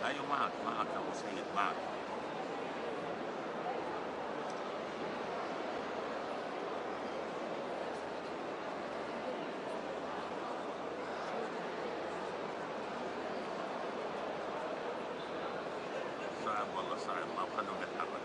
ايوه، معك يا ابو سيد، معك. صعب والله، صعب، ما بخلونا نتحرك.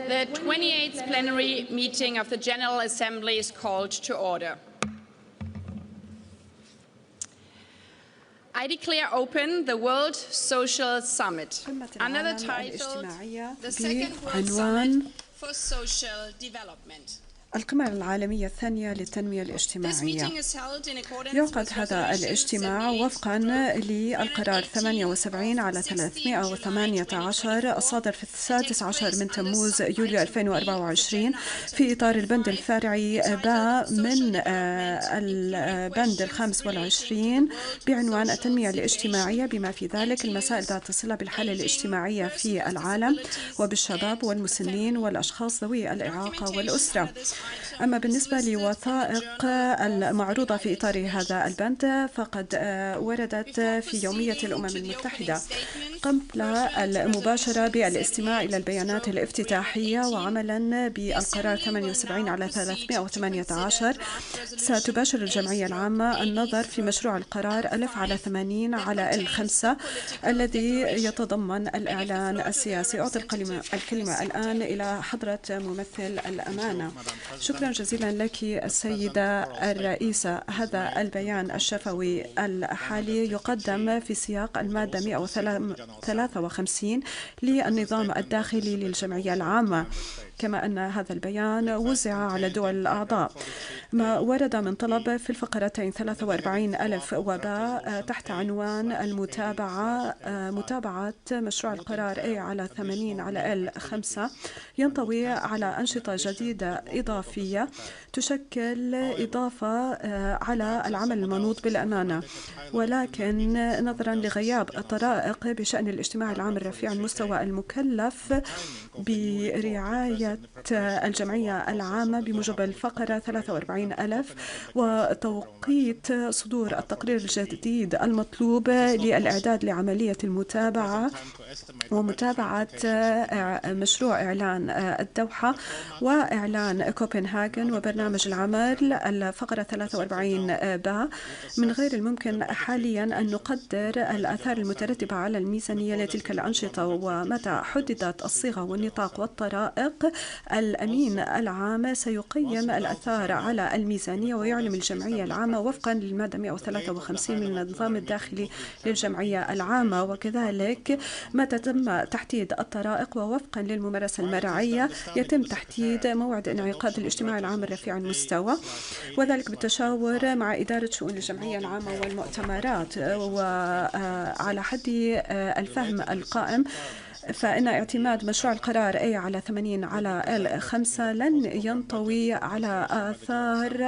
The 28th plenary meeting of the General Assembly is called to order. I declare open the World Social Summit under the title The Second World Summit for Social Development. القمة العالمية الثانية للتنمية الاجتماعية. يعقد هذا الاجتماع وفقا للقرار 78 على 318 الصادر في 16 من تموز يوليو 2024 في إطار البند الفرعي باء من البند 25 بعنوان التنمية الاجتماعية، بما في ذلك المسائل ذات الصلة بالحالة الاجتماعية في العالم وبالشباب والمسنين والأشخاص ذوي الإعاقة والأسرة. أما بالنسبة لوثائق المعروضة في إطار هذا البند فقد وردت في يومية الأمم المتحدة قبل المباشرة بالاستماع إلى البيانات الافتتاحية. وعملا بالقرار 78 على 318 ستباشر الجمعية العامة النظر في مشروع القرار 1000 على 80 على 5 الذي يتضمن الإعلان السياسي. أعطي الكلمة الآن إلى حضرة ممثل الأمانة. شكرا جزيلا لك السيدة الرئيسة. هذا البيان الشفوي الحالي يقدم في سياق المادة 153 للنظام الداخلي للجمعية العامة، كما أن هذا البيان وزع على دول الأعضاء. ما ورد من طلب في الفقرتين 43 ألف وباء تحت عنوان متابعة مشروع القرار A على 80 على L5 ينطوي على أنشطة جديدة إضافية تشكل إضافة على العمل المنوط بالأمانة، ولكن نظرا لغياب الطرائق بشأن الاجتماع العام الرفيع المستوى المكلف برعاية الجمعية العامة بموجب الفقرة 43 ألف وتوقيت صدور التقرير الجديد المطلوب للإعداد لعملية المتابعة ومتابعة مشروع إعلان الدوحة وإعلان كوبنهاجن وبرنامج العمل الفقرة 43 باء. من غير الممكن حاليا أن نقدر الآثار المترتبة على الميزانية لتلك الأنشطة، ومتى حددت الصيغة والنطاق والطرائق الأمين العام سيقيم الآثار على الميزانية ويعلم الجمعية العامة وفقا للمادة 153 من النظام الداخلي للجمعية العامة. وكذلك متى تم تحديد الطرائق ووفقا للممارسة المرعية يتم تحديد موعد انعقاد الاجتماع العام الرفيع المستوى، وذلك بالتشاور مع إدارة شؤون الجمعية العامة والمؤتمرات. وعلى حد الفهم القائم فإن اعتماد مشروع القرار A على 80 على L5 لن ينطوي على آثار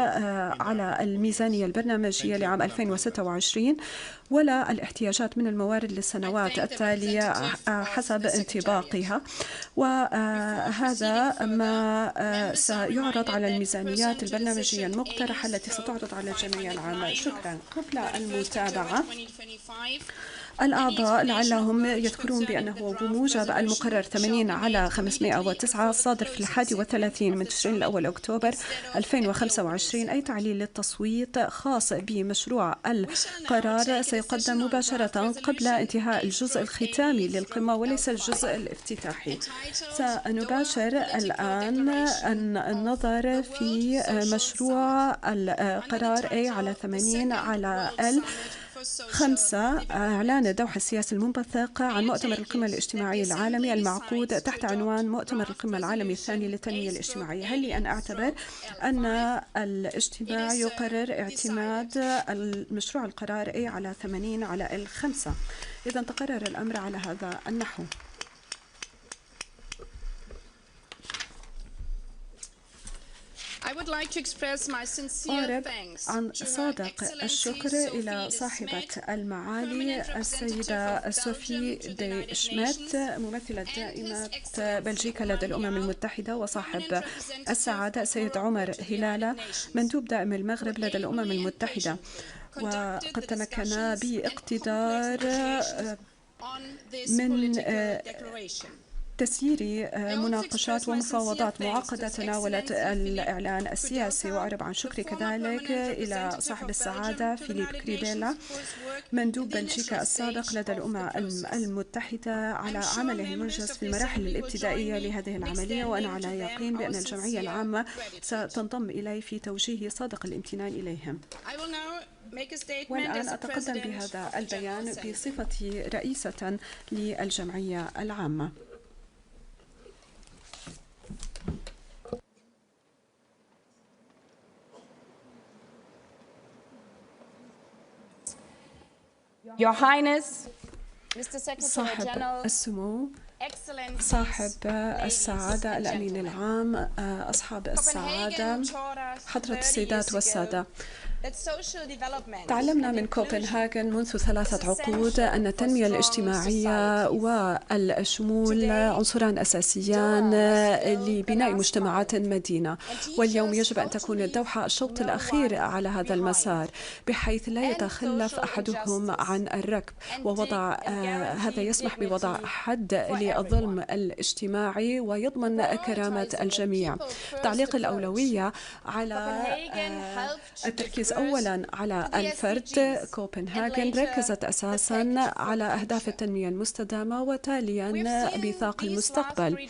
على الميزانية البرنامجية لعام 2026 ولا الاحتياجات من الموارد للسنوات التالية حسب انطباقها، وهذا ما سيعرض على الميزانيات البرنامجية المقترحة التي ستعرض على الجمعية العامة. شكرا. قبل المتابعة الأعضاء لعلهم يذكرون بأنه بموجب المقرر 80 على 509 الصادر في 31 من تشرين الأول أكتوبر 2025 أي تعليل للتصويت خاص بمشروع القرار سيقدم مباشرة قبل انتهاء الجزء الختامي للقمة وليس الجزء الافتتاحي. سنباشر الآن النظر في مشروع القرار A على 80 على L5 إعلان الدوحة السياسي المنبثق عن مؤتمر القمة الاجتماعي العالمي المعقود تحت عنوان مؤتمر القمة العالمي الثاني للتنمية الاجتماعية. هل لي أن أعتبر أن الاجتماع يقرر اعتماد المشروع القرار A على 80 على L5؟ إذا تقرر الأمر على هذا النحو. أعرب عن صادق الشكر إلى صاحبة المعالي السيدة سوفي دي شميت ممثلة دائمة بلجيكا لدى الأمم المتحدة، وصاحب السعادة السيد عمر هلالة مندوب دائم المغرب لدى الأمم المتحدة، وقد تمكنا باقتدار من تسيير مناقشات ومفاوضات معقدة تناولت الإعلان السياسي. وأعرب عن شكري كذلك إلى صاحب السعادة فيليب كريبيلا مندوب بلجيكا السابق لدى الأمم المتحدة على عمله المنجز في المراحل الابتدائية لهذه العملية، وأنا على يقين بأن الجمعية العامة ستنضم إلي في توجيه صادق الامتنان إليهم. والآن أتقدم بهذا البيان بصفتي رئيسة للجمعية العامة. Your Highness, صاحب السمو، صاحب السعادة الأمين العام، أصحاب السعادة، حضرة السيدات والسادة، تعلمنا من كوبنهاغن منذ 3 عقود أن التنمية الاجتماعية والشمول عنصران أساسيان لبناء مجتمعات مدينة، واليوم يجب أن تكون الدوحة الشوط الأخير على هذا المسار بحيث لا يتخلف أحدهم عن الركب، ووضع هذا يسمح بوضع حد للظلم الاجتماعي ويضمن كرامة الجميع. تعليق الأولوية على التركيز أولاً على الفرد. كوبنهاغن ركزت أساساً على أهداف التنمية المستدامة وتالياً ميثاق المستقبل.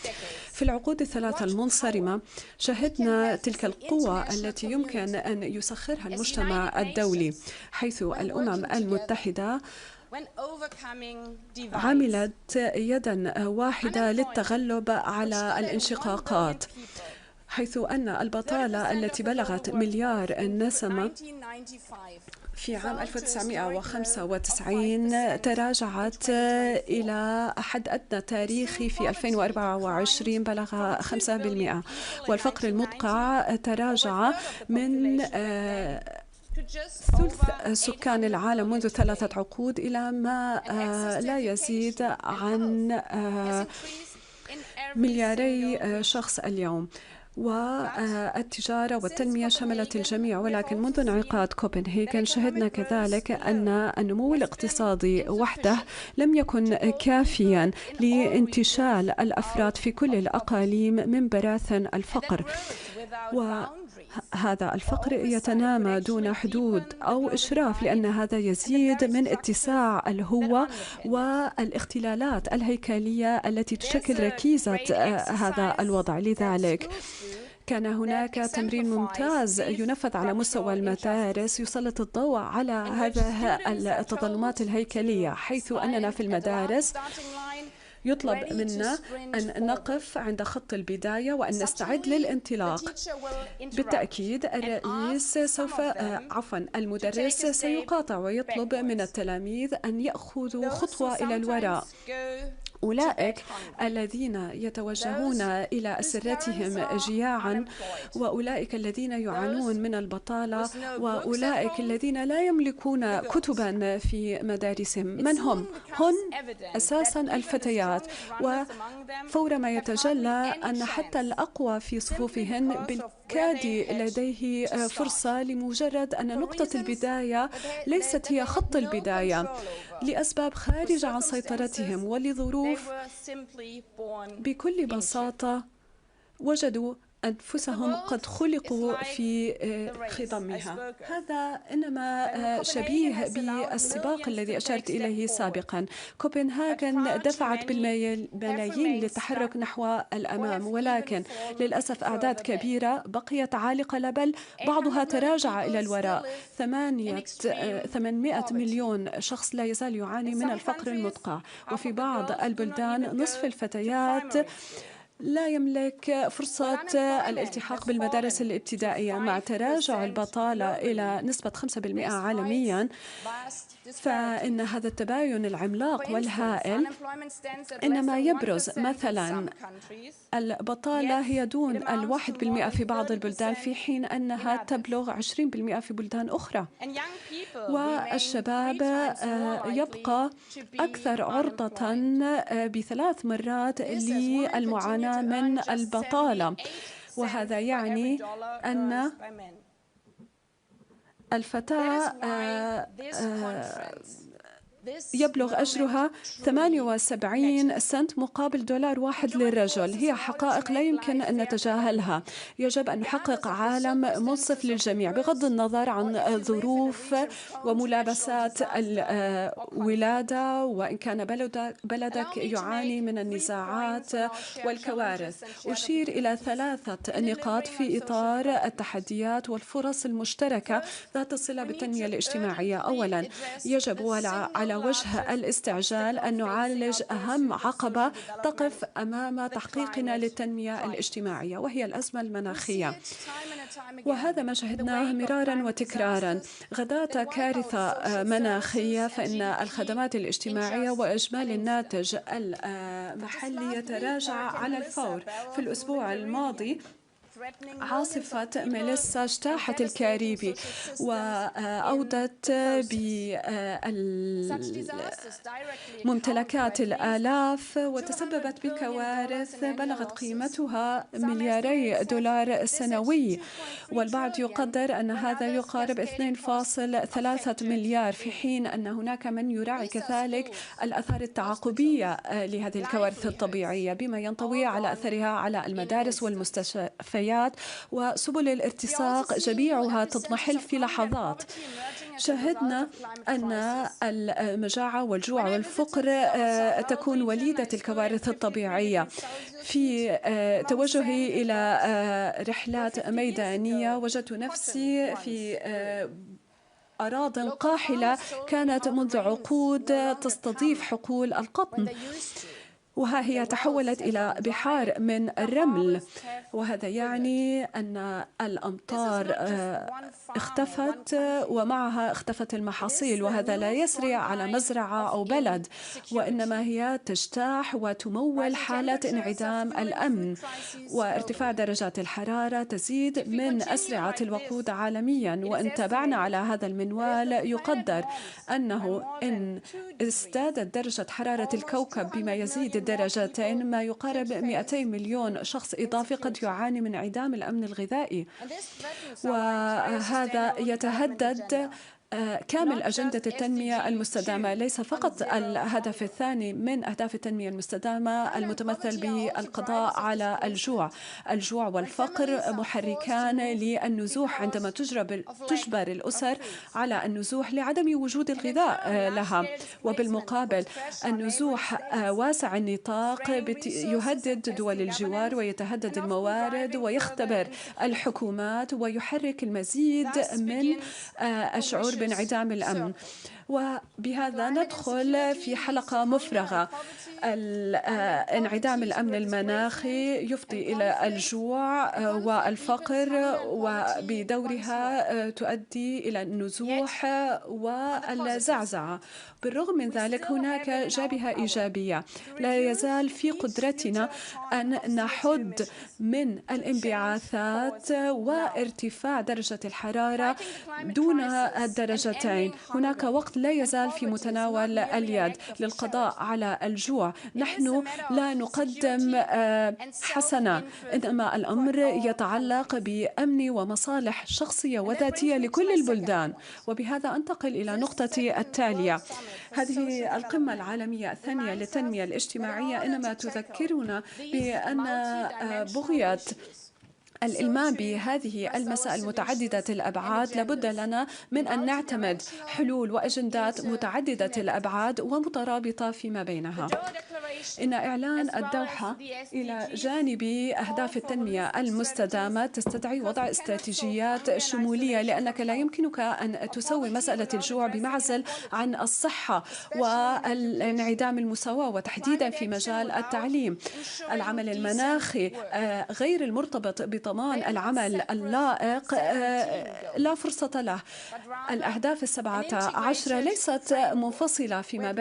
في العقود ال3 المنصرمة شهدنا تلك القوة التي يمكن أن يسخرها المجتمع الدولي، حيث الأمم المتحدة عملت يداً واحدة للتغلب على الانشقاقات، حيث أن البطالة التي بلغت مليار نسمة في عام 1995 تراجعت إلى حد أدنى تاريخي في 2024 بلغ 5%، والفقر المدقع تراجع من ثلث سكان العالم منذ 3 عقود إلى ما لا يزيد عن 2 مليار شخص اليوم. والتجارة والتنمية شملت الجميع، ولكن منذ انعقاد كوبنهاغن شهدنا كذلك أن النمو الاقتصادي وحده لم يكن كافيا لانتشال الأفراد في كل الأقاليم من براثن الفقر، وهذا الفقر يتنامى دون حدود أو إشراف، لأن هذا يزيد من اتساع الهوة والاختلالات الهيكلية التي تشكل ركيزة هذا الوضع. لذلك كان هناك تمرين ممتاز ينفذ على مستوى المدارس يسلط الضوء على هذه التظلمات الهيكلية، حيث أننا في المدارس يطلب منا أن نقف عند خط البداية وأن نستعد للانطلاق. بالتأكيد المدرس سيقاطع ويطلب من التلاميذ أن يأخذوا خطوة إلى الوراء. أولئك الذين يتوجهون إلى أسرتهم جياعا، وأولئك الذين يعانون من البطالة، وأولئك الذين لا يملكون كتبا في مدارسهم، من هم؟ هن أساسا الفتيات، وفورما يتجلى أن حتى الأقوى في صفوفهن بالكاد لديه فرصة، لمجرد أن نقطة البداية ليست هي خط البداية لأسباب خارجة عن سيطرتهم ولظروف بكل بساطة وجدوا أنفسهم قد خلقوا في خضمها. هذا إنما شبيه بالسباق الذي أشرت إليه سابقا. كوبنهاغن دفعت بالملايين للتحرك نحو الأمام، ولكن للأسف أعداد كبيرة بقيت عالقة، بل بعضها تراجع إلى الوراء. 800 مليون شخص لا يزال يعاني من الفقر المدقع، وفي بعض البلدان نصف الفتيات لا يملك فرصة الالتحاق بالمدارس الابتدائية. مع تراجع البطالة إلى نسبة 5% عالميا، فإن هذا التباين العملاق والهائل إنما يبرز مثلا البطالة هي دون 1% في بعض البلدان، في حين أنها تبلغ 20% في بلدان أخرى. والشباب يبقى أكثر عرضة ب3 مرات للمعاناة من البطالة، وهذا يعني أن الفتاة يبلغ أجرها 78 سنت مقابل دولار واحد للرجل. هي حقائق لا يمكن أن نتجاهلها. يجب أن نحقق عالم منصف للجميع بغض النظر عن ظروف وملابسات الولادة، وإن كان بلدك يعاني من النزاعات والكوارث. أشير إلى 3 نقاط في إطار التحديات والفرص المشتركة ذات الصلة بالتنمية الاجتماعية. أولاً، يجب على وجه الاستعجال أن نعالج أهم عقبة تقف أمام تحقيقنا للتنمية الاجتماعية، وهي الأزمة المناخية. وهذا ما شهدناه مرارا وتكرارا. غداة كارثة مناخية فإن الخدمات الاجتماعية وإجمالي الناتج المحلي يتراجع على الفور. في الأسبوع الماضي عاصفة ميليسا اجتاحت الكاريبي وأودت بممتلكات الآلاف وتسببت بكوارث بلغت قيمتها $2 مليار سنوي، والبعض يقدر أن هذا يقارب 2.3 مليار، في حين أن هناك من يراعي كذلك الآثار التعاقبية لهذه الكوارث الطبيعية بما ينطوي على أثرها على المدارس والمستشفيات وسبل الارتساق، جميعها تضمحل في لحظات. شهدنا أن المجاعة والجوع والفقر تكون وليدة الكوارث الطبيعية. في توجهي إلى رحلات ميدانية وجدت نفسي في أراضٍ قاحلة كانت منذ عقود تستضيف حقول القطن، وها هي تحولت إلى بحار من الرمل، وهذا يعني أن الأمطار اختفت ومعها اختفت المحاصيل، وهذا لا يسري على مزرعة أو بلد، وإنما هي تجتاح وتمول حالة انعدام الأمن. وارتفاع درجات الحرارة تزيد من أسرعة الوقود عالميا، وإن تابعنا على هذا المنوال يقدر أنه إن ازدادت درجة حرارة الكوكب بما يزيد درجتين ما يقارب 200 مليون شخص إضافي قد يعاني من انعدام الأمن الغذائي، وهذا يتهدد كامل أجندة التنمية المستدامة، ليس فقط الهدف الثاني من أهداف التنمية المستدامة المتمثل بالقضاء على الجوع والفقر محركان للنزوح عندما تجبر الأسر على النزوح لعدم وجود الغذاء لها. وبالمقابل النزوح واسع النطاق يهدد دول الجوار ويتهدد الموارد ويختبر الحكومات ويحرك المزيد من الشعور بانعدام الأمن. وبهذا ندخل في حلقة مفرغة. انعدام الأمن المناخي يفضي إلى الجوع والفقر، وبدورها تؤدي إلى النزوح والزعزعة. بالرغم من ذلك هناك جانبها إيجابية. لا يزال في قدرتنا أن نحد من الانبعاثات وارتفاع درجة الحرارة دون الدرجتين. هناك وقت لا يزال في متناول اليد للقضاء على الجوع. نحن لا نقدم حسنة، إنما الأمر يتعلق بأمن ومصالح شخصية وذاتية لكل البلدان. وبهذا أنتقل إلى نقطتي التالية. هذه القمة العالمية الثانية للتنمية الاجتماعية إنما تذكرنا بأن بغية الإلمام بهذه المسائل متعددة الأبعاد لابد لنا من أن نعتمد حلول وأجندات متعددة الأبعاد ومترابطة فيما بينها. إن إعلان الدوحة إلى جانب أهداف التنمية المستدامة تستدعي وضع استراتيجيات شمولية، لأنك لا يمكنك أن تسوي مسألة الجوع بمعزل عن الصحة والانعدام المساواة، وتحديدا في مجال التعليم. العمل المناخي غير المرتبط بضمان العمل اللائق لا فرصة له. الأهداف 17 ليست منفصلة فيما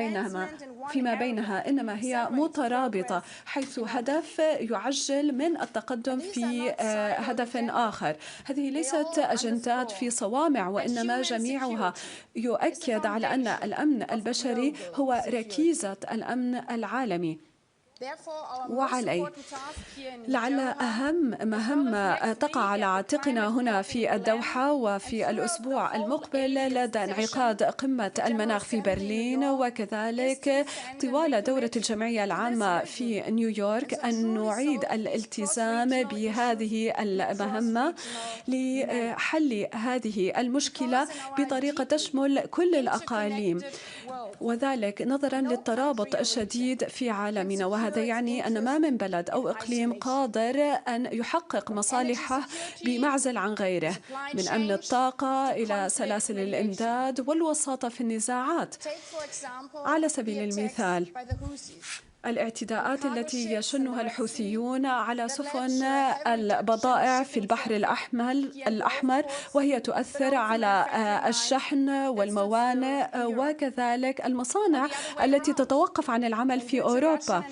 بينها إنما هي مترابطة، حيث هدف يعجل من التقدم في هدف آخر. هذه ليست أجندات في صوامع، وإنما جميعها يؤكد على أن الأمن البشري هو ركيزة الأمن العالمي. وعليه. لعل أهم مهمة تقع على عاتقنا هنا في الدوحة وفي الأسبوع المقبل لدى انعقاد قمة المناخ في برلين وكذلك طوال دورة الجمعية العامة في نيويورك أن نعيد الالتزام بهذه المهمة لحل هذه المشكلة بطريقة تشمل كل الأقاليم، وذلك نظرا للترابط الشديد في عالمنا. وهذا يعني أن ما من بلد أو إقليم قادر أن يحقق مصالحه بمعزل عن غيره، من أمن الطاقة إلى سلاسل الإمداد والوساطة في النزاعات. على سبيل المثال، الاعتداءات التي يشنها الحوثيون على سفن البضائع في البحر الأحمر وهي تؤثر على الشحن والموانئ وكذلك المصانع التي تتوقف عن العمل في أوروبا،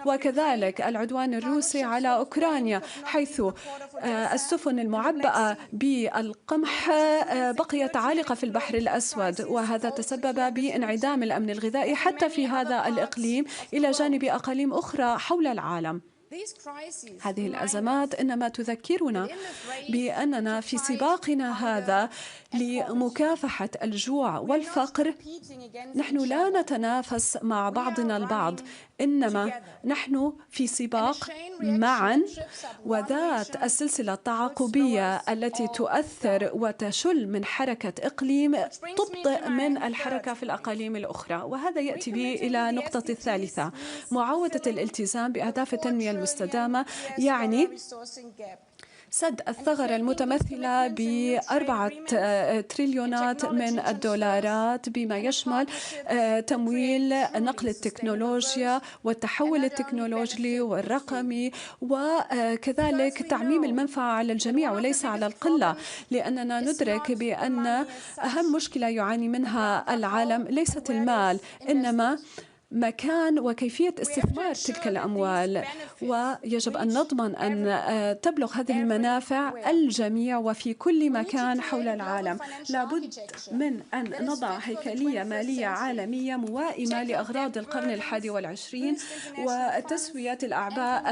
وكذلك العدوان الروسي على أوكرانيا حيث السفن المعبأة بالقمح بقيت عالقة في البحر الأسود، وهذا تسبب بانعدام الأمن الغذائي حتى في هذا الإقليم إلى جانب أقاليم أخرى حول العالم. هذه الأزمات إنما تذكرنا بأننا في سباقنا هذا لمكافحة الجوع والفقر نحن لا نتنافس مع بعضنا البعض، إنما نحن في سباق معا، وذات السلسلة التعاقبية التي تؤثر وتشل من حركة إقليم تبطئ من الحركة في الأقاليم الأخرى. وهذا يأتي بي إلى نقطة الثالثة، معاودة الالتزام بأهداف التنمية المستدامة، يعني سد الثغرة المتمثلة ب4 تريليونات من الدولارات بما يشمل تمويل نقل التكنولوجيا والتحول التكنولوجي والرقمي، وكذلك تعميم المنفعة على الجميع وليس على القلة، لأننا ندرك بأن أهم مشكلة يعاني منها العالم ليست المال إنما مكان وكيفية استثمار تلك الأموال، ويجب أن نضمن أن تبلغ هذه المنافع الجميع وفي كل مكان حول العالم. لابد من أن نضع هيكلية مالية عالمية موائمة لأغراض القرن ال21 وتسوية الأعباء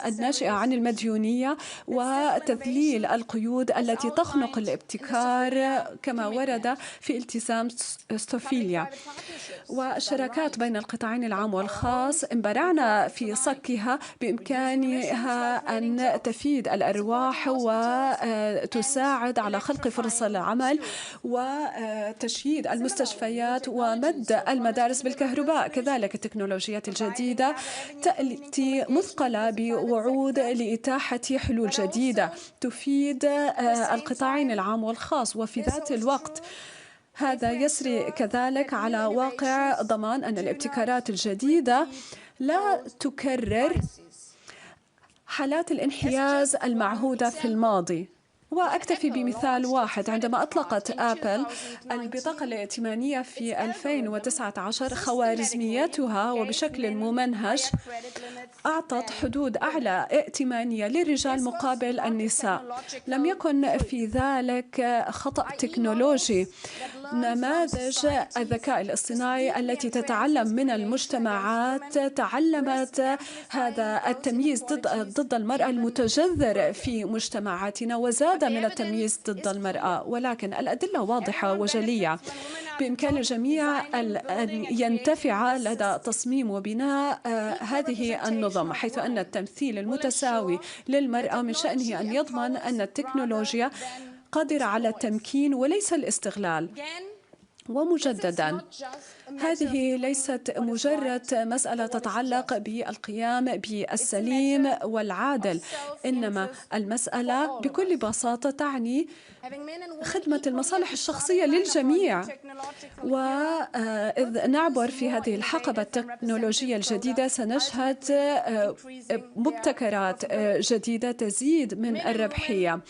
الناشئة عن المديونية وتذليل القيود التي تخنق الابتكار كما ورد في التزام ستوفيليا، والشراكات بين القطاعين العام والخاص انبرعنا في صكها بإمكانها أن تفيد الأرواح وتساعد على خلق فرص العمل وتشييد المستشفيات ومد المدارس بالكهرباء. كذلك التكنولوجيات الجديدة تأتي مثقلة بوعود لإتاحة حلول جديدة تفيد القطاعين العام والخاص، وفي ذات الوقت هذا يسري كذلك على واقع ضمان أن الابتكارات الجديدة لا تكرر حالات الانحياز المعهودة في الماضي. وأكتفي بمثال واحد، عندما أطلقت آبل البطاقة الائتمانية في 2019 خوارزمياتها وبشكل ممنهج أعطت حدود أعلى ائتمانية للرجال مقابل النساء. لم يكن في ذلك خطأ تكنولوجي، نماذج الذكاء الاصطناعي التي تتعلم من المجتمعات تعلمت هذا التمييز ضد المرأة المتجذر في مجتمعاتنا وزاد من التمييز ضد المرأة، ولكن الأدلة واضحة وجلية. بإمكان الجميع أن ينتفع لدى تصميم وبناء هذه النظم، حيث أن التمثيل المتساوي للمرأة من شأنه أن يضمن أن التكنولوجيا قادرة على التمكين وليس الاستغلال. ومجددا، هذه ليست مجرد مسألة تتعلق بالقيام بالسليم والعادل، إنما المسألة بكل بساطة تعني خدمة المصالح الشخصية للجميع. وإذ نعبر في هذه الحقبة التكنولوجية الجديدة سنشهد مبتكرات جديدة تزيد من الربحية.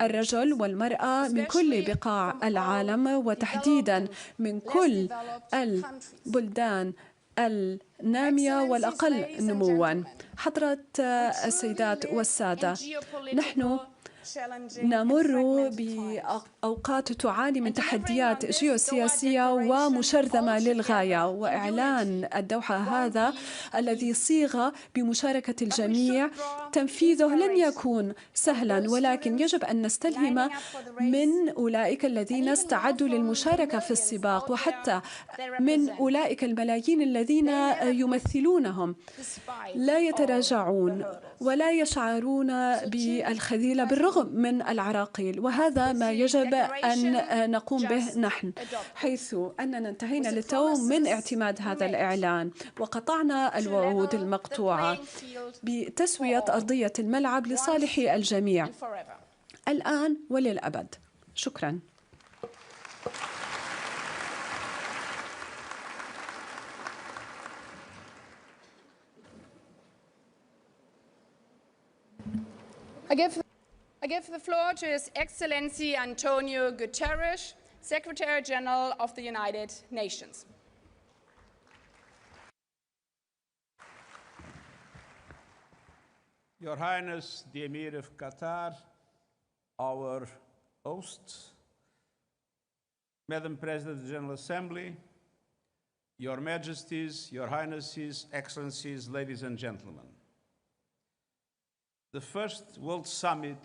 الرجل والمرأة من كل بقاع العالم وتحديدا من كل البلدان النامية والأقل نمواً. حضرات السيدات والسادة، نحن نمر بأوقات تعاني من تحديات جيوسياسية ومشرذمة للغاية، وإعلان الدوحة هذا الذي صيغ بمشاركة الجميع تنفيذه لن يكون سهلا، ولكن يجب أن نستلهم من أولئك الذين استعدوا للمشاركة في السباق، وحتى من أولئك الملايين الذين يمثلونهم. لا يتراجعون ولا يشعرون بالخذيلة بالرغم من العراقيل، وهذا ما يجب أن نقوم به نحن، حيث أننا انتهينا للتو من اعتماد هذا الإعلان وقطعنا الوعود المقطوعة بتسوية أرضية الملعب لصالح الجميع الآن وللأبد. شكراً. I give the floor to His Excellency Antonio Guterres, Secretary General of the United Nations. Your Highness, the Amir of Qatar, our host, Madam President of the General Assembly, Your Majesties, Your Highnesses, Excellencies, ladies and gentlemen. The first World Summit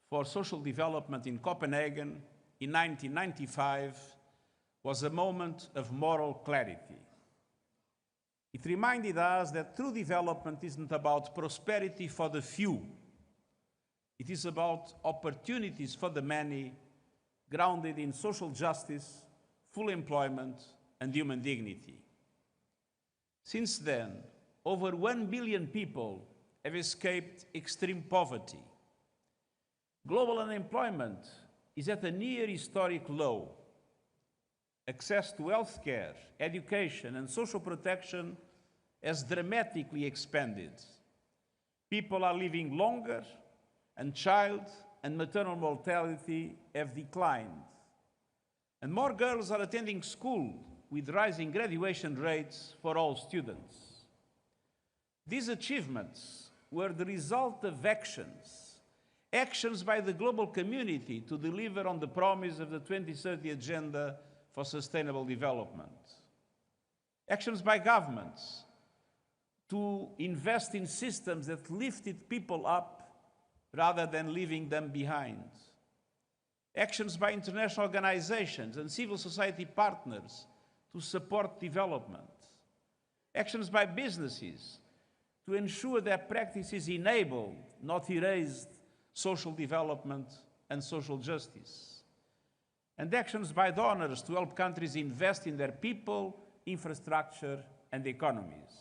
for Social Development in Copenhagen in 1995 was a moment of moral clarity. It reminded us that true development isn't about prosperity for the few. It is about opportunities for the many, grounded in social justice, full employment, and human dignity. Since then, over 1 billion people have escaped extreme poverty. Global unemployment is at a near historic low. Access to health care, education, and social protection has dramatically expanded. People are living longer, and child and maternal mortality have declined. And more girls are attending school, with rising graduation rates for all students. These achievements were the result of actions by the global community to deliver on the promise of the 2030 Agenda for Sustainable Development. Actions by governments to invest in systems that lifted people up rather than leaving them behind. Actions by international organizations and civil society partners to support development. Actions by businesses to ensure that practices enable, not erased, social development and social justice. And actions by donors to help countries invest in their people, infrastructure, and economies.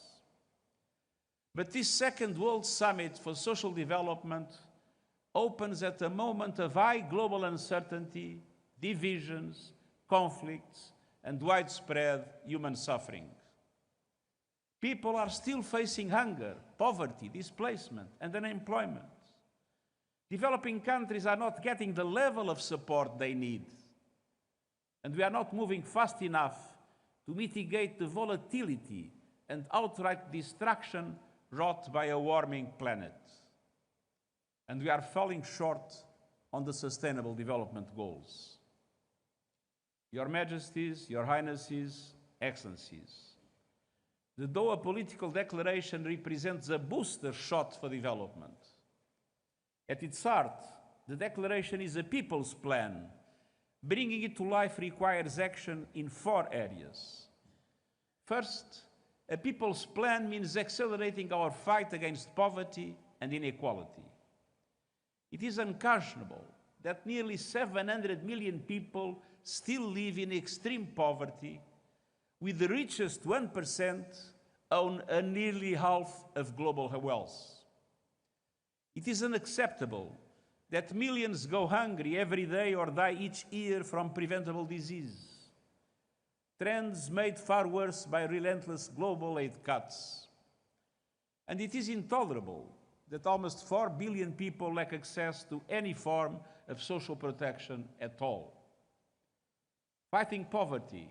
But this second World Summit for Social Development opens at a moment of high global uncertainty, divisions, conflicts, and widespread human suffering. People are still facing hunger, poverty, displacement, and unemployment. Developing countries are not getting the level of support they need. And we are not moving fast enough to mitigate the volatility and outright destruction wrought by a warming planet. And we are falling short on the Sustainable Development Goals. Your Majesties, Your Highnesses, Excellencies, the Doha Political Declaration represents a booster shot for development. At its heart, the declaration is a people's plan. Bringing it to life requires action in 4 areas. First, a people's plan means accelerating our fight against poverty and inequality. It is unconscionable that nearly 700 million people still live in extreme poverty, with the richest 1% own nearly half of global wealth. It is unacceptable that millions go hungry every day or die each year from preventable disease. Trends made far worse by relentless global aid cuts. And it is intolerable that almost 4 billion people lack access to any form of social protection at all. Fighting poverty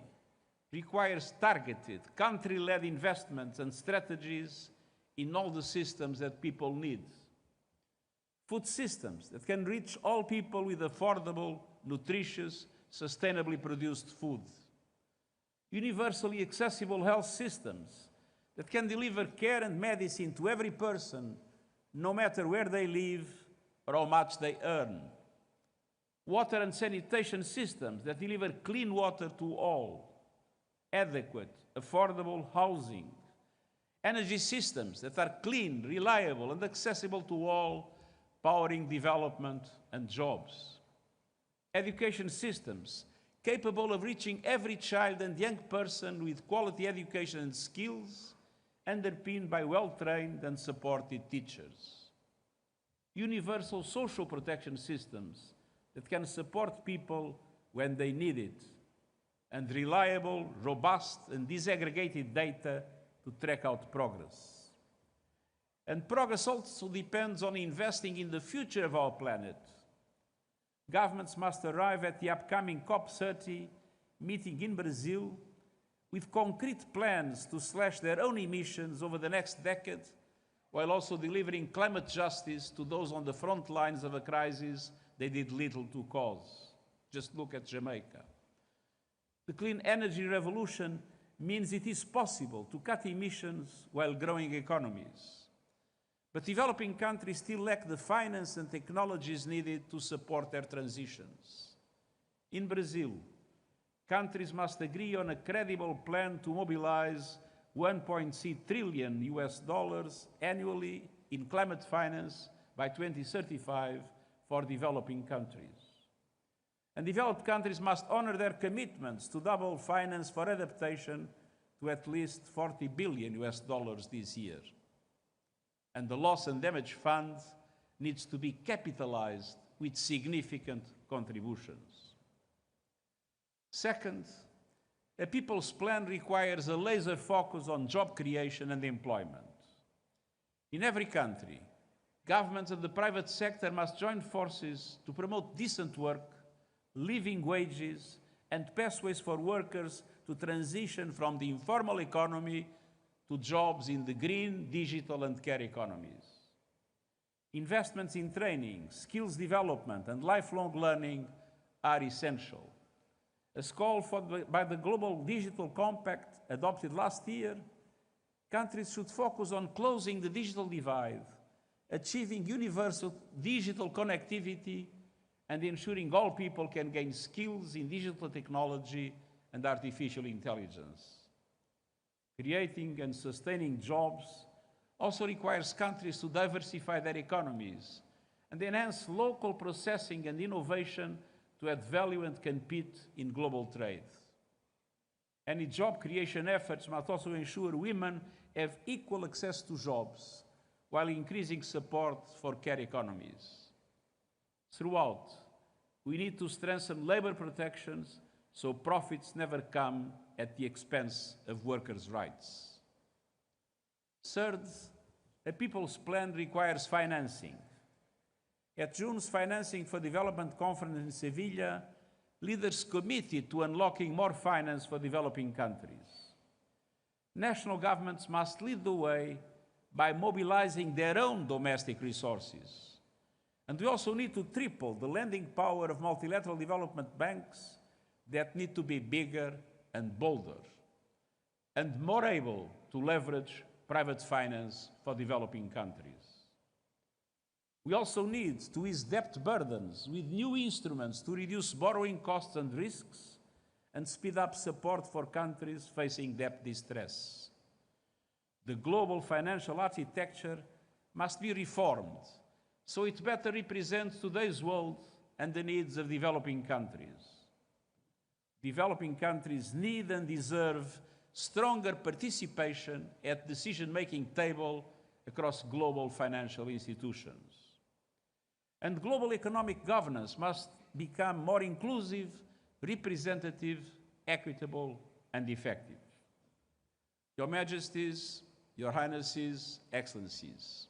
requires targeted, country-led investments and strategies in all the systems that people need. food systems that can reach all people with affordable, nutritious, sustainably produced food. Universally accessible health systems that can deliver care and medicine to every person, no matter where they live or how much they earn. Water and sanitation systems that deliver clean water to all. Adequate, affordable housing. Energy systems that are clean, reliable, and accessible to all, powering development and jobs. Education systems capable of reaching every child and young person with quality education and skills, underpinned by well-trained and supported teachers. Universal social protection systems that can support people when they need it, and reliable, robust, and disaggregated data to track out progress. And progress also depends on investing in the future of our planet. Governments must arrive at the upcoming COP30 meeting in Brazil with concrete plans to slash their own emissions over the next decade, while also delivering climate justice to those on the front lines of a crisis they did little to cause. Just look at Jamaica. The clean energy revolution means it is possible to cut emissions while growing economies. But developing countries still lack the finance and technologies needed to support their transitions. In Brazil, countries must agree on a credible plan to mobilize $1.6 trillion annually in climate finance by 2035 for developing countries. And developed countries must honor their commitments to double finance for adaptation to at least $40 billion this year. And the Loss and Damage Fund needs to be capitalized with significant contributions. Second, a people's plan requires a laser focus on job creation and employment. In every country, governments and the private sector must join forces to promote decent work, living wages, and pathways for workers to transition from the informal economy to jobs in the green, digital, and care economies. Investments in training, skills development, and lifelong learning are essential. As called for by the Global Digital Compact adopted last year, countries should focus on closing the digital divide, achieving universal digital connectivity, and ensuring all people can gain skills in digital technology and artificial intelligence. Creating and sustaining jobs also requires countries to diversify their economies and enhance local processing and innovation to add value and compete in global trade. Any job creation efforts must also ensure women have equal access to jobs while increasing support for care economies. Throughout, we need to strengthen labor protections so profits never come at the expense of workers' rights. Third, a people's plan requires financing. At June's Financing for Development Conference in Sevilla, leaders committed to unlocking more finance for developing countries. National governments must lead the way by mobilizing their own domestic resources. And we also need to triple the lending power of multilateral development banks that need to be bigger and bolder, and more able to leverage private finance for developing countries. We also need to ease debt burdens with new instruments to reduce borrowing costs and risks and speed up support for countries facing debt distress. The global financial architecture must be reformed so it better represents today's world and the needs of developing countries. Developing countries need and deserve stronger participation at the decision-making table across global financial institutions. And global economic governance must become more inclusive, representative, equitable, and effective. Your Majesties, Your Highnesses, Excellencies.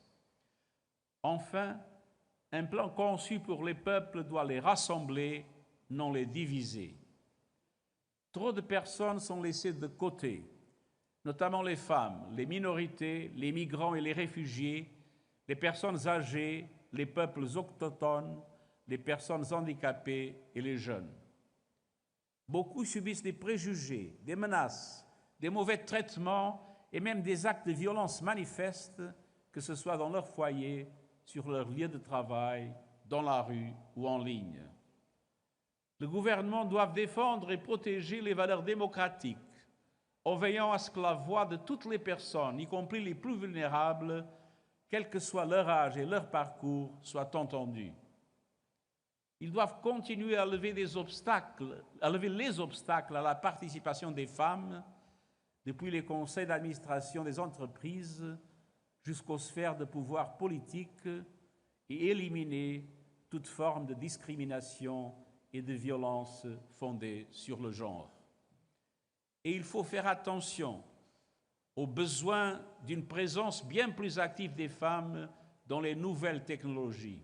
Enfin, un plan conçu pour les peuples doit les rassembler, non les diviser. Trop de personnes sont laissées de côté, notamment les femmes, les minorités, les migrants et les réfugiés, les personnes âgées, les peuples autochtones, les personnes handicapées et les jeunes. Beaucoup subissent des préjugés, des menaces, des mauvais traitements et même des actes de violence manifestes, que ce soit dans leur foyer, sur leur lieu de travail, dans la rue ou en ligne. Le gouvernement doit défendre et protéger les valeurs démocratiques, en veillant à ce que la voix de toutes les personnes, y compris les plus vulnérables, quel que soit leur âge et leur parcours, soit entendue. Ils doivent continuer à lever les obstacles à la participation des femmes, depuis les conseils d'administration des entreprises jusqu'aux sphères de pouvoir politique, et éliminer toute forme de discrimination et de violence fondée sur le genre. Et il faut faire attention aux besoins d'une présence bien plus active des femmes dans les nouvelles technologies.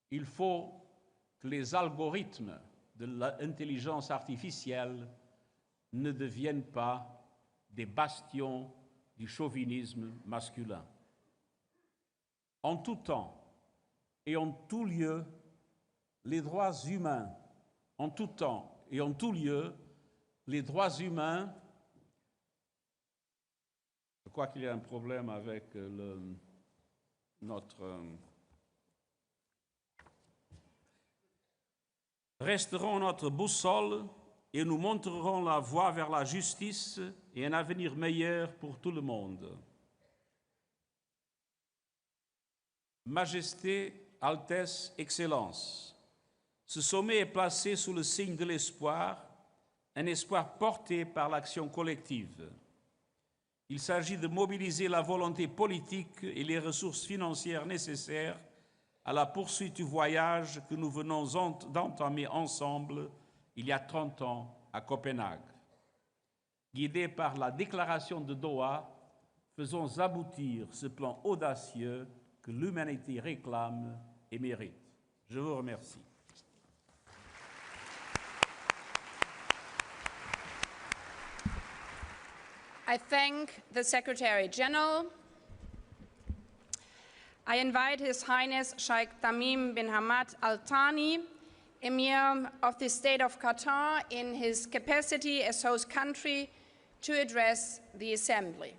Il faut que les algorithmes de l'intelligence artificielle ne deviennent pas des bastions du chauvinisme masculin. En tout temps et en tout lieu, les droits humains, en tout temps et en tout lieu, les droits humains. Je crois qu'il y a un problème avec resteront notre boussole et nous montrerons la voie vers la justice et un avenir meilleur pour tout le monde. Majesté, Altesse, Excellence, ce sommet est placé sous le signe de l'espoir, un espoir porté par l'action collective. Il s'agit de mobiliser la volonté politique et les ressources financières nécessaires à la poursuite du voyage que nous venons d'entamer ensemble il y a 30 ans à Copenhague. Guidés par la déclaration de Doha, faisons aboutir ce plan audacieux que l'humanité réclame et mérite. Je vous remercie. I thank the Secretary General. I invite His Highness Sheikh Tamim bin Hamad Al Thani, Emir of the State of Qatar, in his capacity as host country, to address the Assembly.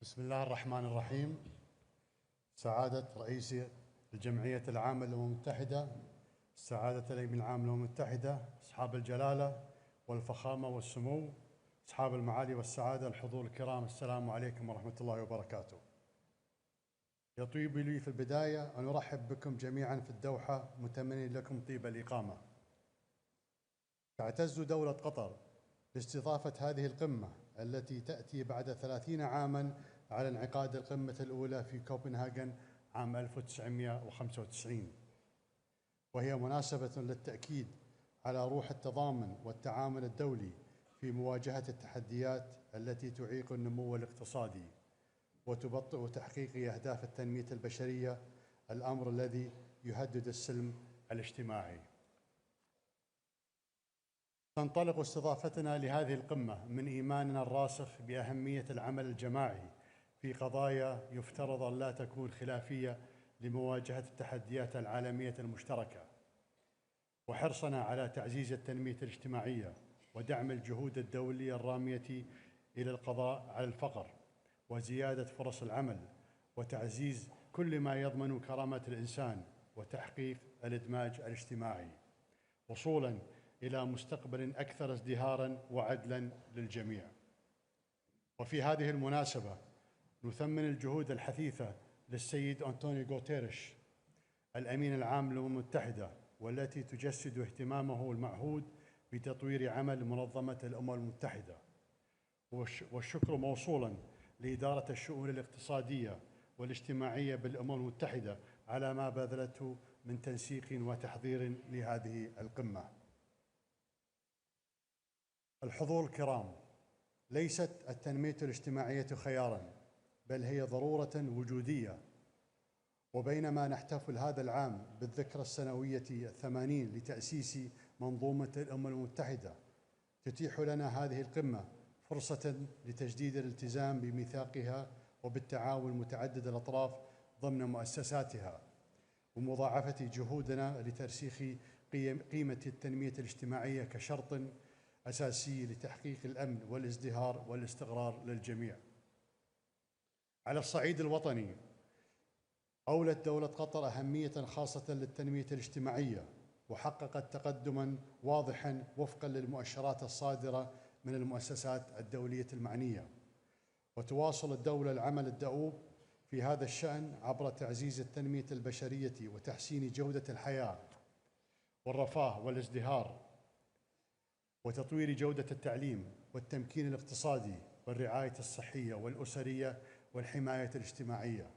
بسم الله الرحمن الرحيم. سعادة رئيس الجمعية العامة للأمم المتحدة، سعادة الأمين العام للأمم المتحدة، أصحاب الجلالة والفخامة والسمو، أصحاب المعالي والسعادة، الحضور الكرام، السلام عليكم ورحمة الله وبركاته. يطيب لي في البداية أن أرحب بكم جميعا في الدوحة، متمنين لكم طيب الإقامة. تعتز دولة قطر باستضافة هذه القمة التي تأتي بعد 30 عاماً على انعقاد القمة الأولى في كوبنهاجن عام 1995، وهي مناسبة للتأكيد على روح التضامن والتعاون الدولي في مواجهة التحديات التي تعيق النمو الاقتصادي وتبطئ تحقيق أهداف التنمية البشرية، الأمر الذي يهدد السلم الاجتماعي. تنطلق استضافتنا لهذه القمة من إيماننا الراسخ بأهمية العمل الجماعي في قضايا يفترض أن لا تكون خلافية لمواجهة التحديات العالمية المشتركة، وحرصنا على تعزيز التنمية الاجتماعية ودعم الجهود الدولية الرامية إلى القضاء على الفقر وزيادة فرص العمل وتعزيز كل ما يضمن كرامة الإنسان وتحقيق الإدماج الاجتماعي، وصولاً إلى مستقبل أكثر ازدهاراً وعدلاً للجميع. وفي هذه المناسبة نثمن الجهود الحثيثة للسيد أنطونيو غوتيريش الأمين العام للأمم المتحدة، والتي تجسد اهتمامه المعهود بتطوير عمل منظمة الأمم المتحدة، والشكر موصولاً لإدارة الشؤون الاقتصادية والاجتماعية بالأمم المتحدة على ما بذلته من تنسيق وتحضير لهذه القمة. الحضور الكرام، ليست التنمية الاجتماعية خياراً، بل هي ضرورة وجودية. وبينما نحتفل هذا العام بالذكرى السنوية 80 لتأسيس منظومة الأمم المتحدة، تتيح لنا هذه القمة فرصة لتجديد الالتزام بميثاقها وبالتعاون متعدد الأطراف ضمن مؤسساتها، ومضاعفة جهودنا لترسيخ قيمة التنمية الاجتماعية كشرط أساسي لتحقيق الأمن والازدهار والاستقرار للجميع. على الصعيد الوطني، أولت دولة قطر أهمية خاصة للتنمية الاجتماعية، وحققت تقدماً واضحاً وفقاً للمؤشرات الصادرة من المؤسسات الدولية المعنية. وتواصل الدولة العمل الدؤوب في هذا الشأن عبر تعزيز التنمية البشرية وتحسين جودة الحياة والرفاه والازدهار، وتطوير جودة التعليم والتمكين الاقتصادي والرعاية الصحية والأسرية والحماية الاجتماعية.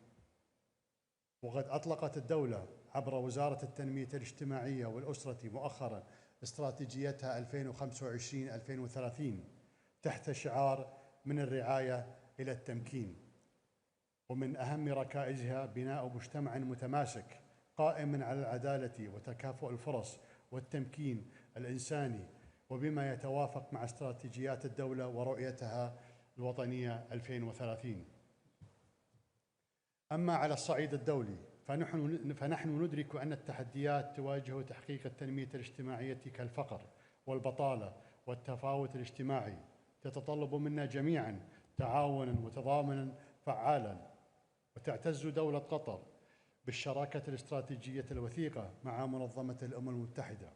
وقد أطلقت الدولة عبر وزارة التنمية الاجتماعية والأسرة مؤخراً استراتيجيتها 2025-2030 تحت شعار من الرعاية إلى التمكين. ومن أهم ركائزها بناء مجتمع متماسك قائم على العدالة وتكافؤ الفرص والتمكين الإنساني، وبما يتوافق مع استراتيجيات الدولة ورؤيتها الوطنية 2030. أما على الصعيد الدولي، فنحن ندرك أن التحديات تواجه تحقيق التنمية الاجتماعية كالفقر والبطالة والتفاوت الاجتماعي تتطلب منا جميعاً تعاوناً متضامناً فعالاً. وتعتز دولة قطر بالشراكة الاستراتيجية الوثيقة مع منظمة الأمم المتحدة،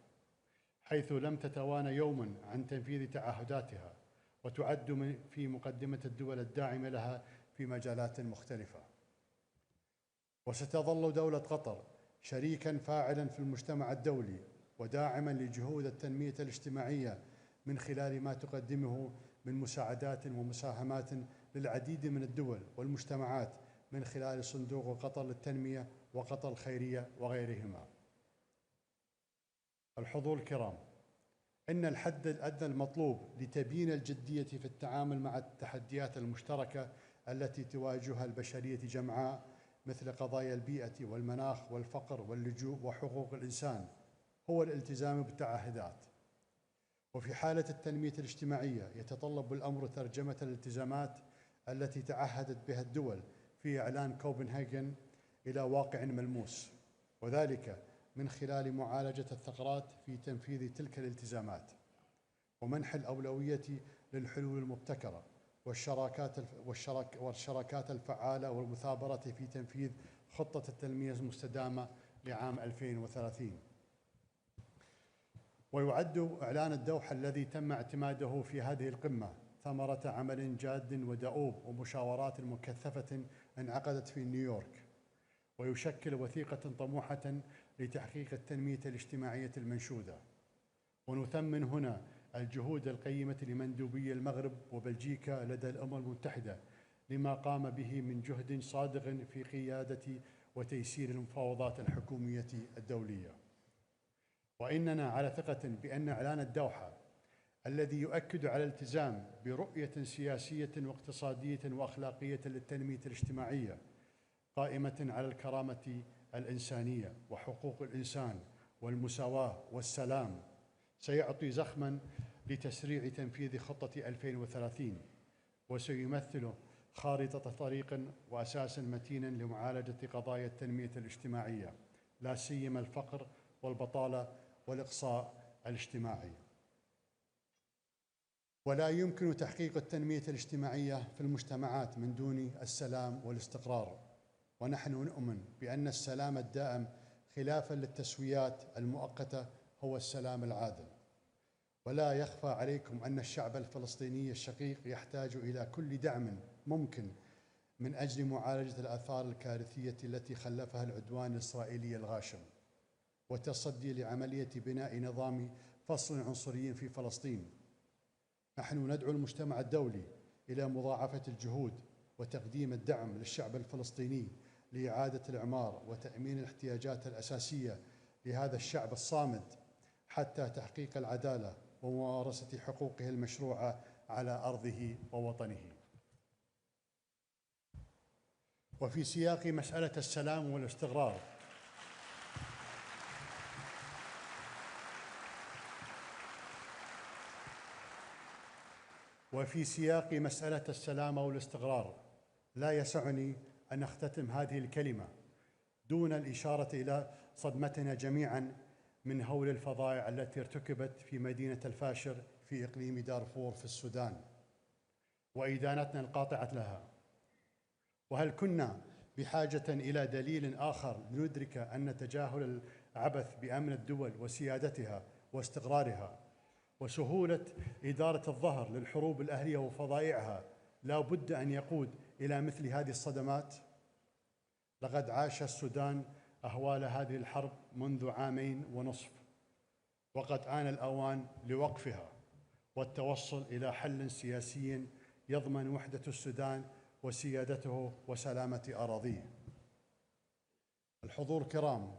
حيث لم تتوانى يوماً عن تنفيذ تعهداتها، وتعد في مقدمة الدول الداعمة لها في مجالات مختلفة. وستظل دولة قطر شريكاً فاعلاً في المجتمع الدولي وداعماً لجهود التنمية الاجتماعية من خلال ما تقدمه من مساعدات ومساهمات للعديد من الدول والمجتمعات من خلال صندوق قطر للتنمية وقطر الخيرية وغيرهما. الحضور الكرام، إن الحد الأدنى المطلوب لتبيين الجدية في التعامل مع التحديات المشتركة التي تواجهها البشرية جمعاء، مثل قضايا البيئة والمناخ والفقر واللجوء وحقوق الإنسان، هو الالتزام بالتعهدات. وفي حالة التنمية الاجتماعية يتطلب الأمر ترجمة الالتزامات التي تعهدت بها الدول في إعلان كوبنهاجن إلى واقع ملموس، وذلك من خلال معالجة الثغرات في تنفيذ تلك الالتزامات، ومنح الأولوية للحلول المبتكرة والشراكات الفعالة والمثابرة في تنفيذ خطة التنمية المستدامة لعام 2030. ويعد إعلان الدوحة الذي تم اعتماده في هذه القمة ثمرة عمل جاد ودؤوب ومشاورات مكثفة انعقدت في نيويورك، ويشكل وثيقة طموحة لتحقيق التنمية الاجتماعية المنشودة. ونثمن هنا الجهود القيمة لمندوبي المغرب وبلجيكا لدى الأمم المتحدة لما قام به من جهد صادق في قيادة وتيسير المفاوضات الحكومية الدولية. وإننا على ثقة بأن إعلان الدوحة الذي يؤكد على الالتزام برؤية سياسية واقتصادية وأخلاقية للتنمية الاجتماعية قائمة على الكرامة الإنسانية وحقوق الإنسان والمساواة والسلام سيعطي زخماً لتسريع تنفيذ خطة 2030، وسيمثل خارطة طريق وأساساً متيناً لمعالجة قضايا التنمية الاجتماعية، لا سيما الفقر والبطالة والإقصاء الاجتماعي. ولا يمكن تحقيق التنمية الاجتماعية في المجتمعات من دون السلام والاستقرار. ونحن نؤمن بأن السلام الدائم خلافاً للتسويات المؤقتة هو السلام العادل. ولا يخفى عليكم أن الشعب الفلسطيني الشقيق يحتاج إلى كل دعم ممكن من أجل معالجة الآثار الكارثية التي خلفها العدوان الإسرائيلي الغاشم، والتصدي لعملية بناء نظام فصل عنصري في فلسطين. نحن ندعو المجتمع الدولي إلى مضاعفة الجهود وتقديم الدعم للشعب الفلسطيني لإعادة الإعمار وتأمين الاحتياجات الأساسية لهذا الشعب الصامد حتى تحقيق العدالة وممارسة حقوقه المشروعة على أرضه ووطنه. وفي سياق مسألة السلام والاستقرار لا يسعني أن أختتم هذه الكلمة دون الإشارة إلى صدمتنا جميعاً من هول الفظائع التي ارتكبت في مدينة الفاشر في إقليم دارفور في السودان وإدانتنا القاطعة لها. وهل كنا بحاجة إلى دليل آخر لندرك أن تجاهل العبث بأمن الدول وسيادتها واستقرارها وسهولة إدارة الظهر للحروب الأهلية وفظائعها لا بد أن يقود إلى مثل هذه الصدمات؟ لقد عاش السودان أهوال هذه الحرب منذ 2.5 عام، وقد آن الأوان لوقفها والتوصل إلى حل سياسي يضمن وحدة السودان وسيادته وسلامة أراضيه. الحضور الكرام،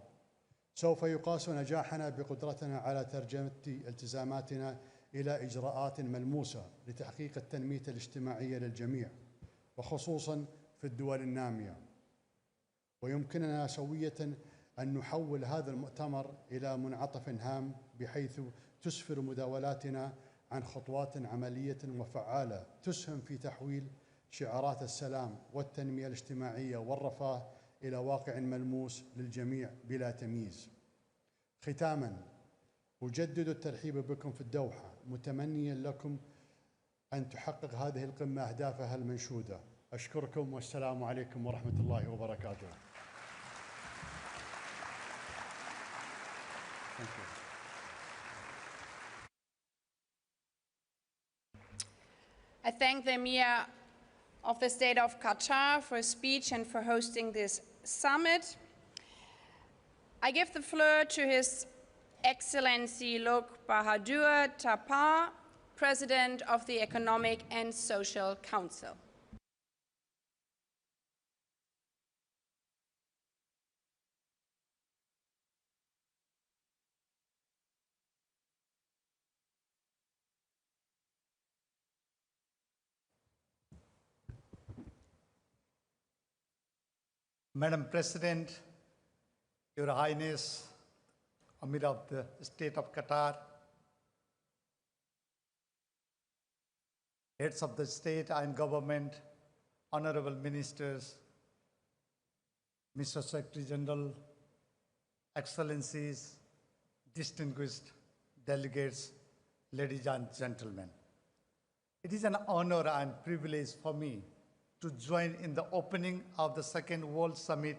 سوف يقاس نجاحنا بقدرتنا على ترجمة التزاماتنا إلى إجراءات ملموسة لتحقيق التنمية الاجتماعية للجميع وخصوصاً في الدول النامية. ويمكننا سوية أن نحول هذا المؤتمر إلى منعطف هام بحيث تسفر مداولاتنا عن خطوات عملية وفعالة تسهم في تحويل شعارات السلام والتنمية الاجتماعية والرفاه إلى واقع ملموس للجميع بلا تمييز. ختاماً، أجدد الترحيب بكم في الدوحة متمنياً لكم أن تحقق هذه القمة أهدافها المنشودة. أشكركم والسلام عليكم ورحمة الله وبركاته. I thank the Emir of the State of Qatar for his speech and for hosting this summit. I give the floor to His Excellency Lok Bahadur Tapar, President of the Economic and Social Council. Madam President, Your Highness, Amir of the State of Qatar, heads of the state and government, honorable ministers, Mr. Secretary General, Excellencies, distinguished delegates, ladies and gentlemen. It is an honor and privilege for me to join in the opening of the Second World Summit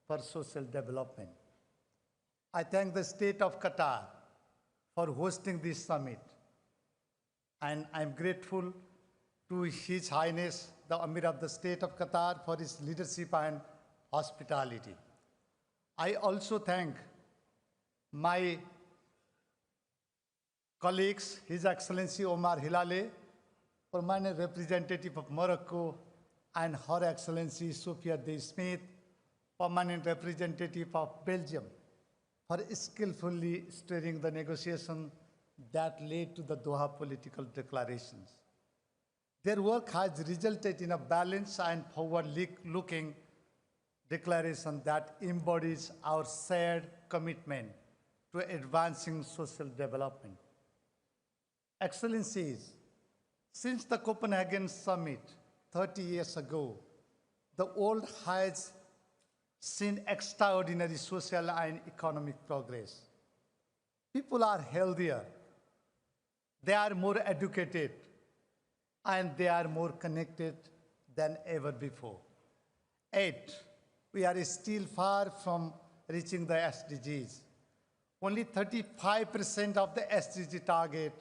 for Social Development. I thank the State of Qatar for hosting this summit, and I'm grateful to His Highness, the Amir of the State of Qatar, for his leadership and hospitality. I also thank my colleagues, His Excellency Omar Hilale, permanent representative of Morocco, and Her Excellency Sophia De Smith, permanent representative of Belgium, for skillfully steering the negotiation that led to the Doha political declarations. Their work has resulted in a balanced and forward-looking declaration that embodies our shared commitment to advancing social development. Excellencies, since the Copenhagen Summit 30 years ago, the world has seen extraordinary social and economic progress. People are healthier, they are more educated, and they are more connected than ever before. Yet, we are still far from reaching the SDGs. Only 35% of the SDG target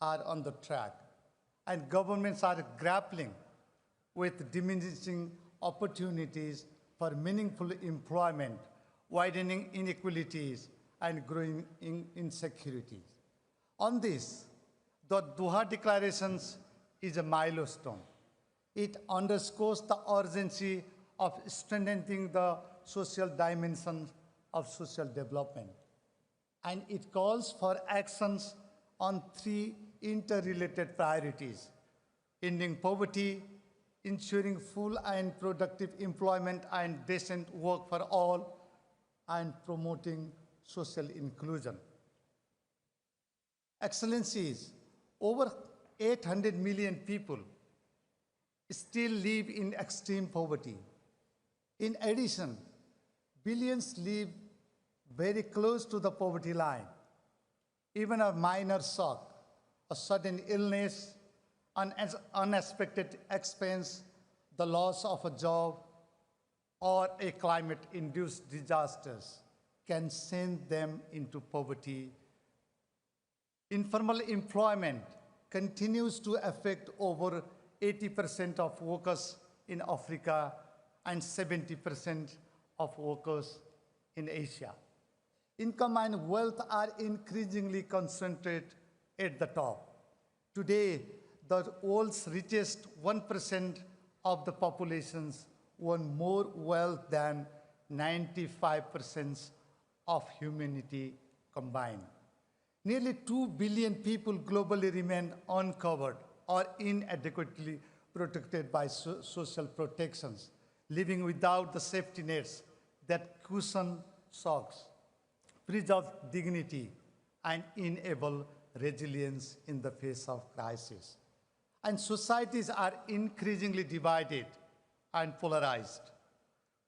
are on the track, and governments are grappling with diminishing opportunities for meaningful employment, widening inequalities, and growing insecurities. On this, the Doha Declaration is a milestone. It underscores the urgency of strengthening the social dimension of social development. And it calls for actions on three interrelated priorities: ending poverty, ensuring full and productive employment and decent work for all, and promoting social inclusion. Excellencies, over 800 million people still live in extreme poverty. In addition, billions live very close to the poverty line. Even a minor shock, a sudden illness, an unexpected expense, the loss of a job, or a climate-induced disasters can send them into poverty. Informal employment continues to affect over 80% of workers in Africa and 70% of workers in Asia. Income and wealth are increasingly concentrated at the top. Today, the world's richest 1% of the populations own more wealth than 95% of humanity combined. Nearly 2 billion people globally remain uncovered or inadequately protected by social protections, living without the safety nets that cushion shocks, preserve dignity, and enable resilience in the face of crisis. And societies are increasingly divided and polarized.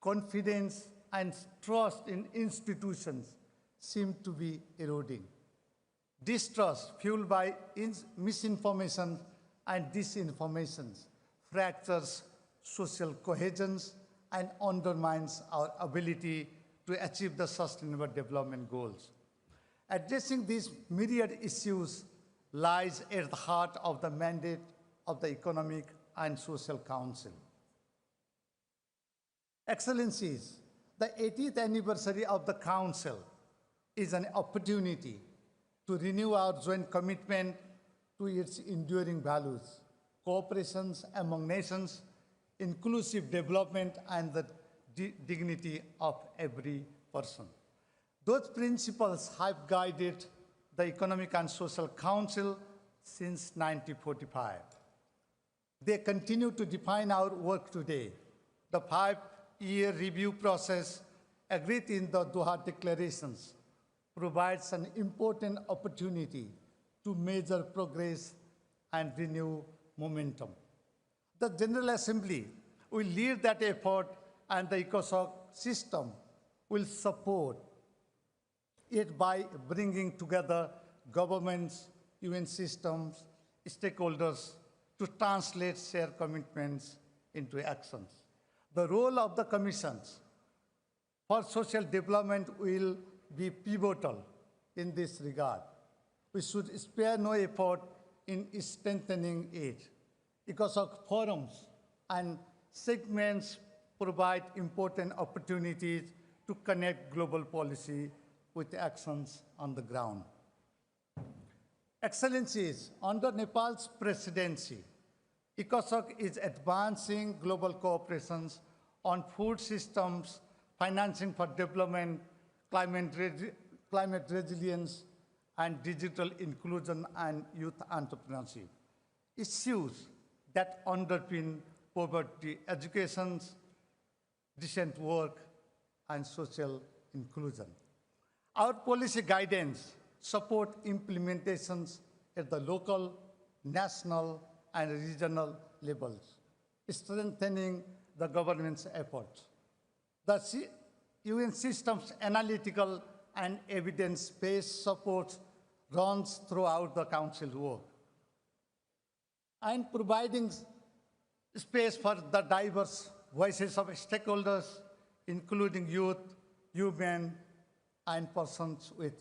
Confidence and trust in institutions seem to be eroding. Distrust fueled by misinformation and disinformation fractures social cohesion and undermines our ability to achieve the Sustainable Development Goals. Addressing these myriad issues lies at the heart of the mandate of the Economic and Social Council. Excellencies, the 80th anniversary of the Council is an opportunity to renew our joint commitment to its enduring values: cooperation among nations, inclusive development, and the dignity of every person. Those principles have guided the Economic and Social Council since 1945. They continue to define our work today. The 5-year review process agreed in the Doha declarations provides an important opportunity to measure progress and renew momentum. The General Assembly will lead that effort, and the ECOSOC system will support it by bringing together governments, UN systems, stakeholders to translate shared commitments into actions. The role of the Commissions for Social Development will be pivotal in this regard. We should spare no effort in strengthening it. ECOSOC forums and segments provide important opportunities to connect global policy with actions on the ground. Excellencies, under Nepal's presidency, ECOSOC is advancing global cooperation on food systems, financing for development, climate resilience, and digital inclusion and youth entrepreneurship, issues that underpin poverty, education, decent work, and social inclusion. Our policy guidance support implementations at the local, national, and regional levels, strengthening the government's efforts. The UN system's analytical and evidence-based support runs throughout the Council's work, and providing space for the diverse voices of stakeholders, including youth, women, and persons with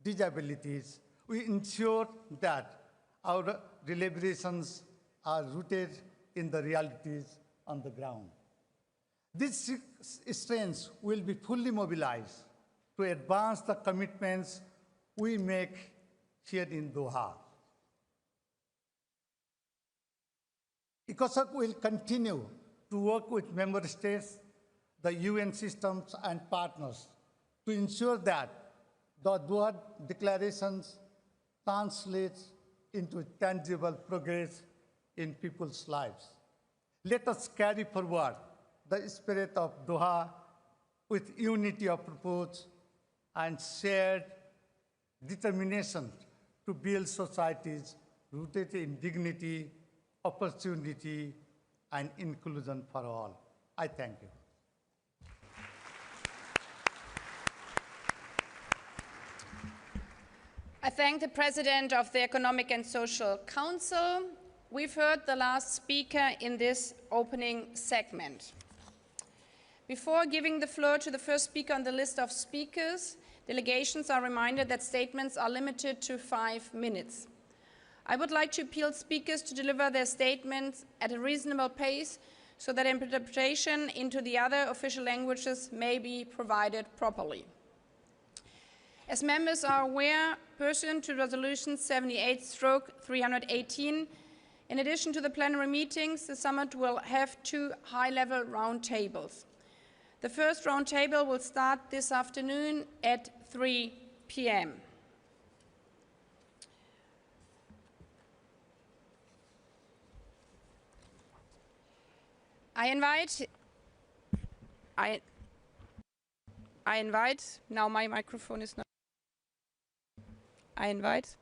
disabilities. We ensure that our deliberations are rooted in the realities on the ground. These strengths will be fully mobilized to advance the commitments we make here in Doha. ECOSOC will continue to work with member states the UN systems and partners to ensure that the Doha declarations translates into tangible progress in people's lives. Let us carry forward the spirit of Doha with unity of purpose and shared determination to build societies rooted in dignity, opportunity, and inclusion for all. I thank you. I thank the President of the Economic and Social Council. We've heard the last speaker in this opening segment. Before giving the floor to the first speaker on the list of speakers, delegations are reminded that statements are limited to 5 minutes. I would like to appeal speakers to deliver their statements at a reasonable pace so that interpretation into the other official languages may be provided properly. As members are aware, pursuant to Resolution 78/318, in addition to the plenary meetings, the summit will have 2 high-level roundtables. The first roundtable will start this afternoon at 3 p.m. I invite, now my microphone is not, I invite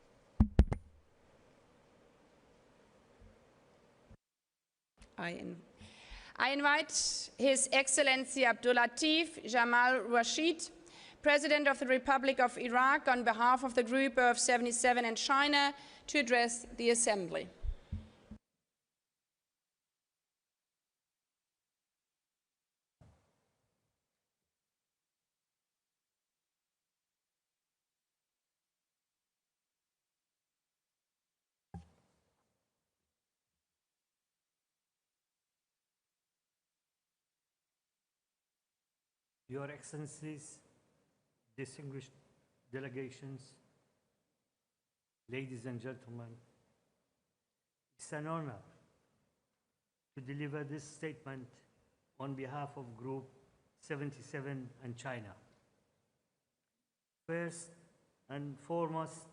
His Excellency Abdul Latif Jamal Rashid, President of the Republic of Iraq, on behalf of the Group of 77 and China, to address the Assembly. Your Excellencies, distinguished delegations, ladies and gentlemen, it's an honor to deliver this statement on behalf of Group 77 and China. First and foremost,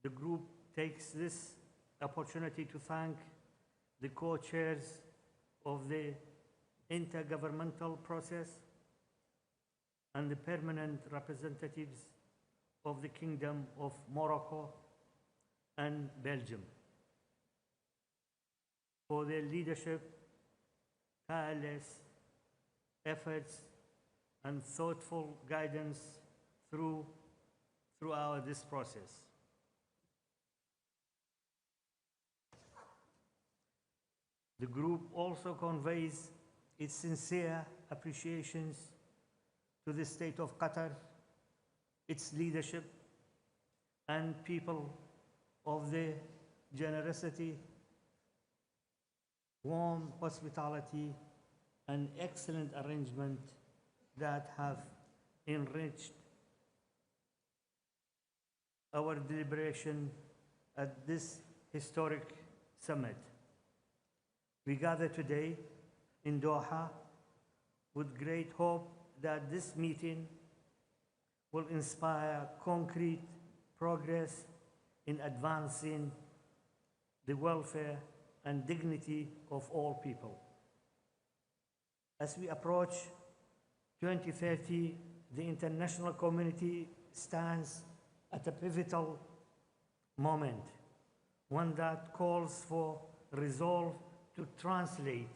the group takes this opportunity to thank the co-chairs of the intergovernmental process and the permanent representatives of the Kingdom of Morocco and Belgium for their leadership, tireless efforts, and thoughtful guidance throughout this process. The group also conveys its sincere appreciations to the State of Qatar, its leadership, and people of the generosity, warm hospitality, and excellent arrangement that have enriched our deliberation at this historic summit. We gather today in Doha with great hope that this meeting will inspire concrete progress in advancing the welfare and dignity of all people. As we approach 2030, the international community stands at a pivotal moment, one that calls for resolve to translate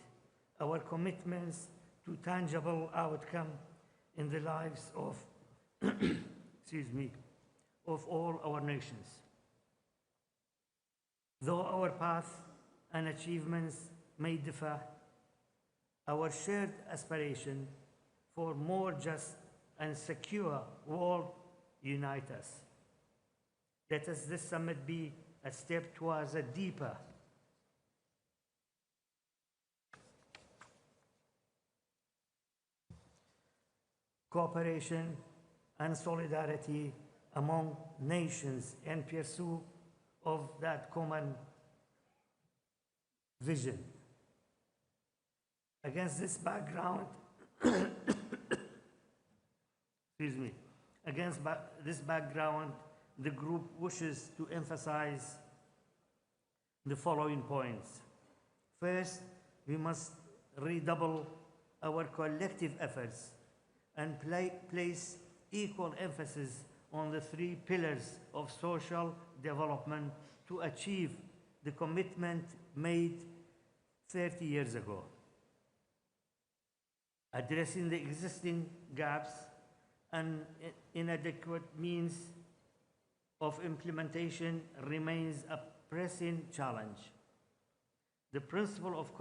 our commitments to tangible outcome in the lives of, of all our nations. Though our path and achievements may differ, our shared aspiration for more just and secure world unite us. Let us this summit be a step towards a deeper cooperation and solidarity among nations in pursuit of that common vision. Against this background, Excuse me. Against this background, the group wishes to emphasize the following points. First, we must redouble our collective efforts and place equal emphasis on the three pillars of social development to achieve the commitment made 30 years ago. Addressing the existing gaps and inadequate means of implementation remains a pressing challenge. The principle of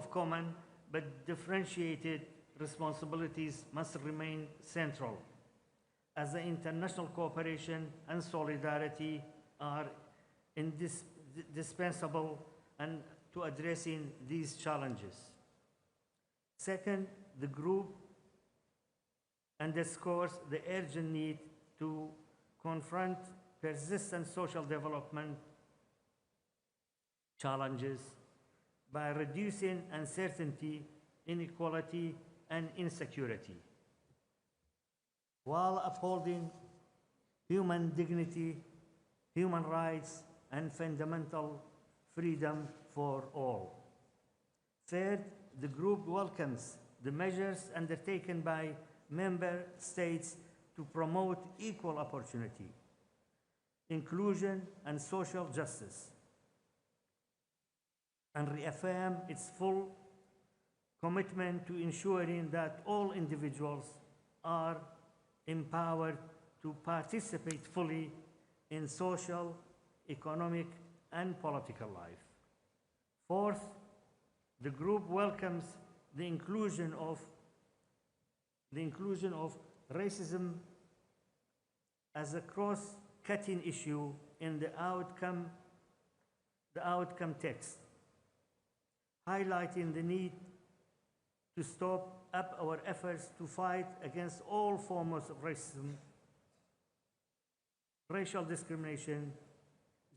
common but differentiated responsibilities must remain central, as the international cooperation and solidarity are indispensable and to addressing these challenges. Second, the group underscores the urgent need to confront persistent social development challenges by reducing uncertainty, inequality, and insecurity, while upholding human dignity, human rights, and fundamental freedom for all. Third, the group welcomes the measures undertaken by member states to promote equal opportunity, inclusion, and social justice, and reaffirm its full commitment to ensuring that all individuals are empowered to participate fully in social, economic, and political life. Fourth, the group welcomes the inclusion of racism as a cross-cutting issue in the outcome text, highlighting the need to step up our efforts to fight against all forms of racism, racial discrimination,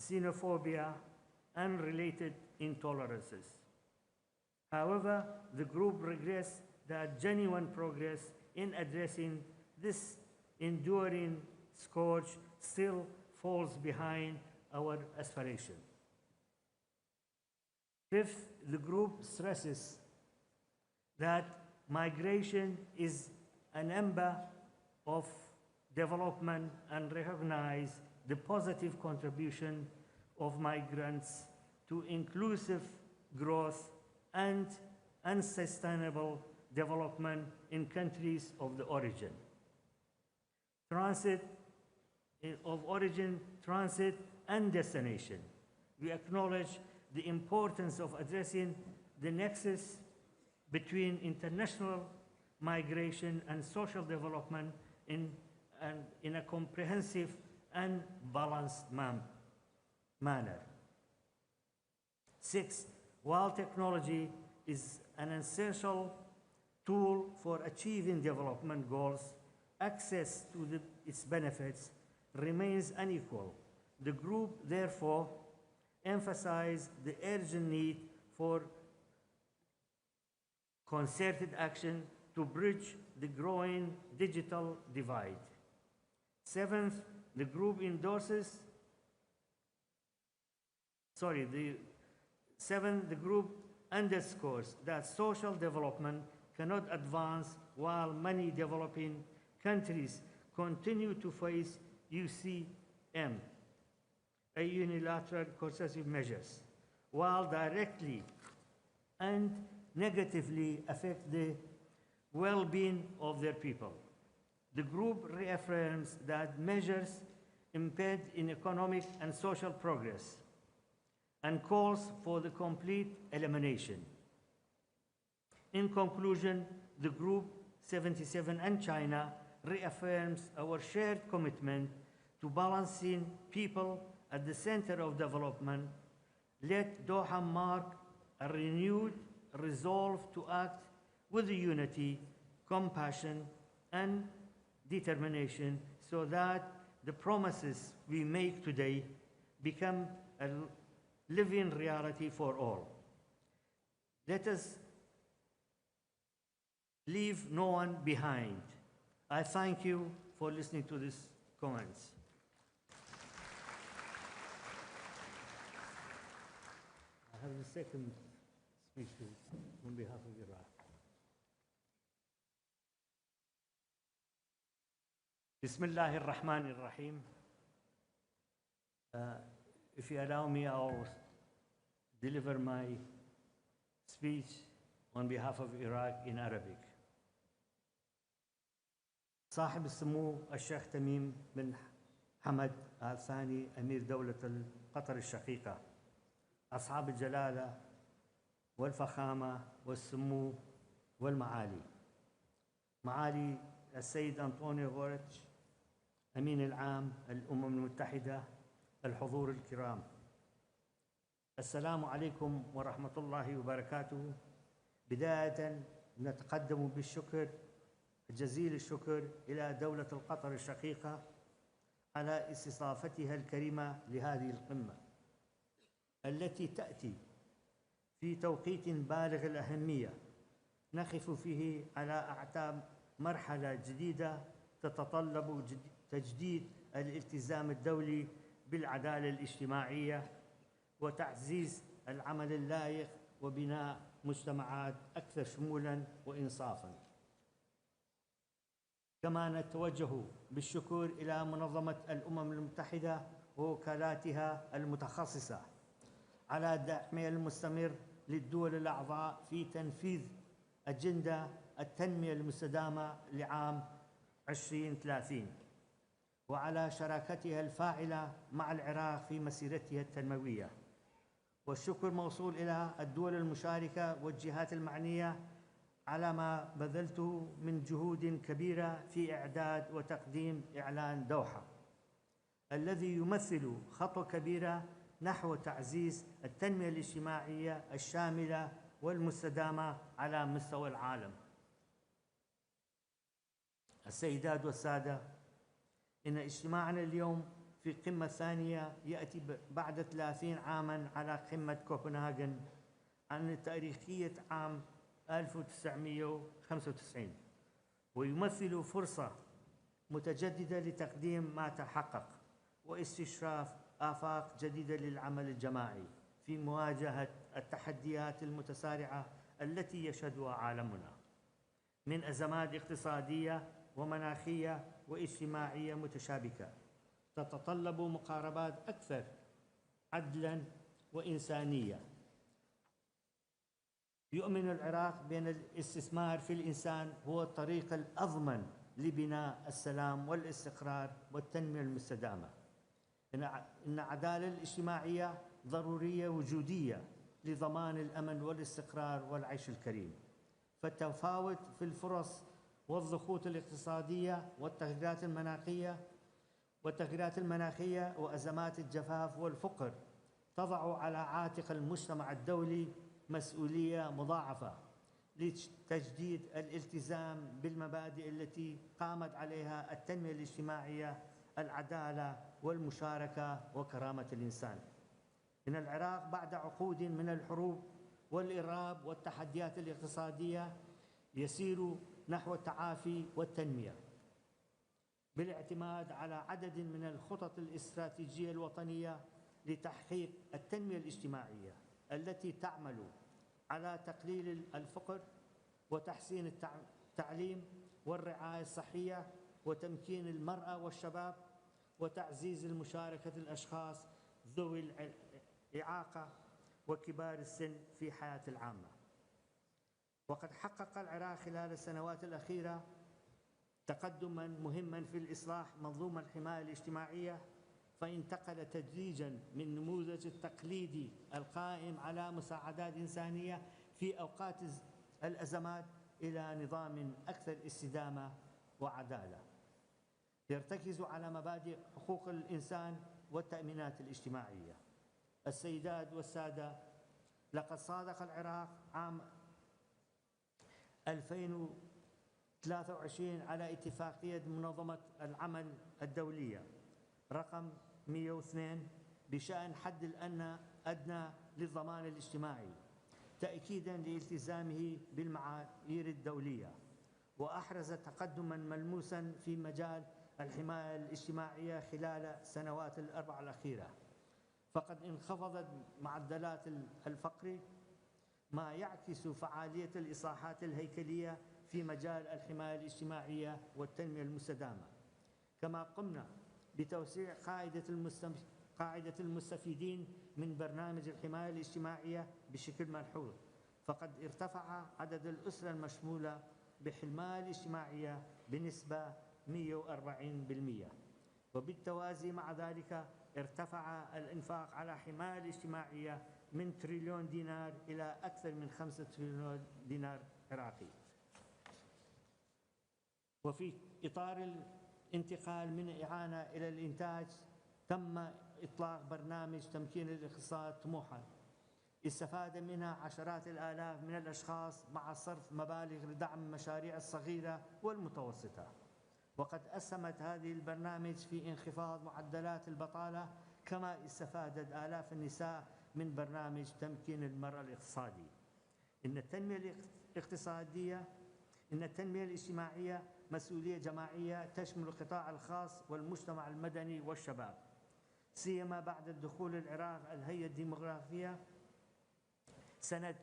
xenophobia, and related intolerances. However, the group regrets that genuine progress in addressing this enduring scourge still falls behind our aspiration. Fifth, the group stresses that migration is an ember of development and recognize the positive contribution of migrants to inclusive growth and sustainable development in countries of the origin. Transit and destination. We acknowledge the importance of addressing the nexus between international migration and social development in a comprehensive and balanced manner. Six, while technology is an essential tool for achieving development goals, access to its benefits remains unequal. The group, therefore, emphasizes the urgent need for concerted action to bridge the growing digital divide. Seventh, the group the group underscores that social development cannot advance while many developing countries continue to face UCM, a unilateral coercive measures, while directly and negatively affect the well-being of their people. The group reaffirms that measures impede in economic and social progress and calls for the complete elimination. In conclusion, the Group 77 and China reaffirms our shared commitment to balancing people at the center of development. Let Doha mark a renewed resolve to act with unity, compassion, and determination so that the promises we make today become a living reality for all. Let us leave no one behind. I thank you for listening to these comments. I have the second speaker on behalf of Iraq. Bismillah ar-Rahman ar-Rahim. If you allow me, I'll deliver my speech on behalf of Iraq in Arabic. صاحب السمو الشيخ تميم بن حمد آل ثاني أمير دولة قطر الشقيقة، أصحاب الجلالة والفخامة والسمو والمعالي، معالي السيد أنطونيو غوريتش أمين العام الأمم المتحدة، الحضور الكرام، السلام عليكم ورحمة الله وبركاته. بداية نتقدم بالشكر جزيل الشكر إلى دولة القطر الشقيقة على استضافتها الكريمة لهذه القمة التي تأتي في توقيت بالغ الأهمية، نقف فيه على أعتاب مرحلة جديدة تتطلب تجديد الالتزام الدولي بالعدالة الاجتماعية وتعزيز العمل اللائق وبناء مجتمعات أكثر شمولاً وإنصافاً. كما نتوجه بالشكر إلى منظمة الأمم المتحدة ووكالاتها المتخصصة على دعمها المستمر للدول الأعضاء في تنفيذ أجندة التنمية المستدامة لعام 2030 وعلى شراكتها الفاعلة مع العراق في مسيرتها التنموية. والشكر موصول إلى الدول المشاركة والجهات المعنية على ما بذلته من جهود كبيرة في إعداد وتقديم إعلان دوحة الذي يمثل خطوة كبيرة نحو تعزيز التنمية الاجتماعية الشاملة والمستدامة على مستوى العالم. السيدات والسادة، إن اجتماعنا اليوم في قمة ثانية يأتي بعد 30 عاماً على قمة كوبنهاغن عن تاريخية عام 1995، ويمثل فرصة متجددة لتقديم ما تحقق واستشراف آفاق جديدة للعمل الجماعي في مواجهة التحديات المتسارعة التي يشهدها عالمنا من أزمات اقتصادية ومناخية واجتماعية متشابكة تتطلب مقاربات أكثر عدلاً وإنسانية. يؤمن العراق بأن الاستثمار في الإنسان هو الطريق الأضمن لبناء السلام والاستقرار والتنمية المستدامة. إن العدالة الاجتماعية ضرورية وجودية لضمان الأمن والاستقرار والعيش الكريم، فالتفاوت في الفرص والضغوط الاقتصادية والتغييرات المناخية وأزمات الجفاف والفقر تضع على عاتق المجتمع الدولي مسؤولية مضاعفة لتجديد الالتزام بالمبادئ التي قامت عليها التنمية الاجتماعية، العدالة والمشاركة وكرامة الإنسان. إن العراق بعد عقود من الحروب والإرهاب والتحديات الاقتصادية يسير نحو التعافي والتنمية بالاعتماد على عدد من الخطط الاستراتيجية الوطنية لتحقيق التنمية الاجتماعية التي تعمل على تقليل الفقر وتحسين التعليم والرعاية الصحية وتمكين المرأة والشباب وتعزيز المشاركة الأشخاص ذوي الإعاقة وكبار السن في حياة العامة. وقد حقق العراق خلال السنوات الأخيرة تقدماً مهماً في الإصلاح منظومة الحماية الاجتماعية، فانتقل تدريجاً من النموذج التقليدي القائم على مساعدات إنسانية في أوقات الأزمات إلى نظام أكثر استدامة وعدالة يرتكز على مبادئ حقوق الإنسان والتأمينات الاجتماعية. السيدات والسادة، لقد صادق العراق عام 2023 على اتفاقية منظمة العمل الدولية رقم 102 بشأن حد الأدنى للضمان الاجتماعي، تأكيداً لالتزامه بالمعايير الدولية، وأحرز تقدماً ملموساً في مجال الحماية الاجتماعية خلال السنوات الأربع الأخيرة، فقد انخفضت معدلات الفقر، ما يعكس فعالية الإصلاحات الهيكلية في مجال الحماية الاجتماعية والتنمية المستدامة. كما قمنا بتوسيع قاعدة المستفيدين من برنامج الحماية الاجتماعية بشكل ملحوظ، فقد ارتفع عدد الأسر المشمولة بالحماية الاجتماعية بنسبة 140%، وبالتوازي مع ذلك ارتفع الإنفاق على الحماية الاجتماعية من تريليون دينار إلى أكثر من 5 تريليون دينار عراقي. وفي إطار الانتقال من الإعانة إلى الإنتاج، تم إطلاق برنامج تمكين الاقتصاد طموحاً استفاد منها عشرات الآلاف من الأشخاص مع صرف مبالغ لدعم المشاريع الصغيرة والمتوسطة. وقد أسهمت هذه البرنامج في انخفاض معدلات البطالة، كما استفادت آلاف النساء من برنامج تمكين المرأة الاقتصادي. إن التنمية الاجتماعية مسؤولية جماعية تشمل القطاع الخاص والمجتمع المدني والشباب، سيما بعد الدخول العراق الهيئة الديمغرافية سنة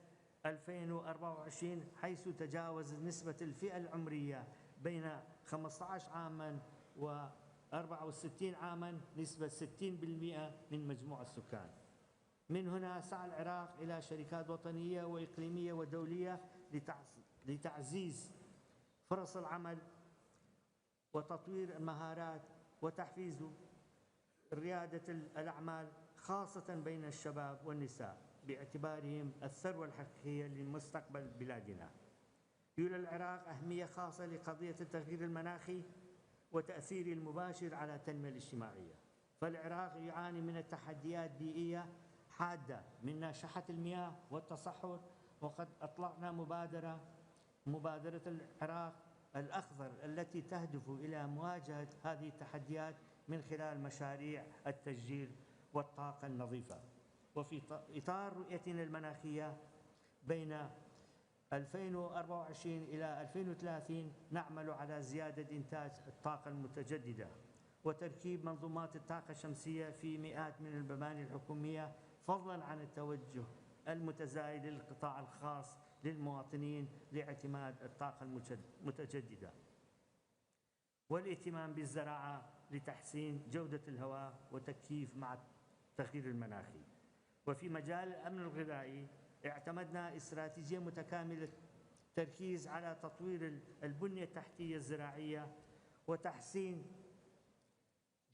2024، حيث تجاوزت نسبة الفئة العمرية بين 15 عاماً و 64 عاماً نسبة 60% من مجموع السكان. من هنا سعى العراق إلى شركات وطنية وإقليمية ودولية لتعزيز فرص العمل وتطوير المهارات وتحفيز ريادة الأعمال، خاصة بين الشباب والنساء، باعتبارهم الثروة الحقيقية لمستقبل بلادنا. يولي العراق أهمية خاصة لقضية التغيير المناخي وتأثيره المباشر على التنمية الاجتماعية، فالعراق يعاني من تحديات بيئية حادة منها شحة المياه والتصحر، وقد أطلقنا مبادرة العراق الأخضر التي تهدف إلى مواجهة هذه التحديات من خلال مشاريع التشجير والطاقة النظيفة. وفي إطار رؤيتنا المناخية بين 2024 إلى 2030 نعمل على زيادة إنتاج الطاقة المتجددة وتركيب منظومات الطاقة الشمسية في مئات من المباني الحكومية، فضلاً عن التوجه المتزايد للقطاع الخاص للمواطنين لاعتماد الطاقة المتجددة، والاهتمام بالزراعة لتحسين جودة الهواء وتكييف مع التغيير المناخي. وفي مجال الأمن الغذائي اعتمدنا استراتيجية متكاملة تركيز على تطوير البنية التحتية الزراعية وتحسين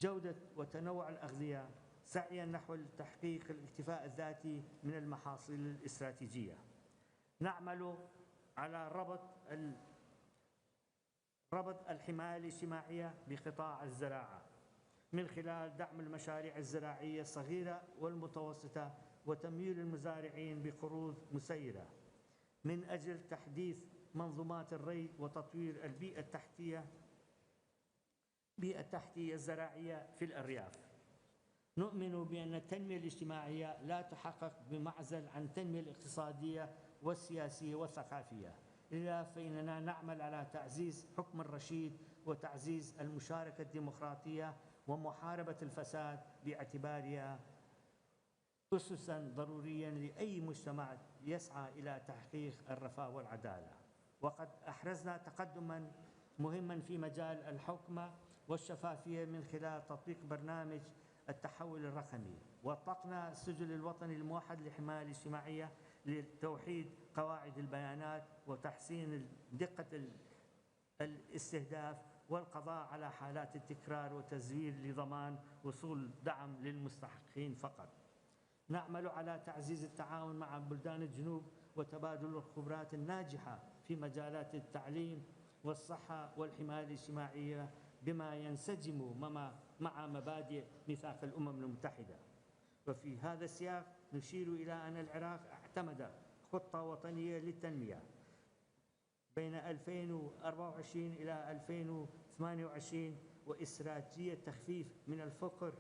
جودة وتنوع الأغذية، سعيا نحو تحقيق الاكتفاء الذاتي من المحاصيل الاستراتيجية. نعمل على ربط الحماية الاجتماعية بقطاع الزراعة من خلال دعم المشاريع الزراعية الصغيرة والمتوسطة وتمويل المزارعين بقروض مسيرة من أجل تحديث منظومات الري وتطوير البيئة التحتية الزراعية في الأرياف. نؤمن بأن التنمية الاجتماعية لا تحقق بمعزل عن التنمية الاقتصادية والسياسية والثقافية، لذا فإننا نعمل على تعزيز حكم الرشيد وتعزيز المشاركة الديمقراطية ومحاربة الفساد، باعتبارها أسساً ضرورياً لأي مجتمع يسعى إلى تحقيق الرفاه والعدالة. وقد أحرزنا تقدماً مهماً في مجال الحوكمة والشفافية من خلال تطبيق برنامج التحول الرقمي، وأطلقنا السجل الوطني الموحد للحماية الاجتماعية لتوحيد قواعد البيانات وتحسين دقة الاستهداف والقضاء على حالات التكرار وتزوير لضمان وصول دعم للمستحقين فقط. نعمل على تعزيز التعاون مع بلدان الجنوب وتبادل الخبرات الناجحة في مجالات التعليم والصحة والحماية الاجتماعية بما ينسجم مع مبادئ ميثاق الأمم المتحدة. وفي هذا السياق نشير إلى أن العراق اعتمد خطة وطنية للتنمية بين 2024 إلى 2028 واستراتيجية تخفيف من الفقر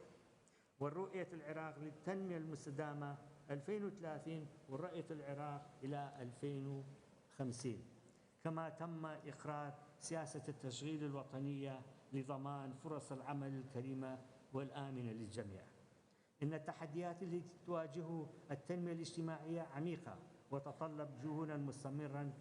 والرؤية العراق للتنمية المستدامة 2030 ورؤية العراق إلى 2050. كما تم إقرار سياسة التشغيل الوطنية لضمان فرص العمل الكريمة والآمنة للجميع. إن التحديات التي تواجه التنمية الاجتماعية عميقة وتتطلب جهودا مستمرا،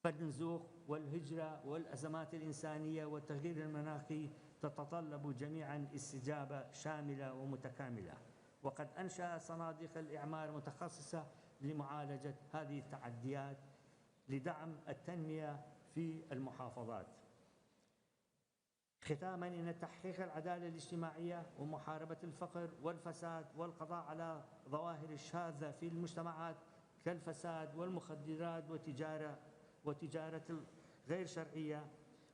فالنزوح والهجرة والأزمات الإنسانية والتغيير المناخي تتطلب جميعا استجابة شاملة ومتكاملة. وقد أنشأ صناديق الإعمار متخصصة لمعالجة هذه التحديات لدعم التنمية في المحافظات. ختاما، إن تحقيق العدالة الاجتماعية ومحاربة الفقر والفساد والقضاء على ظواهر الشاذة في المجتمعات كالفساد والمخدرات وتجارة غير شرعية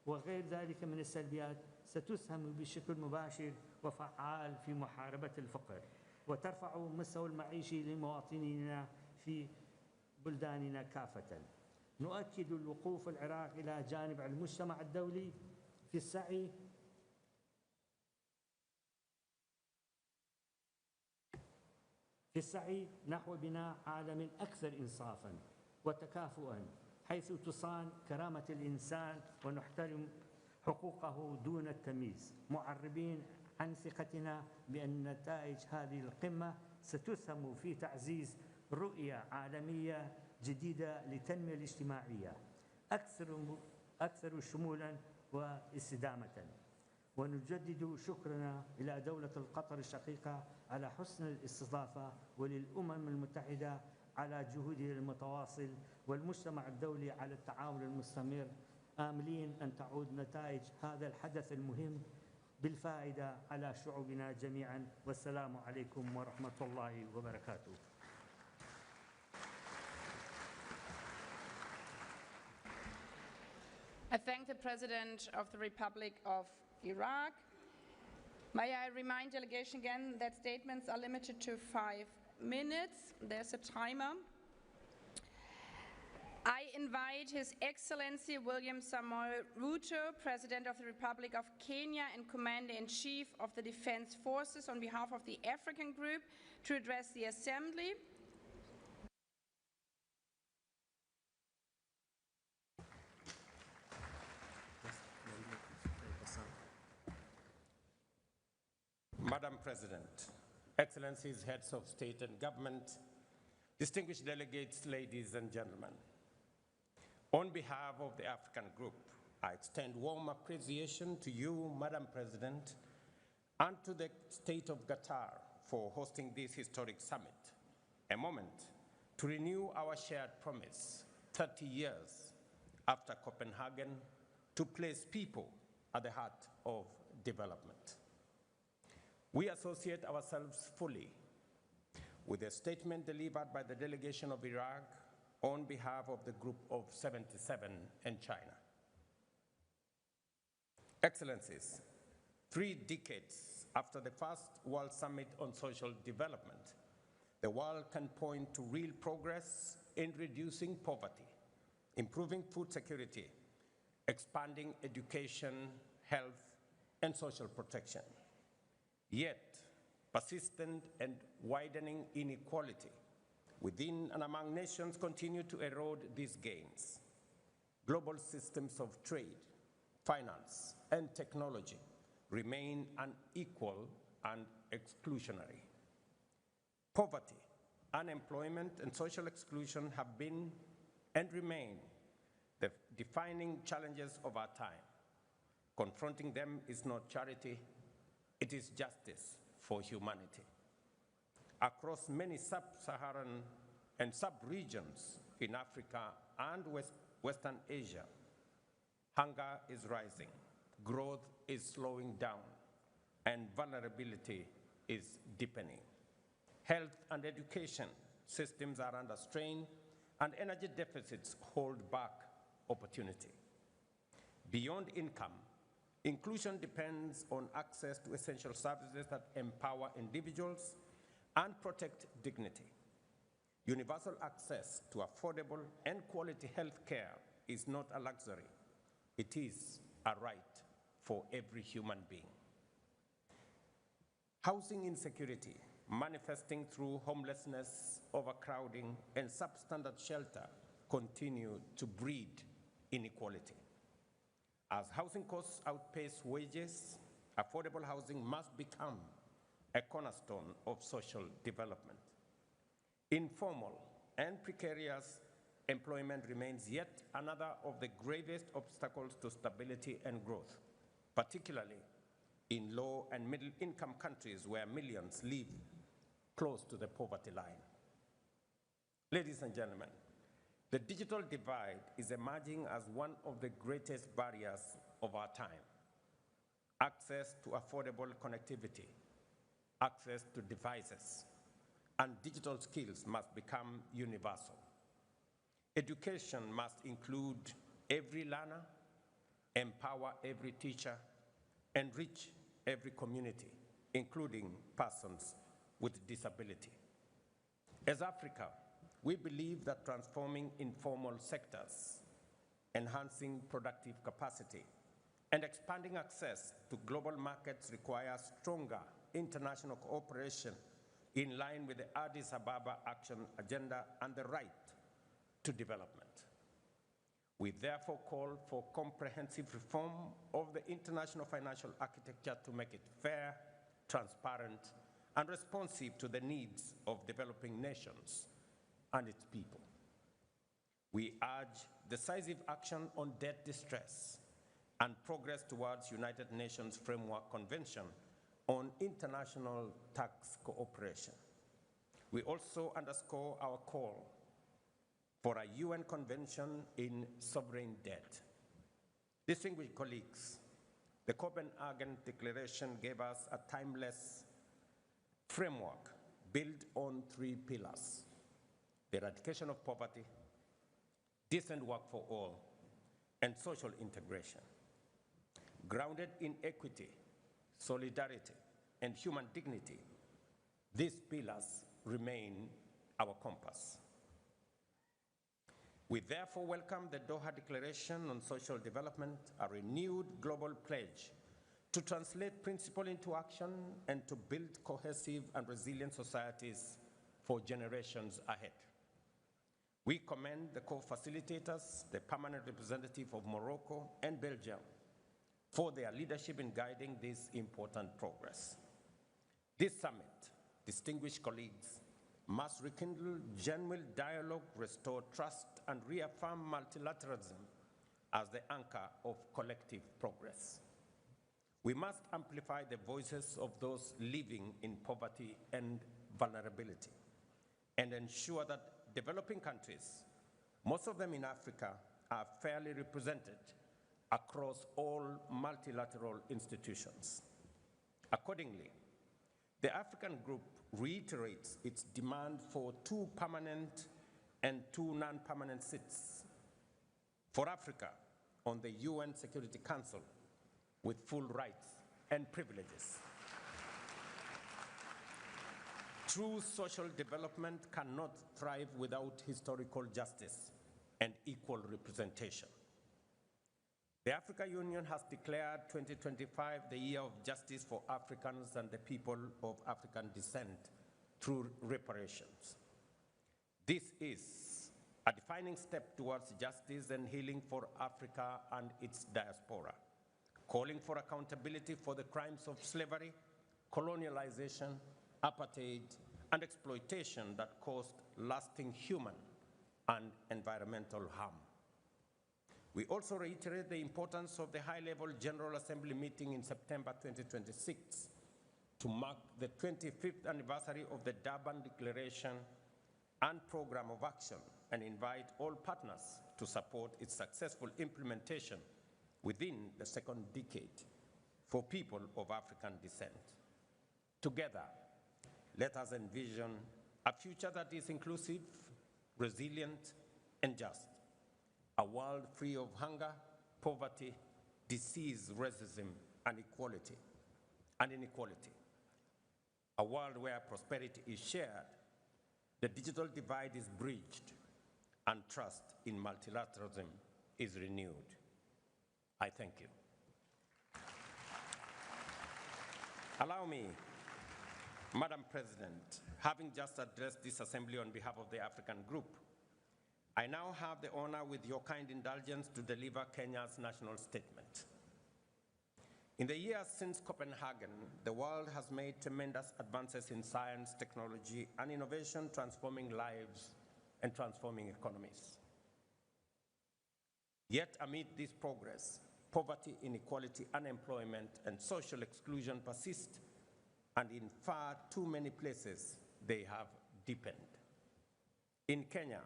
وغير ذلك من السلبيات ستسهم بشكل مباشر وفعال في محاربة الفقر وترفع مستوى المعيشي لمواطنينا في بلداننا كافة. نؤكد الوقوف العراق إلى جانب المجتمع الدولي في السعي نحو بناء عالم أكثر إنصافاً وتكافؤاً، حيث تصان كرامة الإنسان ونحترم حقوقه دون التمييز، معربين عن ثقتنا بأن نتائج هذه القمة ستسهم في تعزيز رؤية عالمية جديدة للتنمية الاجتماعية أكثر شمولاً واستدامة. ونجدد شكرنا إلى دولة القطر الشقيقة على حسن الاستضافة، وللأمم المتحدة على جهودها المتواصل، والمجتمع الدولي على التعاون المستمر، آملين أن تعود نتائج هذا الحدث المهم بالفائدة على شعوبنا جميعا. والسلام عليكم ورحمة الله وبركاته. I thank the President of the Republic of Iraq. May I remind delegation again that statements are limited to 5 minutes. There's a timer. I invite His Excellency William Samoei Ruto, President of the Republic of Kenya and Commander-in-Chief of the Defense Forces, on behalf of the African Group, to address the Assembly. Madam President, Excellencies, Heads of State and Government, distinguished delegates, ladies and gentlemen, on behalf of the African Group, I extend warm appreciation to you, Madam President, and to the State of Qatar for hosting this historic summit, a moment to renew our shared promise 30 years after Copenhagen to place people at the heart of development. We associate ourselves fully with the statement delivered by the delegation of Iraq on behalf of the Group of 77 and China. Excellencies, 3 decades after the first World Summit on Social Development, the world can point to real progress in reducing poverty, improving food security, expanding education, health, and social protection. Yet, persistent and widening inequality within and among nations continue to erode these gains. Global systems of trade, finance, and technology remain unequal and exclusionary. Poverty, unemployment, and social exclusion have been and remain the defining challenges of our time. Confronting them is not charity, it is justice for humanity. Across many sub-Saharan and sub-regions in Africa and Western Asia, hunger is rising, growth is slowing down, and vulnerability is deepening. Health and education systems are under strain, and energy deficits hold back opportunity. Beyond income, inclusion depends on access to essential services that empower individuals and protect dignity. Universal access to affordable and quality health care is not a luxury. It is a right for every human being. Housing insecurity manifesting through homelessness, overcrowding, and substandard shelter, continue to breed inequality. As housing costs outpace wages, affordable housing must become a cornerstone of social development. Informal and precarious employment remains yet another of the gravest obstacles to stability and growth, particularly in low and middle income countries where millions live close to the poverty line. Ladies and gentlemen, the digital divide is emerging as one of the greatest barriers of our time. Access to affordable connectivity, access to devices, and digital skills must become universal. Education must include every learner, empower every teacher, and reach every community, including persons with disability. As Africa, we believe that transforming informal sectors, enhancing productive capacity, and expanding access to global markets requires stronger international cooperation in line with the Addis Ababa Action Agenda and the right to development. We therefore call for comprehensive reform of the international financial architecture to make it fair, transparent, and responsive to the needs of developing nations and its people. We urge decisive action on debt distress and progress towards United Nations Framework Convention on international tax cooperation. We also underscore our call for a UN Convention in sovereign debt. Distinguished colleagues, the Copenhagen Declaration gave us a timeless framework built on 3 pillars: the eradication of poverty, decent work for all, and social integration. Grounded in equity, solidarity, and human dignity, these pillars remain our compass. We therefore welcome the Doha Declaration on Social Development, a renewed global pledge to translate principle into action and to build cohesive and resilient societies for generations ahead. We commend the co-facilitators, the permanent representative of Morocco and Belgium, for their leadership in guiding this important progress. This summit, distinguished colleagues, must rekindle genuine dialogue, restore trust, and reaffirm multilateralism as the anchor of collective progress. We must amplify the voices of those living in poverty and vulnerability and ensure that developing countries, most of them in Africa, are fairly represented across all multilateral institutions. Accordingly, the African Group reiterates its demand for 2 permanent and 2 non-permanent seats for Africa on the UN Security Council with full rights and privileges. True social development cannot thrive without historical justice and equal representation. The African Union has declared 2025 the year of justice for Africans and the people of African descent through reparations. This is a defining step towards justice and healing for Africa and its diaspora, calling for accountability for the crimes of slavery, colonialization, apartheid, and exploitation that caused lasting human and environmental harm. We also reiterate the importance of the high-level General Assembly meeting in September 2026 to mark the 25th anniversary of the Durban Declaration and Program of Action and invite all partners to support its successful implementation within the second decade for people of African descent. Together, let us envision a future that is inclusive, resilient, and just. A world free of hunger, poverty, disease, racism, and inequality. A world where prosperity is shared, the digital divide is bridged, and trust in multilateralism is renewed. I thank you. Madam President, having just addressed this assembly on behalf of the African Group, I now have the honor, with your kind indulgence, to deliver Kenya's national statement. In the years since Copenhagen, the world has made tremendous advances in science, technology, and innovation, transforming lives and transforming economies. Yet amid this progress, poverty, inequality, unemployment, and social exclusion persist, and in far too many places, they have deepened. In Kenya,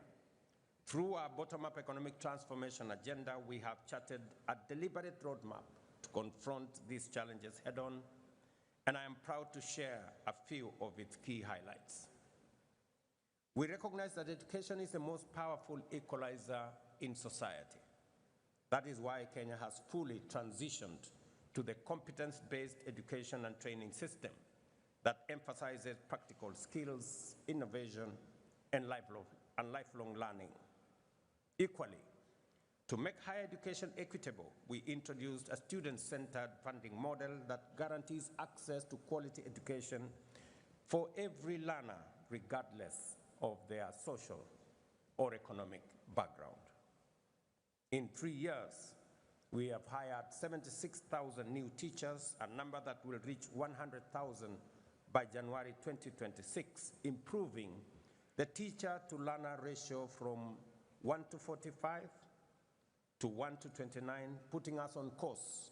through our bottom-up economic transformation agenda, we have charted a deliberate roadmap to confront these challenges head-on, and I am proud to share a few of its key highlights. We recognize that education is the most powerful equalizer in society. That is why Kenya has fully transitioned to the competence-based education and training system that emphasizes practical skills, innovation, and lifelong learning. Equally, to make higher education equitable, we introduced a student-centered funding model that guarantees access to quality education for every learner, regardless of their social or economic background. In 3 years, we have hired 76,000 new teachers, a number that will reach 100,000 by January 2026, improving the teacher-to-learner ratio from 1 to 45 to 1 to 29, putting us on course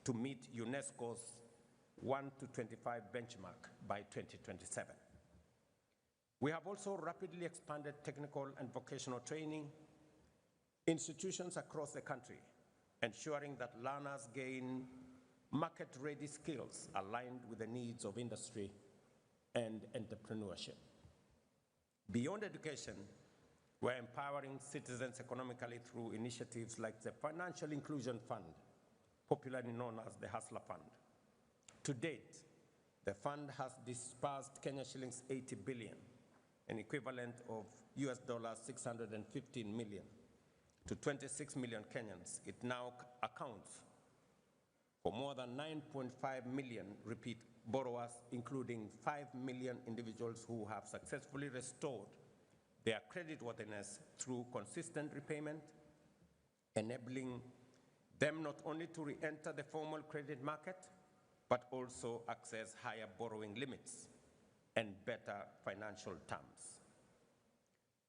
to meet UNESCO's 1 to 25 benchmark by 2027. We have also rapidly expanded technical and vocational training institutions across the country, ensuring that learners gain market-ready skills aligned with the needs of industry and entrepreneurship. Beyond education, we're empowering citizens economically through initiatives like the Financial Inclusion Fund, popularly known as the Hustler Fund. To date, the fund has disbursed Kenya shillings 80 billion, an equivalent of US $615 million, to 26 million Kenyans. It now accounts for more than 9.5 million repeat borrowers, including 5 million individuals who have successfully restored their creditworthiness through consistent repayment, enabling them not only to re-enter the formal credit market, but also access higher borrowing limits and better financial terms.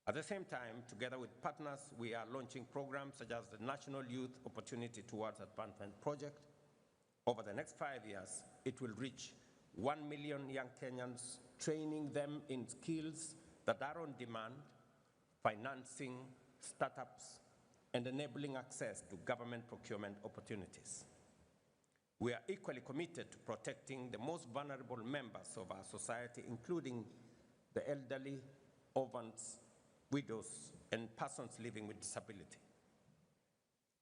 At the same time, together with partners, we are launching programs such as the National Youth Opportunity Towards Advancement Project. Over the next 5 years, it will reach 1 million young Kenyans, training them in skills that are on demand, financing startups, and enabling access to government procurement opportunities. We are equally committed to protecting the most vulnerable members of our society, including the elderly, orphans, widows, and persons living with disability.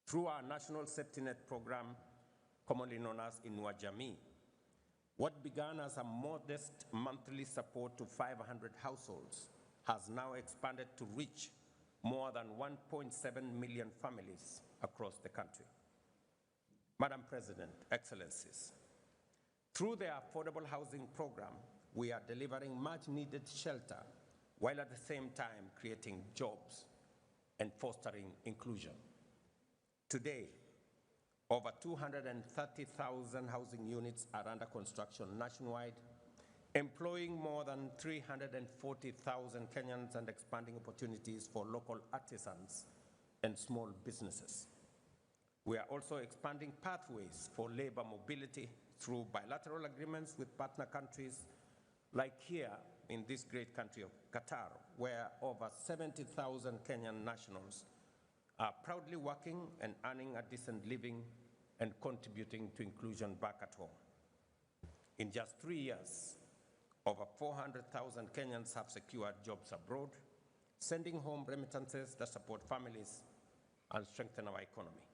Through our National Safety Net program, commonly known as Inua Jamii, what began as a modest monthly support to 500 households has now expanded to reach more than 1.7 million families across the country. Madam President, Excellencies, through the Affordable Housing Program, we are delivering much-needed shelter while at the same time creating jobs and fostering inclusion. Today, over 230,000 housing units are under construction nationwide, employing more than 340,000 Kenyans and expanding opportunities for local artisans and small businesses. We are also expanding pathways for labor mobility through bilateral agreements with partner countries, like here in this great country of Qatar, where over 70,000 Kenyan nationals are proudly working and earning a decent living and contributing to inclusion back at home. In just 3 years, over 400,000 Kenyans have secured jobs abroad, sending home remittances that support families and strengthen our economy.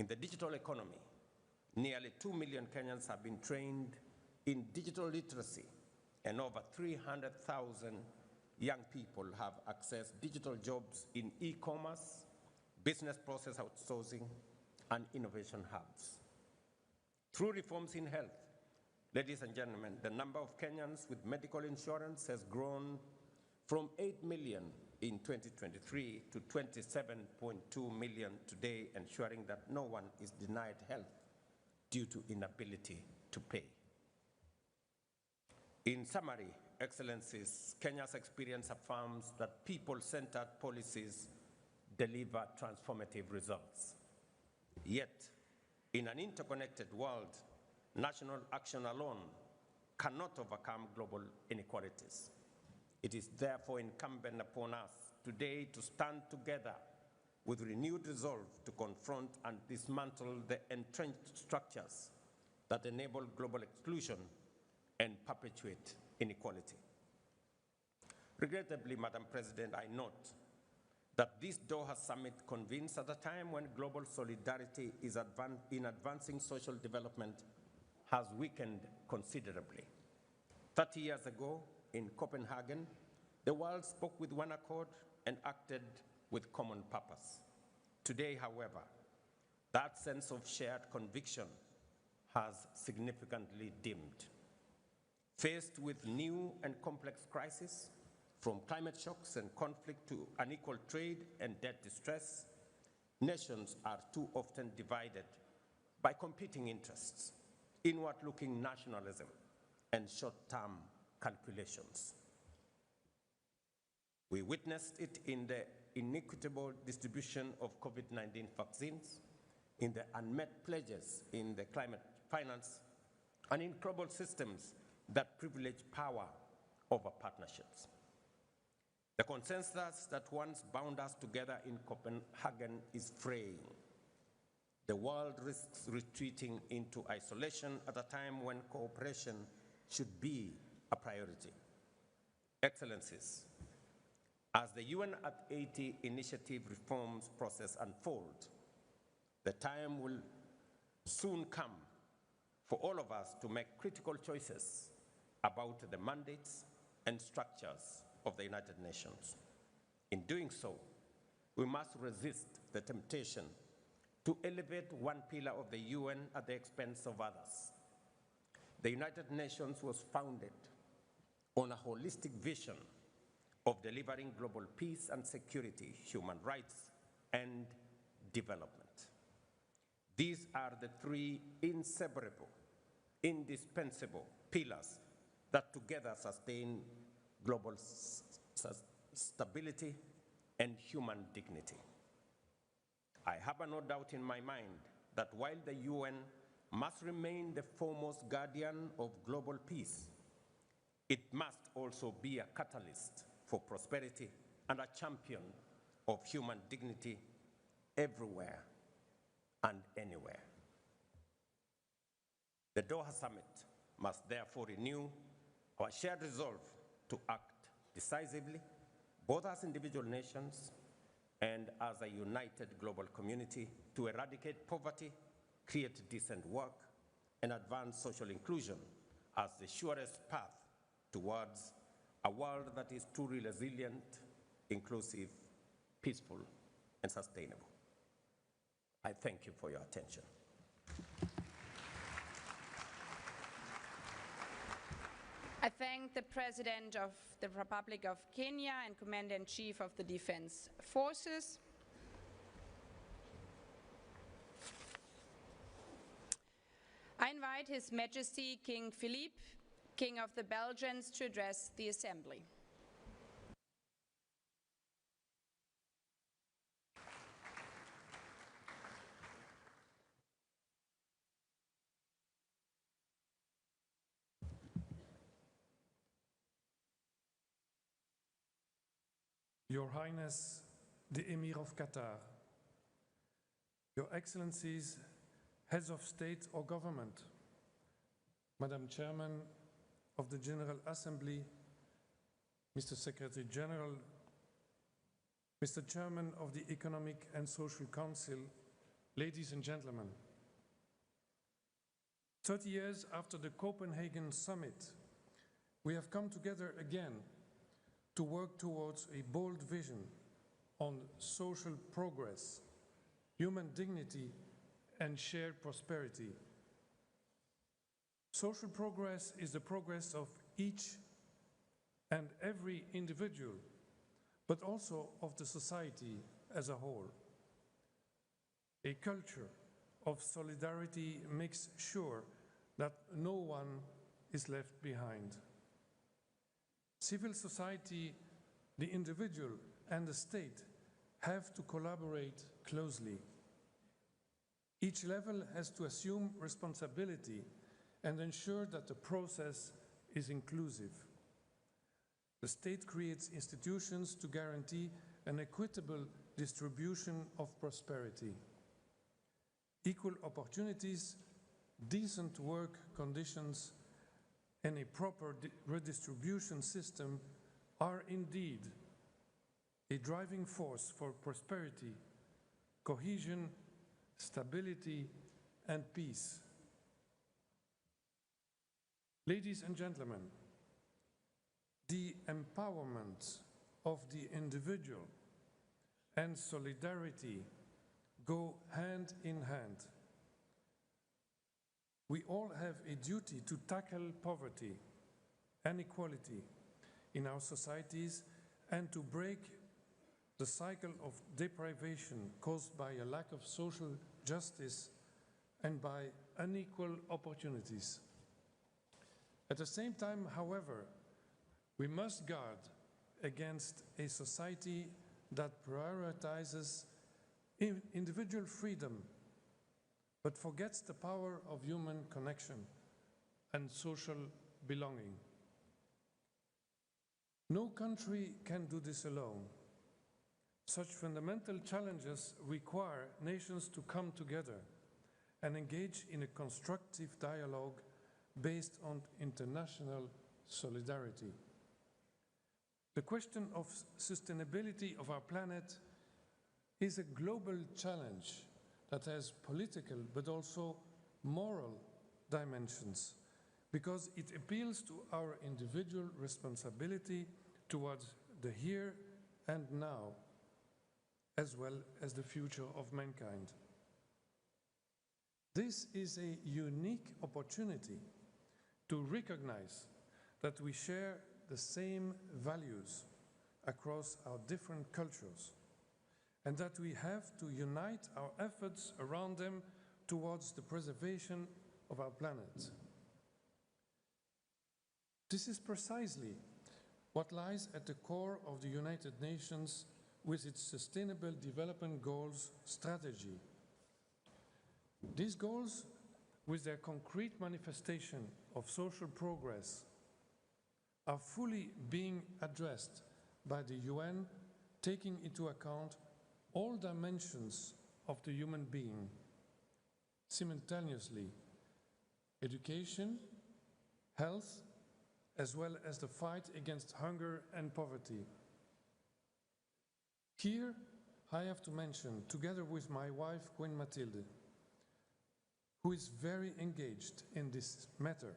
In the digital economy, nearly 2 million Kenyans have been trained in digital literacy, and over 300,000 young people have accessed digital jobs in e-commerce, business process outsourcing, and innovation hubs. Through reforms in health, Ladies and gentlemen, the number of Kenyans with medical insurance has grown from 8 million in 2023 to 27.2 million today, ensuring that no one is denied health due to inability to pay. In summary, Excellencies, Kenya's experience affirms that people-centered policies deliver transformative results. Yet, in an interconnected world, national action alone cannot overcome global inequalities. It is therefore incumbent upon us today to stand together with renewed resolve to confront and dismantle the entrenched structures that enable global exclusion and perpetuate inequality. Regrettably, Madam President, I note that this Doha summit convenes at a time when global solidarity is in advancing social development has weakened considerably. 30 years ago, in Copenhagen, the world spoke with one accord and acted with common purpose. Today, however, that sense of shared conviction has significantly dimmed. Faced with new and complex crises, from climate shocks and conflict to unequal trade and debt distress, nations are too often divided by competing interests, inward-looking nationalism, and short-term calculations. We witnessed it in the inequitable distribution of COVID-19 vaccines, in the unmet pledges in the climate finance, and in global systems that privilege power over partnerships. The consensus that once bound us together in Copenhagen is fraying. The world risks retreating into isolation at a time when cooperation should be a priority. Excellencies, as the UN at 80 initiative reforms process unfolds, the time will soon come for all of us to make critical choices about the mandates and structures of the United Nations. In doing so, we must resist the temptation to elevate one pillar of the UN at the expense of others. The United Nations was founded on a holistic vision of delivering global peace and security, human rights, and development. These are the three inseparable, indispensable pillars that together sustain global stability and human dignity. I have no doubt in my mind that while the UN must remain the foremost guardian of global peace, it must also be a catalyst for prosperity and a champion of human dignity everywhere and anywhere. The Doha Summit must therefore renew our shared resolve to act decisively, both as individual nations and as a united global community, to eradicate poverty, create decent work, and advance social inclusion as the surest path towards a world that is truly resilient, inclusive, peaceful, and sustainable. I thank you for your attention. I thank the President of the Republic of Kenya and Commander-in-Chief of the Defense Forces. I invite His Majesty King Philippe, King of the Belgians, to address the Assembly. Your Highness, the Amir of Qatar, Your Excellencies, Heads of State or Government, Madam Chairman of the General Assembly, Mr. Secretary General, Mr. Chairman of the Economic and Social Council, ladies and gentlemen. 30 years after the Copenhagen Summit, we have come together again to work towards a bold vision on social progress, human dignity, and shared prosperity. Social progress is the progress of each and every individual, but also of the society as a whole. A culture of solidarity makes sure that no one is left behind. Civil society, the individual, and the state have to collaborate closely. Each level has to assume responsibility and ensure that the process is inclusive. The state creates institutions to guarantee an equitable distribution of prosperity. Equal opportunities, decent work conditions, and a proper redistribution system are indeed a driving force for prosperity, cohesion, stability, and peace. Ladies and gentlemen, the empowerment of the individual and solidarity go hand in hand. We all have a duty to tackle poverty and inequality in our societies and to break the cycle of deprivation caused by a lack of social justice and by unequal opportunities. At the same time, however, we must guard against a society that prioritizes individual freedom but forgets the power of human connection and social belonging. No country can do this alone. Such fundamental challenges require nations to come together and engage in a constructive dialogue based on international solidarity. The question of sustainability of our planet is a global challenge that has political but also moral dimensions because it appeals to our individual responsibility towards the here and now, as well as the future of mankind. This is a unique opportunity to recognize that we share the same values across our different cultures and that we have to unite our efforts around them towards the preservation of our planet. This is precisely what lies at the core of the United Nations with its Sustainable Development Goals strategy. These goals, with their concrete manifestation of social progress, are fully being addressed by the UN, taking into account all dimensions of the human being simultaneously: education, health, as well as the fight against hunger and poverty. Here, I have to mention, together with my wife, Queen Mathilde, who is very engaged in this matter,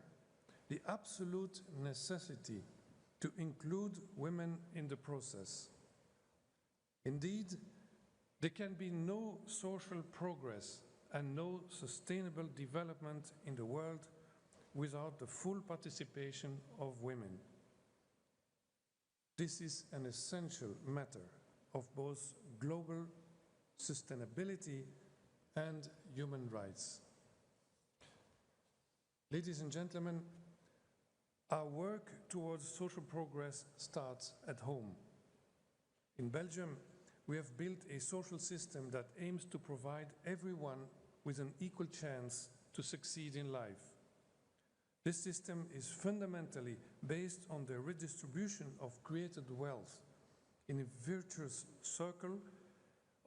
the absolute necessity to include women in the process. Indeed, there can be no social progress and no sustainable development in the world without the full participation of women. This is an essential matter of both global sustainability and human rights. Ladies and gentlemen, our work towards social progress starts at home. In Belgium, we have built a social system that aims to provide everyone with an equal chance to succeed in life. This system is fundamentally based on the redistribution of created wealth in a virtuous circle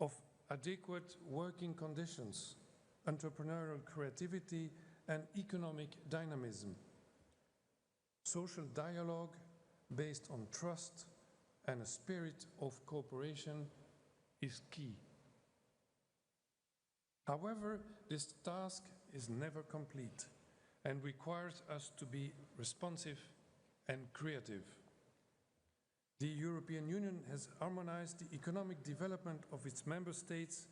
of adequate working conditions, entrepreneurial creativity, and economic dynamism. Social dialogue based on trust and a spirit of cooperation is key. However, this task is never complete and requires us to be responsive and creative. The European Union has harmonized the economic development of its member states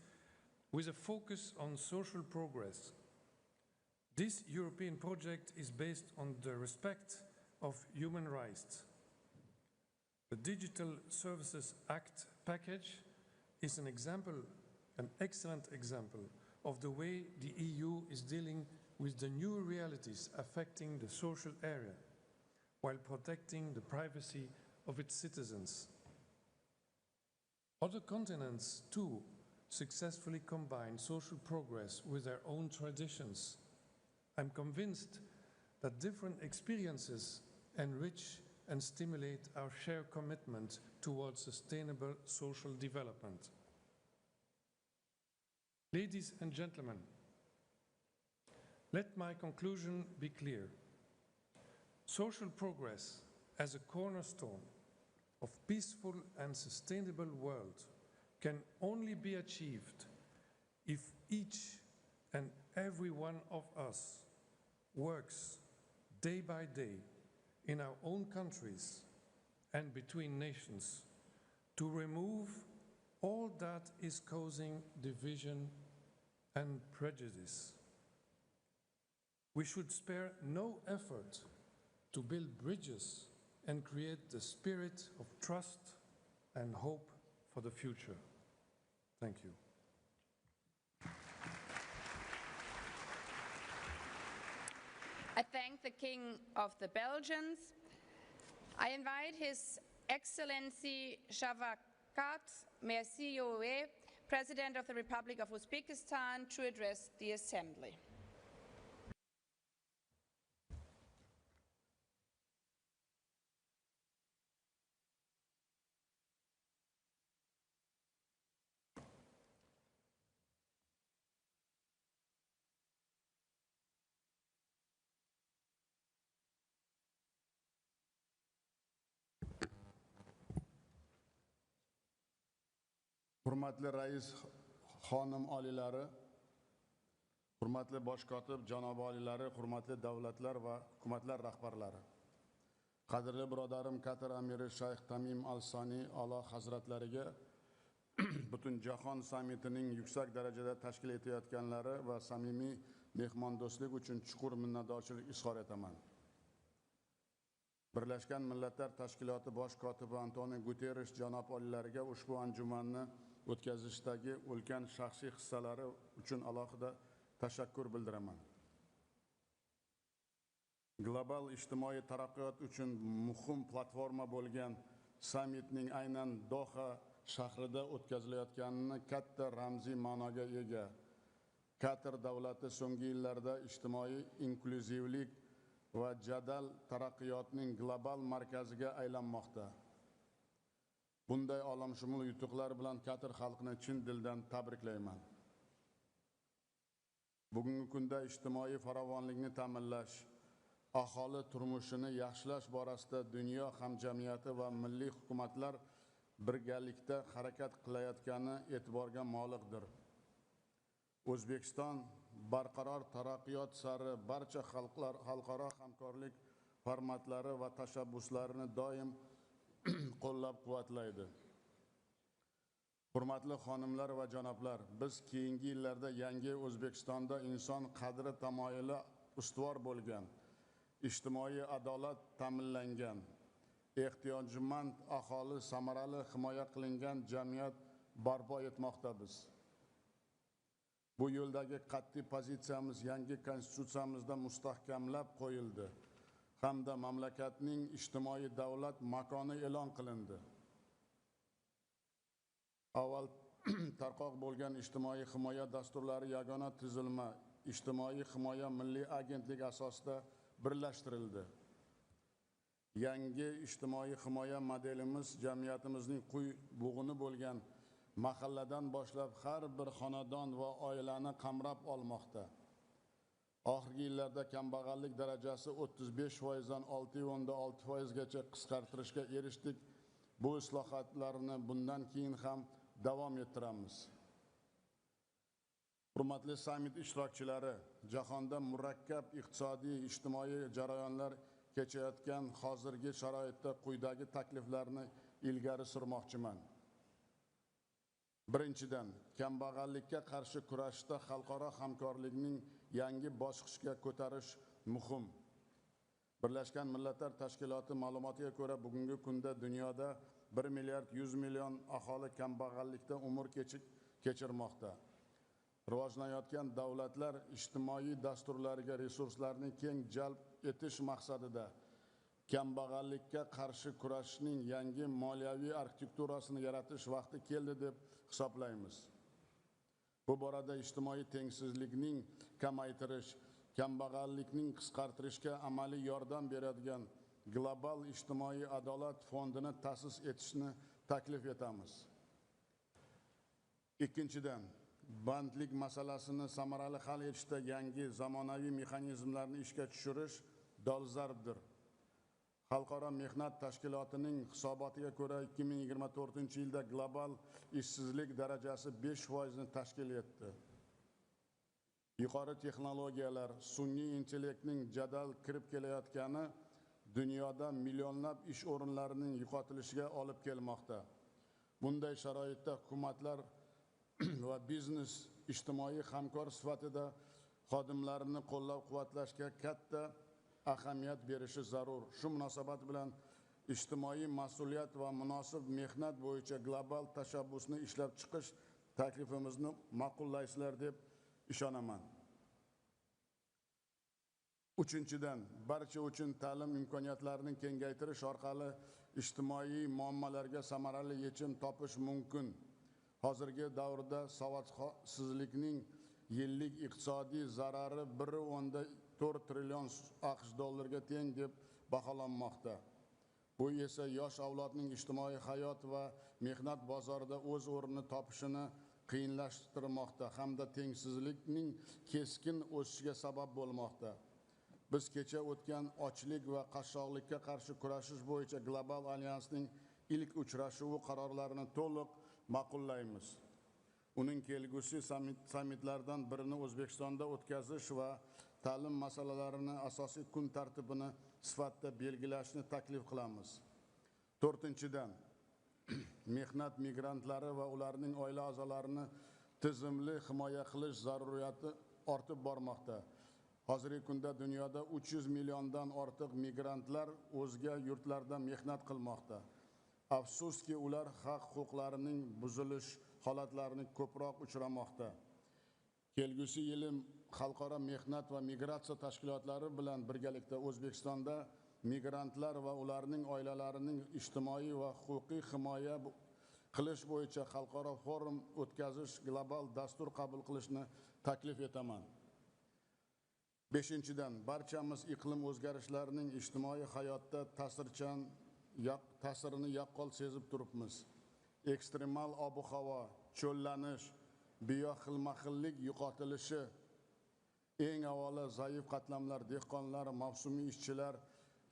with a focus on social progress. This European project is based on the respect of human rights. The Digital Services Act package is an example, an excellent example of the way the EU is dealing with the new realities affecting the social area while protecting the privacy of its citizens. Other continents, too, successfully combine social progress with their own traditions. I'm convinced that different experiences enrich and stimulate our shared commitment towards sustainable social development. Ladies and gentlemen, let my conclusion be clear. Social progress as a cornerstone of peaceful and sustainable world can only be achieved if each and every one of us works day by day in our own countries and between nations to remove all that is causing division and prejudice. We should spare no effort to build bridges and create the spirit of trust and hope for the future. Thank you. I thank the King of the Belgians. I invite His Excellency Shavakat Mirziyoyev, President of the Republic of Uzbekistan, to address the Assembly. Hurmatli Rais xonim oliylari, hurmatli bosh kotib janob oliylari, hurmatli davlatlar va hukumatlar rahbarlari. Qadrli birodarim Qatar Amiri Shayx Tamim Al-Sani A'lo hazratlariga butun jahon sammitining yuksak darajada tashkil etayotganlari va samimiy mehmondo'stlik uchun chuqur minnatdorchilik izhor etaman. Birlashgan Millatlar Tashkiloti bosh kotibi Antonio Guterres janob oliylariga ushbu anjumanni o'tkazishdagi ulkan shaxsiy hissalari uchun alohida tashakkur bildiraman. Global ijtimoiy taraqqiyot uchun muhim platforma bo'lgan sammitning aynan Doha shahrida o'tkazilayotganini katta ramziy ma'noga ega. Qatar davlati so'nggi yillarda ijtimoiy inkluzivlik va jadal taraqqiyotning global markaziga aylanmoqda. Bunday olamshumul yutuqlar bilan Qatar xalqini chin dildan tabriklayman. Bugungi kunda ijtimoiy farovonlikni ta'minlash, aholi turmushini yaxshilash borasida dunyo hamjamiyati va milliy hukumatlar birgalikda harakat qilayotgani e'tiborga molikdir. O'zbekiston barqaror taraqqiyot sari barcha xalqaro hamkorlik formatlari va tashabbuslarini doim qo'llab-quvvatlaydi. Hurmatli xonimlar va janoblar, biz keyingi yillarda yangi O'zbekistonda inson qadri tamoyili ustuvor bo'lgan, ijtimoiy adolat ta'minlangan, ehtiyojmand aholi samarali himoya qilingan jamiyat barpo etmoqdamiz. Bu yo'ldagi qat'iy pozitsiyamiz yangi konstitutsiyamizda mustahkamlab qo'yildi hamda mamlakatning ijtimoiy davlat makoni e'lon qilindi. Avval tarqoq bo'lgan ijtimoiy himoya dasturlari yagona tuzilma ijtimoiy himoya milliy agentlik asosida birlashtirildi. Yangi ijtimoiy himoya modelimiz jamiyatimizning quy bug'uni bo'lgan mahalladan boshlab har bir xonadon va oilani qamrab olmoqda. Oxirgi yillarda kambag'allik darajasi 35% dan 6.6% gacha qisqartirishga erishdik. Bu islohotlarni bundan keyin ham davom ettiramiz. Hurmatli sammit ishtirokchilari, jahonda murakkab iqtisodiy, ijtimoiy jarayonlar kechayotgan hozirgi sharoitda quyidagi takliflarni ilgari surmoqchiman. Birinchidan, kambag'allikka qarshi kurashda xalqaro hamkorlikning yangi bosqichga ko'tarish muhim. Birlashgan Millatlar Tashkiloti ma'lumotiga ko'ra, bugungi kunda dunyoda 1 milliard 100 million aholi kambag'allikda umr kechirmoqda. Rivojlanayotgan davlatlar ijtimoiy dasturlarga resurslarni keng jalb etish maqsadida kambag'allikka qarshi kurashishning yangi moliyaviy arxitekturasini yaratish vaqti keldi deb hisoblaymiz. Bu borada ijtimoiy tengsizlikning kamaytirish, kambag'allikning qisqartirishga amaliy yordam beradigan global ijtimoiy adolat fondini ta'sis etishni taklif etamiz. Ikkinchidan, bandlik masalasini samarali hal etishda yangi zamonaviy mexanizmlarni ishga tushirish dolzarbdir. Xalqaro mehnat tashkilotining hisobotiga ko'ra 2024-yilda global ishsizlik darajasi 5% ni tashkil etdi. Yuqori texnologiyalar, sun'iy intellektning jadal kirib kelayotgani dunyoda millionlab ish o'rinlarining yo'qotilishiga olib kelmoqda. Bunday sharoitda hukumatlar va biznes ijtimoiy hamkor sifatida xodimlarini qo'llab-quvvatlashga katta ahamiyat berishi zarur. Shu munosabat bilan ijtimoiy mas'uliyat va munosib mehnat bo'yicha global tashabbusni ishlab chiqish taklifimizni ma'qullaysizlar deb ishonaman. Uchinchidan, barcha uchun ta'lim imkoniyatlarini kengaytirish orqali ijtimoiy muammolarga samarali yechim topish mumkin. Hozirgi davrda savodsizlikning yillik iqtisodiy zarari 1.4 trillion AQSh dollariga teng deb baholanmoqda. Bu esa yosh avlodning ijtimoiy hayot va mehnat bozorida o'z o'rnini topishini qiyinlashtirmoqda hamda tengsizlikning keskin o'sishiga sabab bo'lmoqda. Biz kecha o'tgan ochlik va qashshoqlikka qarshi kurashish bo'yicha global alyansning ilk uchrashuvi qarorlarini to'liq ma'qullaymiz. Uning kelgusi sammitlardan birini O'zbekistonda o'tkazish va ta'lim masalalarini asosiy kun tartibini sifatida belgilashni taklif qilamiz. To'rtinchidan, mehnat migrantlari va ularning oila a'zolarini tizimli himoya qilish zaruriyati ortib bormoqda. Hozirgi kunda dunyoda 300 milliondan ortiq migrantlar o'zga yurtlarda mehnat qilmoqda. Afsuski, ular haq-huquqlarining buzilish holatlarini ko'proq uchramoqda. Kelgusi yili xalqaro mehnat va migratsiya tashkilotlari bilan birgalikda O'zbekistonda migrantlar va ularning oilalarining ijtimoiy va huquqiy himoya qilish bo'yicha xalqaro forum o'tkazish global dastur qabul qilishni taklif etaman. Beshinchidan, barchamiz iqlim o'zgarishlarining ijtimoiy hayotda ta'sirini yaqqol sezib turibmiz. Ekstremal ob-havo, cho'llanish, bioxilma-xillik yo'qotilishi, eng avvalo zaif qatlamlar, dehqonlar, mavsumiy ishchilar,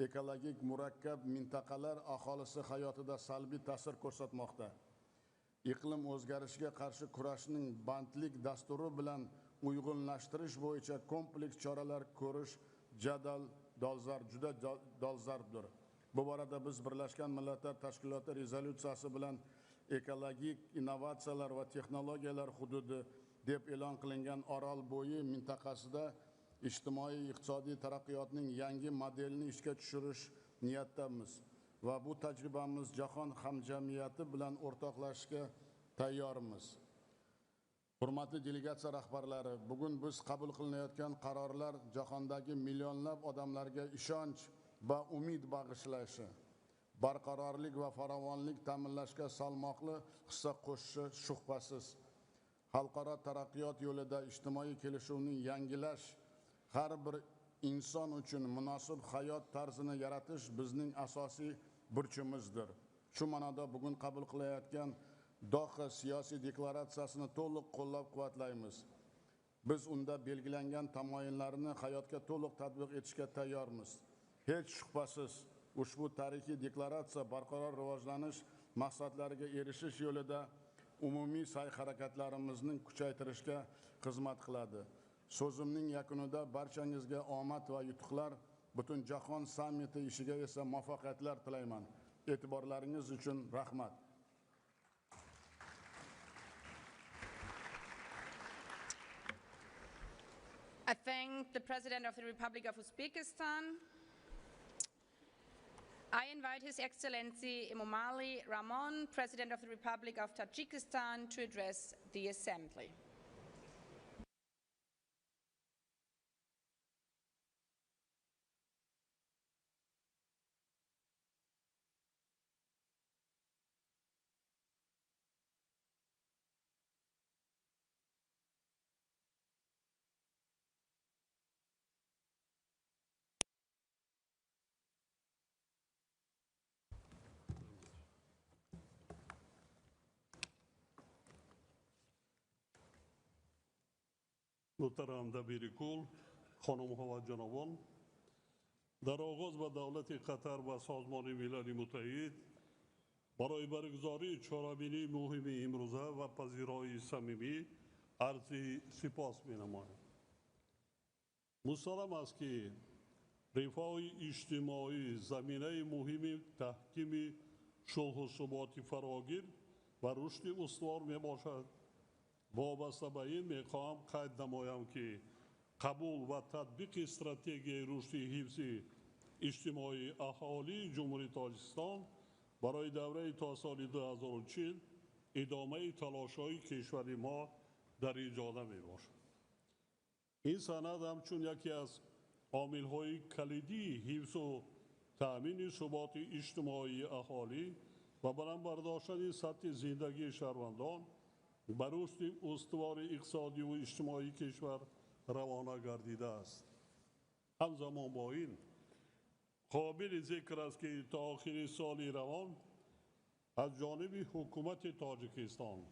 ekologik murakkab mintaqalar aholisi hayotida salbiy ta'sir ko'rsatmoqda. Iqlim o'zgarishiga qarshi kurashning bandlik dasturi bilan uyg'unlashtirish bo'yicha kompleks choralar ko'rish juda dolzarbdir. Bu borada biz Birlashgan Millatlar Tashkiloti rezolyutsiyasi bilan ekologik innovatsiyalar va texnologiyalar hududi deb e'lon qilingan Orol bo'yi mintaqasida ijtimoiy-iqtisodiy taraqqiyotning yangi modelini ishga tushirish niyatdamiz va bu tajribamiz jahon hamjamiyati bilan o'rtoqlashishga tayyormiz. Hurmatli delegatsiya rahbarlari, bugun biz qabul qilinayotgan qarorlar jahondagi millionlab odamlarga ishonch va umid bag'ishlashi, barqarorlik va farovonlik ta'minlashga salmoqli hissa qo'shishi shubhasiz. Xalqaro taraqqiyot yo'lida ijtimoiy kelishuvni yangilash, har bir inson uchun munosib hayot tarzini yaratish bizning asosiy burchimizdir. Shu ma'noda bugun qabul qilayotgan Doha siyosiy deklaratsiyasini to'liq qo'llab-quvvatlaymiz. Biz unda belgilangan tamoyillarni hayotga to'liq tatbiq etishga tayyormiz. Hech shubhasiz, ushbu tarixiy deklaratsiya barqaror rivojlanish maqsadlariga erishish yo'lida umumiy sa'y-harakatlarimizni kuchaytirishga xizmat qiladi. So'zimning yakunida barchangizga omad va yutuqlar, butun jahon sammiti ishiga esa muvaffaqiyatlar tilayman. E'tiborlaringiz uchun rahmat. I thank the President of the Republic of Uzbekistan. I invite His Excellency Emomali Rahmon, President of the Republic of Tajikistan, to address the Assembly. محترم دبیر کل، خانم ها و جنابان، در آغاز به دولت قطر و سازمان ملل متحد برای برگزاری چهارمین مهم امروزه و پذیرایی صمیمی عرض سپاس می‌نمایم. مسلم است که رفاه اجتماعی زمینه مهم تحکیم صلح و ثبات فراگیر و رشد استوار میباشد. وابسته به این میخواهم قید نمایم که قبول و تطبیق استراتژی رشد حفظ اجتماعی اهالی جمهوری تاجیکستان برای دوره تا سال 2040 ادامه تلاش‌های کشور ما در این جهت میباشد. این سند همچون یکی از عامل‌های کلیدی حفظ و تأمین ثبات اجتماعی اهالی و بلند برداشتن سطح زندگی شهروندان به رشد استوار اقتصادی و اجتماعی کشور روانه گردیده است. همزمان با این قابل ذکر است که تا آخر سال روان از جانب حکومت تاجیکستان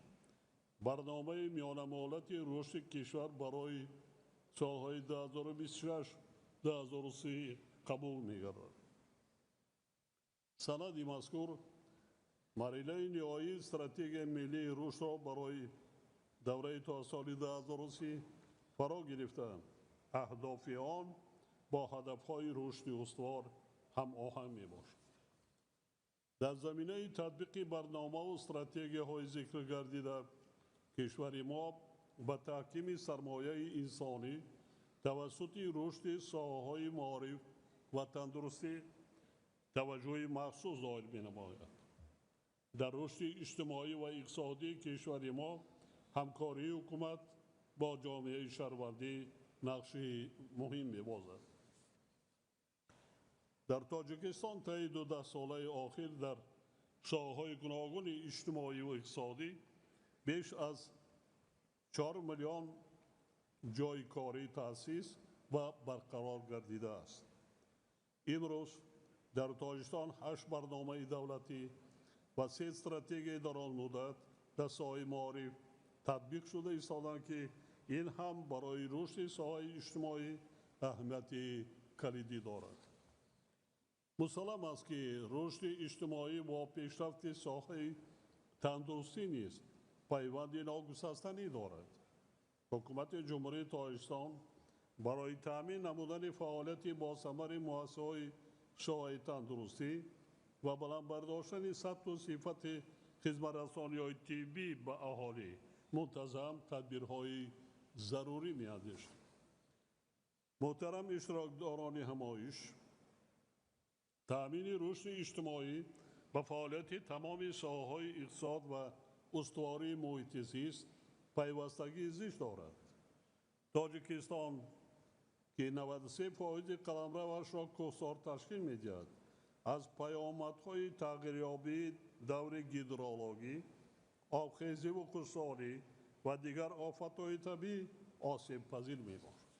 برنامه میان مهلت رشد کشور برای سالهای 2026-2030 قبول می‌گردد. سند مذکور مرحله نهایی استراتژی ملی رشد را برای دوره تا سال 2030 فرا گرفته، اهداف آن با هدف‌های رشد استوار هم آهنگ می‌باشد. در زمینه تطبیق برنامه و استراتژی‌های ذکر گردیده کشور ما به تحکیم سرمایه انسانی توسط رشد ساحه‌های معارف و تندرستی توجه مخصوص ظاهر می‌نماید. در رشد اجتماعی و اقتصادی کشور ما همکاری حکومت با جامعه شهروندی نقش مهم می‌بازد. در تاجیکستان طی 12 ساله اخیر در ساحه‌های گوناگون اجتماعی و اقتصادی بیش از 4 میلیون جای کاری تأسیس و برقرار گردیده است. امروز در تاجیکستان 8 برنامه دولتی و 3 استراتژی دراز مدت در ساحه معارف تطبیق شده ایستادند که این هم برای رشد ساحه اجتماعی اهمیت کلیدی دارد. مسلم است که رشد اجتماعی با پیشرفت ساحه تندرستی نیز پیوند ناگسستنی دارد. حکومت جمهوری تاجیکستان برای تأمین نمودن فعالیت با ثمر مؤسسه‌های ساحه تندرستی و بلند برداشتن سطح و صفت خدمت‌رسانی‌های طبی به اهالی منتظم تدبیرهای ضروری می‌اندیشد. محترم اشتراکداران همایش، تأمین رشد اجتماعی و فعالیت تمام ساحه‌های اقتصاد و استواری محیط زیست پیوستگی زیست دارد. تاجیکستان که 93% قلمروش را کوهسار تشکیل می‌دهد، از پیامدهای تغییریابی دور هیدرولوژی، آبخیزی و خشکسالی و دیگر آفت‌های طبیعی آسیب پذیر می‌باشد.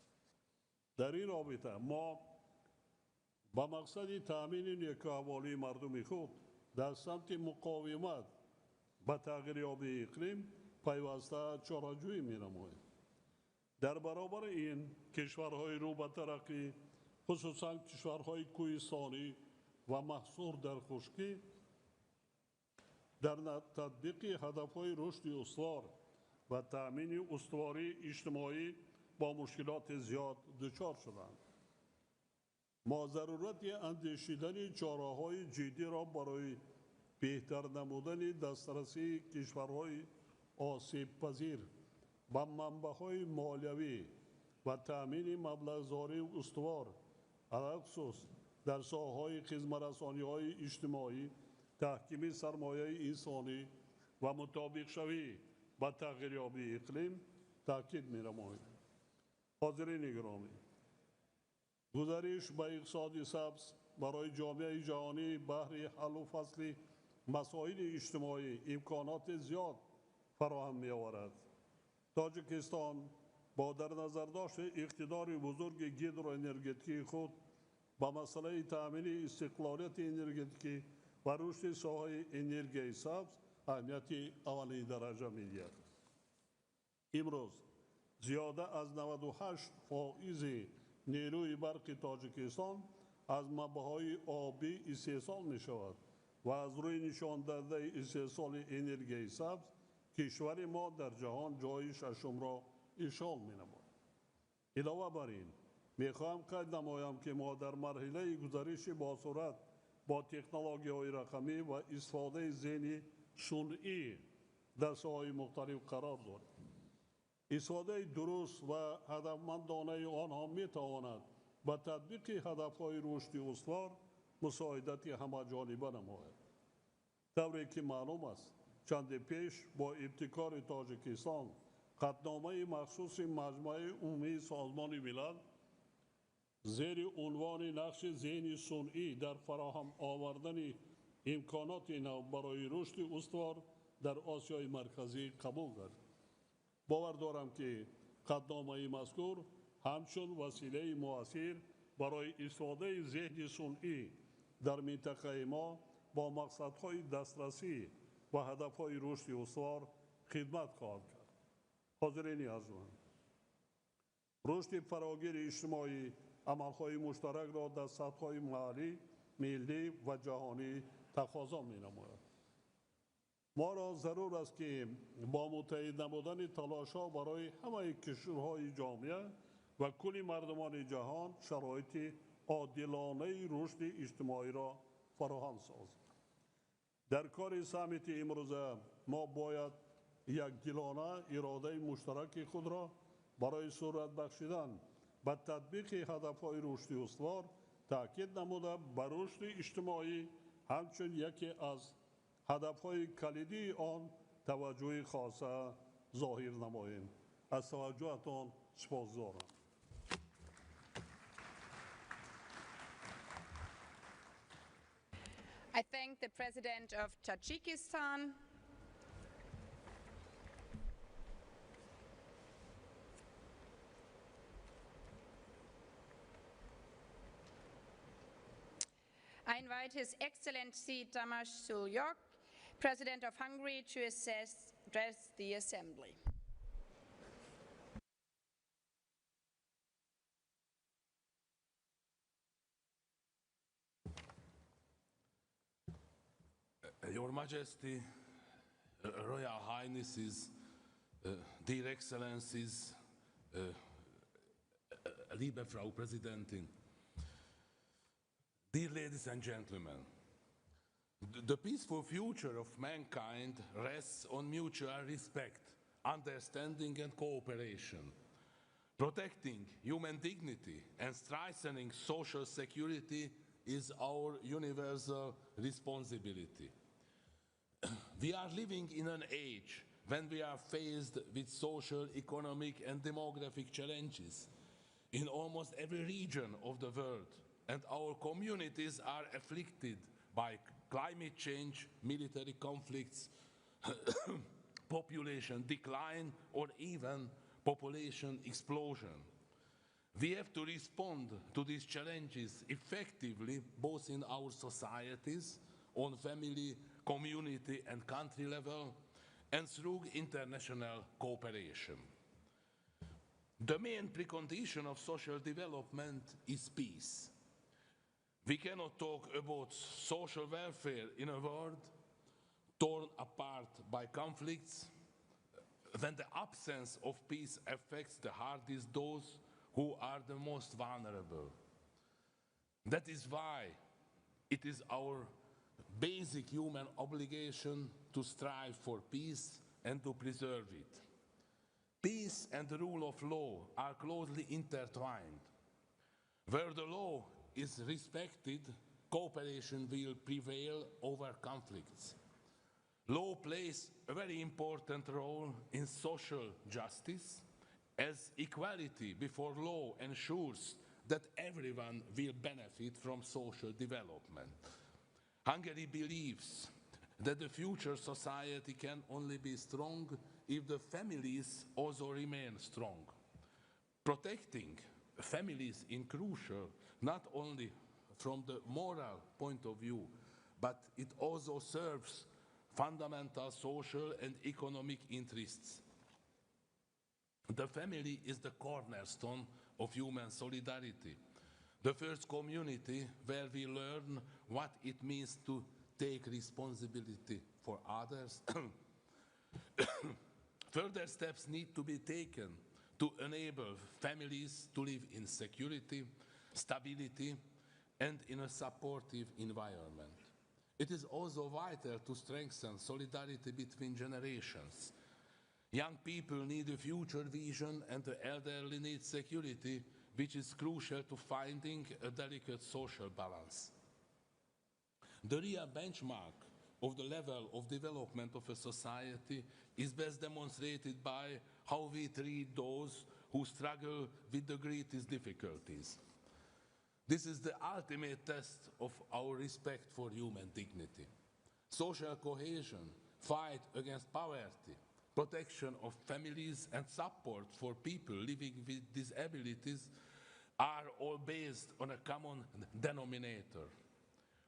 در این رابطه ما با مقصد تأمین نیکوحوالی مردم خود در سمت مقاومت به تغییریابی اقلیم پیوسته چاره‌جویی می‌نماییم. در برابر این کشورهای رو به ترقی، خصوصا کشورهای کوهستانی و محصور در خشکی، در تطبیق هدفهای رشد استوار و تأمین استواری اجتماعی با مشکلات زیاد دچار شدند. ما ضرورت اندیشیدن چاره‌های جدی را برای بهتر نمودن دسترسی کشورهای آسیب پذیر به منبع‌های مالیوی و تأمین مبلغ‌زایی استوار علخصوص در ساحه‌های خدمت‌رسانی‌های اجتماعی، تحکیم سرمایه انسانی و مطابق شوی با تغییریابی اقلیم تاکید می‌نماییم. حاضرین گرامی، گزارش به اقتصاد سبز برای جامعه جهانی بهره حل و فصل مسائل اجتماعی امکانات زیاد فراهم می‌آورد. تاجیکستان با در نظر داشت اقتدار بزرگ گیدروانرژتیکی خود با مسئله تأمین استقلالیت انرژتیکی و رشد ساحه انرژی سبز اهمیت اولین درجه می‌دهد. امروز زیاده از 98% نیروی برق تاجیکستان از منبع‌های آبی استحصال می‌شود و از روی نشان داده استحصال انرژی سبز کشور ما در جهان جای ششم را اشغال می‌نماید. علاوه بر این می‌خواهم قید نمایم که ما در مرحله گزارش با سرعت با تکنولوژی‌های رقمی و استفاده ذهن صنعی در ساحه‌های مختلف قرار داریم. استفاده درست و هدفمندانه آنها می‌تواند با تطبیق هدف‌های رشد استوار مساعدت همه‌جانبه نماید. طوری که معلوم است چند پیش با ابتکار تاجیکستان قطعنامه مخصوص مجمع عمومی سازمان ملل زیر عنوان نقش ذهن صنعی در فراهم آوردن امکانات نو برای رشد استوار در آسیای مرکزی قبول کرد. باور دارم که قطعنامه مذکور همچون وسیله مؤثر برای استفاده ذهن صنعی در منطقه ما با مقصدهای دسترسی و هدفهای رشد استوار خدمت خواهد کرد. حاضرین ارجمند، رشد فراگیر اجتماعی عملهای مشترک را در سطح‌های محلی، ملی و جهانی تقاضا می‌نماید. ما را ضرور است که با متحد نمودن تلاش‌ها برای همه کشورهای جامعه و کل مردمان جهان شرایط عادلانه رشد اجتماعی را فراهم سازیم. در کار سامیت امروزه ما باید یک گلانه اراده مشترک خود را برای صورت بخشیدن به تطبیق هدف‌های رشد استوار تاکید نموده به رشد اجتماعی همچون یکی از هدف‌های کلیدی آن توجه خاصه ظاهر نماییم. از توجهتان سپاسگزارم. I thank the President of Tajikistan. I invite His Excellency Tamás Sulyok, President of Hungary, to address the Assembly. Your Majesty, Royal Highnesses, dear Excellencies, liebe Frau Präsidentin, dear ladies and gentlemen, the peaceful future of mankind rests on mutual respect, understanding and cooperation. Protecting human dignity and strengthening social security is our universal responsibility. We are living in an age when we are faced with social, economic and demographic challenges in almost every region of the world, and our communities are afflicted by climate change, military conflicts, population decline, or even population explosion. We have to respond to these challenges effectively, both in our societies, on family, community and country level, and through international cooperation. The main precondition of social development is peace. We cannot talk about social welfare in a world torn apart by conflicts when the absence of peace affects the hardest those who are the most vulnerable. That is why it is our basic human obligation to strive for peace and to preserve it. Peace and the rule of law are closely intertwined. Where the law is respected, cooperation will prevail over conflicts. Law plays a very important role in social justice, as equality before law ensures that everyone will benefit from social development. Hungary believes that the future society can only be strong if the families also remain strong. Protecting families is crucial not only from the moral point of view, but it also serves fundamental social and economic interests. The family is the cornerstone of human solidarity, the first community where we learn what it means to take responsibility for others. Further steps need to be taken to enable families to live in security, stability, and in a supportive environment. It is also vital to strengthen solidarity between generations. Young people need a future vision and the elderly need security, which is crucial to finding a delicate social balance. The real benchmark of the level of development of a society is best demonstrated by how we treat those who struggle with the greatest difficulties. This is the ultimate test of our respect for human dignity. Social cohesion, fight against poverty, protection of families and support for people living with disabilities are all based on a common denominator: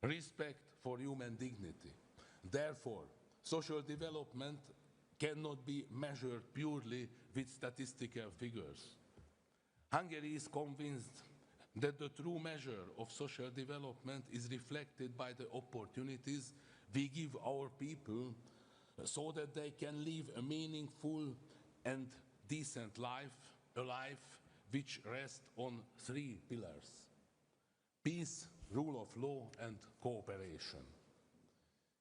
respect for human dignity. Therefore, social development cannot be measured purely with statistical figures. Hungary is convinced that the true measure of social development is reflected by the opportunities we give our people so that they can live a meaningful and decent life, a life which rests on three pillars: peace, rule of law, and cooperation.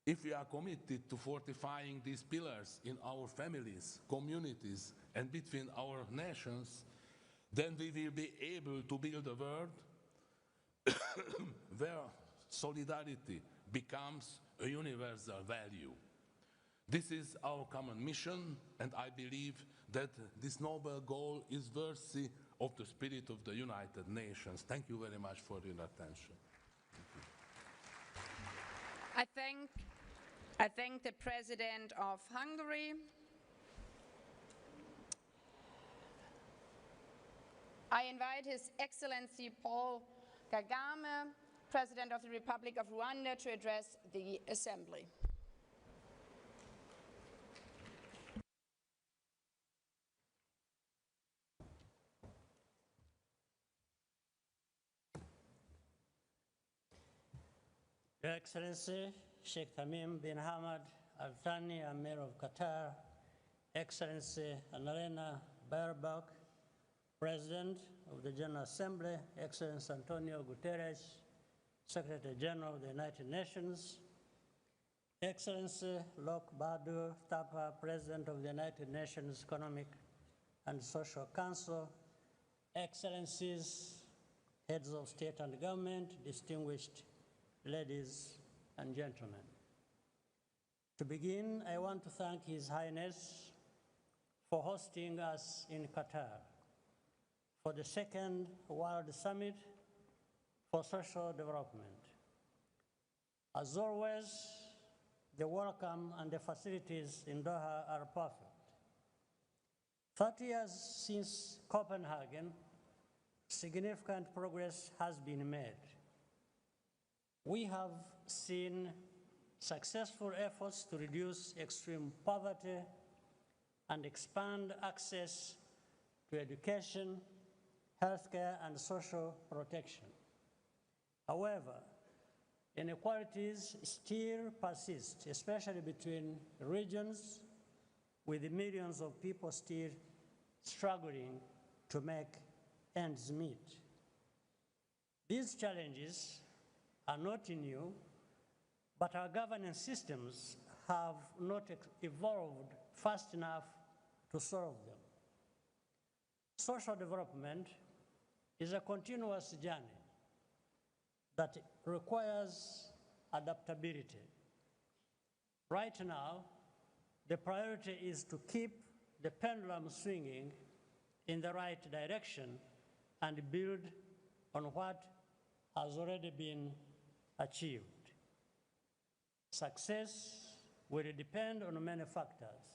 If we are committed to fortifying these pillars in our families, communities, and between our nations, then we will be able to build a world where solidarity becomes a universal value. This is our common mission, and I believe that this noble goal is worthy of the spirit of the United Nations. Thank you very much for your attention. I thank the President of Hungary. I invite His Excellency Paul Kagame, President of the Republic of Rwanda, to address the Assembly. Your Excellency, Sheikh Tamim bin Hamad Al Thani, Amir of Qatar, Excellency Annalena Baerbock, President of the General Assembly, Excellency Antonio Guterres, Secretary General of the United Nations, Excellency Lok Bahadur Thapa, President of the United Nations Economic and Social Council, Excellencies, Heads of State and Government, distinguished ladies and gentlemen. To begin, I want to thank His Highness for hosting us in Qatar for the second World Summit for Social Development. As always, the welcome and the facilities in Doha are perfect. 30 years since Copenhagen, significant progress has been made. We have seen successful efforts to reduce extreme poverty and expand access to education, healthcare, and social protection. However, inequalities still persist, especially between regions, with millions of people still struggling to make ends meet. These challenges are not new, but our governance systems have not evolved fast enough to solve them. Social development is a continuous journey that requires adaptability. Right now, the priority is to keep the pendulum swinging in the right direction and build on what has already been achieved. Success will depend on many factors,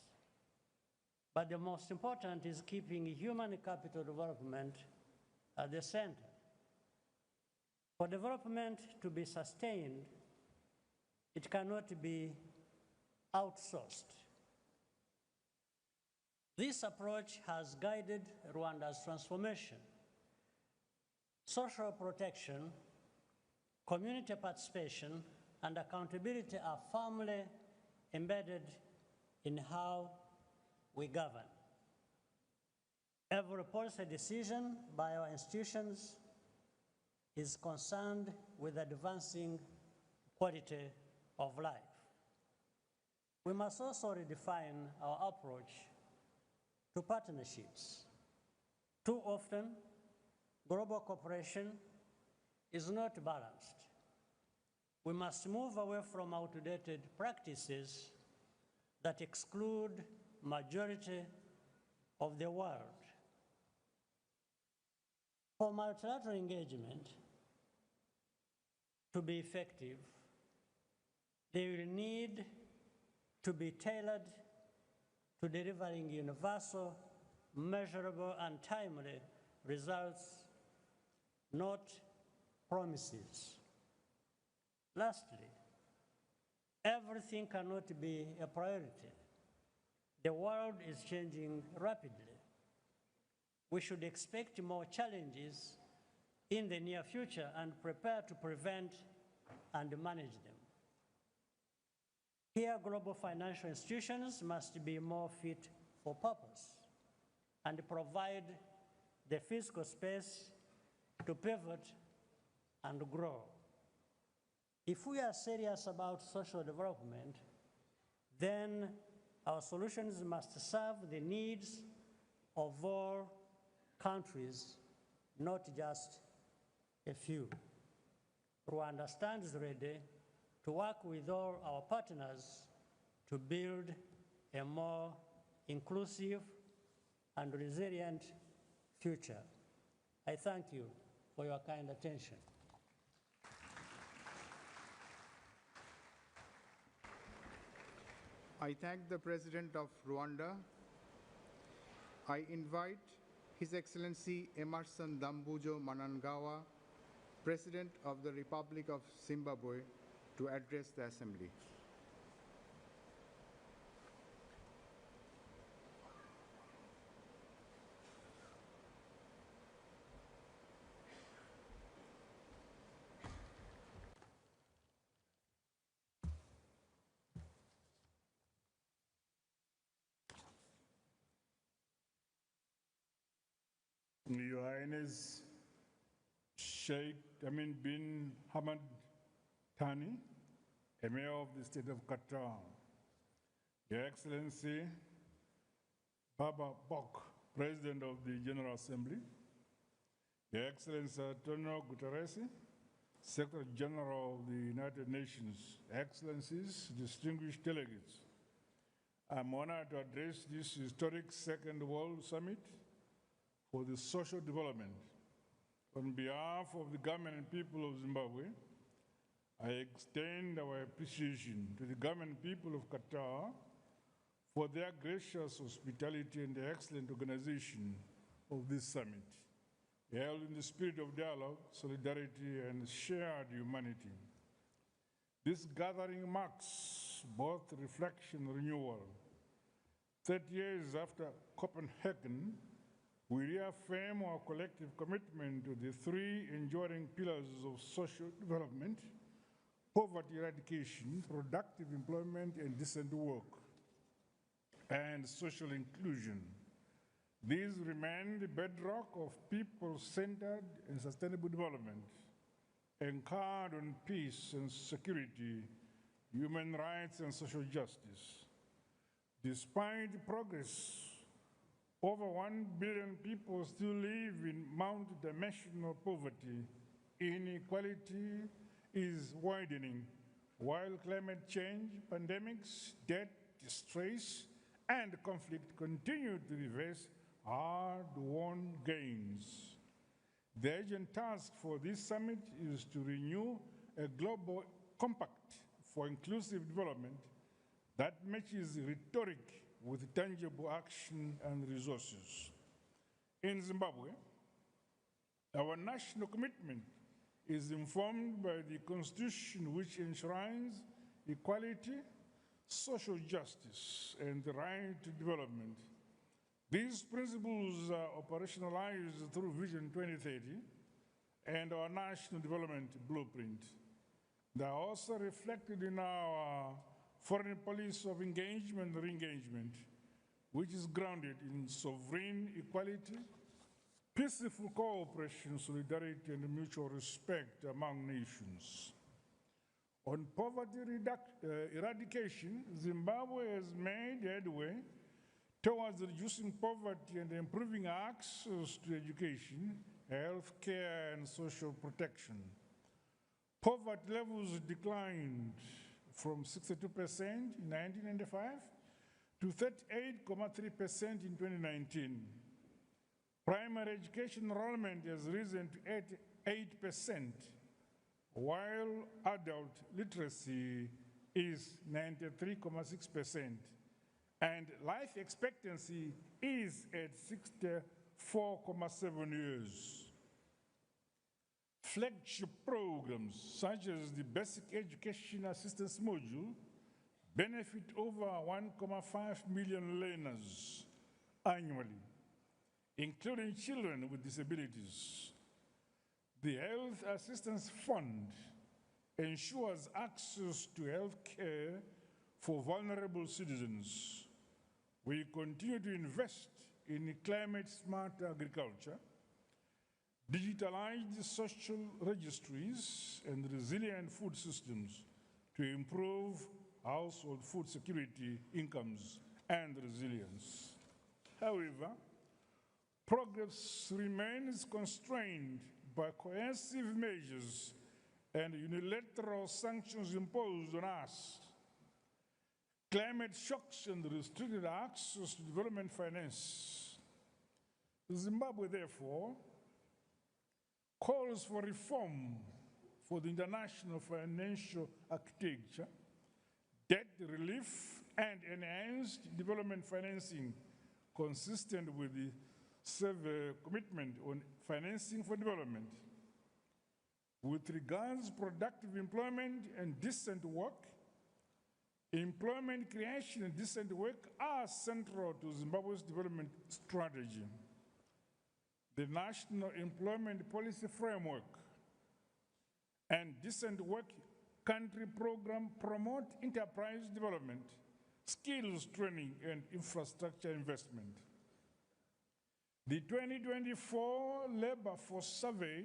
but the most important is keeping human capital development at the center. For development to be sustained, it cannot be outsourced. This approach has guided Rwanda's transformation. Social protection, community participation, and accountability are firmly embedded in how we govern. Every policy decision by our institutions is concerned with advancing quality of life. We must also redefine our approach to partnerships. Too often, global cooperation is not balanced. We must move away from outdated practices that exclude majority of the world. For multilateral engagement to be effective, they will need to be tailored to delivering universal, measurable, and timely results, not promises. Lastly, everything cannot be a priority. The world is changing rapidly. We should expect more challenges in the near future and prepare to prevent and manage them. Here, global financial institutions must be more fit for purpose and provide the fiscal space to pivot and grow. If we are serious about social development, then our solutions must serve the needs of all countries, not just a few. Rwanda stands ready to work with all our partners to build a more inclusive and resilient future. I thank you for your kind attention. I thank the President of Rwanda. I invite His Excellency Emerson Dambujo Mnangagwa, President of the Republic of Zimbabwe, to address the Assembly. Your Highness Sheikh Tamim bin Hamad Thani, Amir of the State of Qatar, Your Excellency Baba Bok, President of the General Assembly, Your Excellency Antonio Guterres, Secretary General of the United Nations, Excellencies, distinguished delegates, I'm honored to address this historic Second World Summit for the social development. On behalf of the government and people of Zimbabwe, I extend our appreciation to the government and people of Qatar for their gracious hospitality and the excellent organization of this summit, held in the spirit of dialogue, solidarity, and shared humanity. This gathering marks both reflection and renewal. 30 years after Copenhagen, we reaffirm our collective commitment to the three enduring pillars of social development: poverty eradication, productive employment, and decent work, and social inclusion. These remain the bedrock of people-centered and sustainable development, anchored on peace and security, human rights, and social justice. Despite progress Over 1 billion people still live in multidimensional poverty. Inequality is widening, while climate change, pandemics, debt, distress, and conflict continue to reverse hard-won gains. The urgent task for this summit is to renew a global compact for inclusive development that matches rhetoric with tangible action and resources. In Zimbabwe, our national commitment is informed by the Constitution, which enshrines equality, social justice, and the right to development. These principles are operationalized through Vision 2030 and our National Development Blueprint. They are also reflected in our foreign policy of engagement and re-engagement, which is grounded in sovereign equality, peaceful cooperation, solidarity, and mutual respect among nations. On poverty eradication, Zimbabwe has made headway towards reducing poverty and improving access to education, health care, and social protection. Poverty levels declined from 62% in 1995 to 38.3% in 2019. Primary education enrollment has risen to 88%, while adult literacy is 93.6%, and life expectancy is at 64.7 years. Flagship programs such as the Basic Education Assistance Module benefit over 1.5 million learners annually, including children with disabilities. The Health Assistance Fund ensures access to health care for vulnerable citizens. We continue to invest in climate-smart agriculture, digitalized social registries, and resilient food systems to improve household food security, incomes, and resilience. However, progress remains constrained by coercive measures and unilateral sanctions imposed on us. Climate shocks and restricted access to development finance. Zimbabwe, therefore, calls for reform for the international financial architecture, debt relief, and enhanced development financing consistent with the SEV commitment on financing for development. With regards to productive employment and decent work, employment creation and decent work are central to Zimbabwe's development strategy. The National Employment Policy Framework and Decent Work Country Program promote enterprise development, skills training, and infrastructure investment. The 2024 Labor Force Survey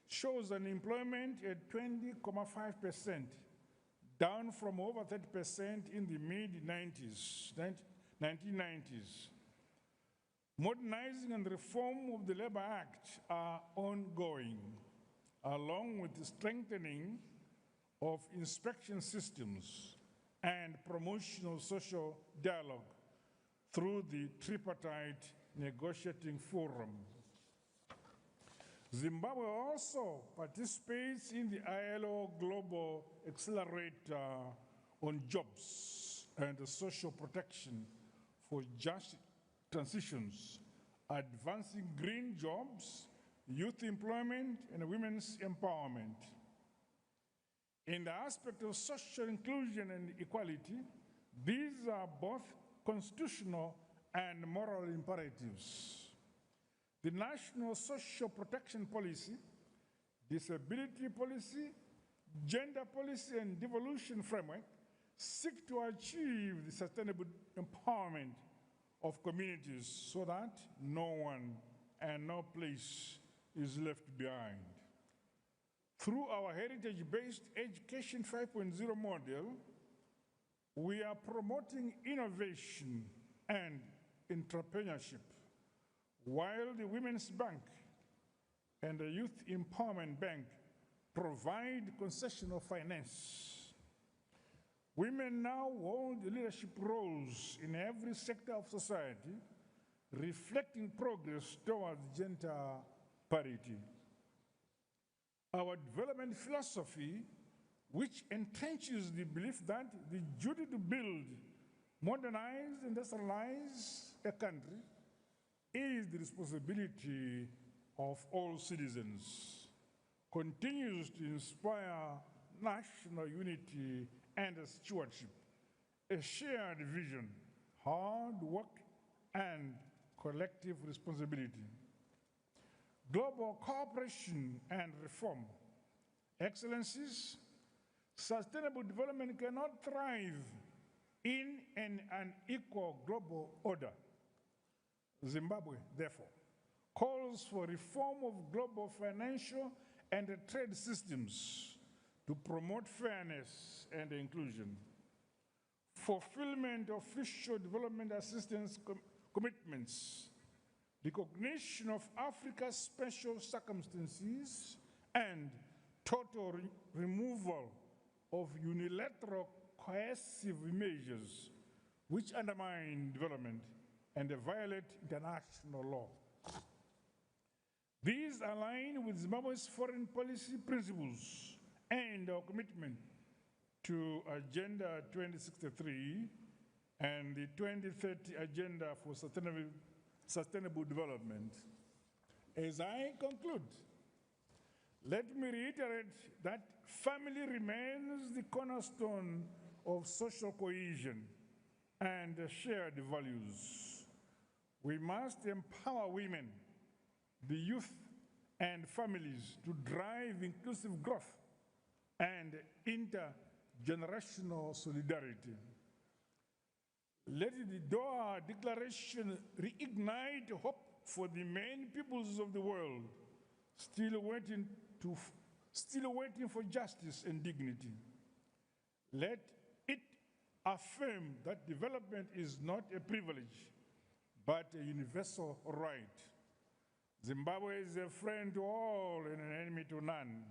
shows unemployment at 20.5%, down from over 30% in the mid-1990s. Modernizing and reform of the Labor Act are ongoing, along with the strengthening of inspection systems and promotional social dialogue through the tripartite negotiating forum. Zimbabwe also participates in the ILO Global Accelerator on Jobs and Social Protection for Just Transitions, advancing green jobs, youth employment, and women's empowerment. In the aspect of social inclusion and equality, these are both constitutional and moral imperatives. The National Social Protection Policy, Disability Policy, Gender Policy, and Devolution Framework seek to achieve the sustainable empowerment of communities so that no one and no place is left behind. Through our heritage-based Education 5.0 model, we are promoting innovation and entrepreneurship while the Women's Bank and the Youth Empowerment Bank provide concessional finance. Women now hold leadership roles in every sector of society, reflecting progress towards gender parity. Our development philosophy, which entrenches the belief that the duty to build, modernize, industrialize a country is the responsibility of all citizens, continues to inspire national unity and stewardship, a shared vision, hard work, and collective responsibility. Global cooperation and reform. Excellencies, sustainable development cannot thrive in an unequal global order. Zimbabwe, therefore, calls for reform of global financial and trade systems to promote fairness and inclusion, fulfillment of official development assistance commitments, recognition of Africa's special circumstances, and total removal of unilateral coercive measures which undermine development and violate international law. These align with Zimbabwe's foreign policy principles and our commitment to Agenda 2063 and the 2030 Agenda for Sustainable Development. As I conclude, let me reiterate that family remains the cornerstone of social cohesion and shared values. We must empower women, the youth, and families to drive inclusive growth and intergenerational solidarity. Let the Doha Declaration reignite hope for the many peoples of the world still waiting for justice and dignity. Let it affirm that development is not a privilege, but a universal right. Zimbabwe is a friend to all and an enemy to none.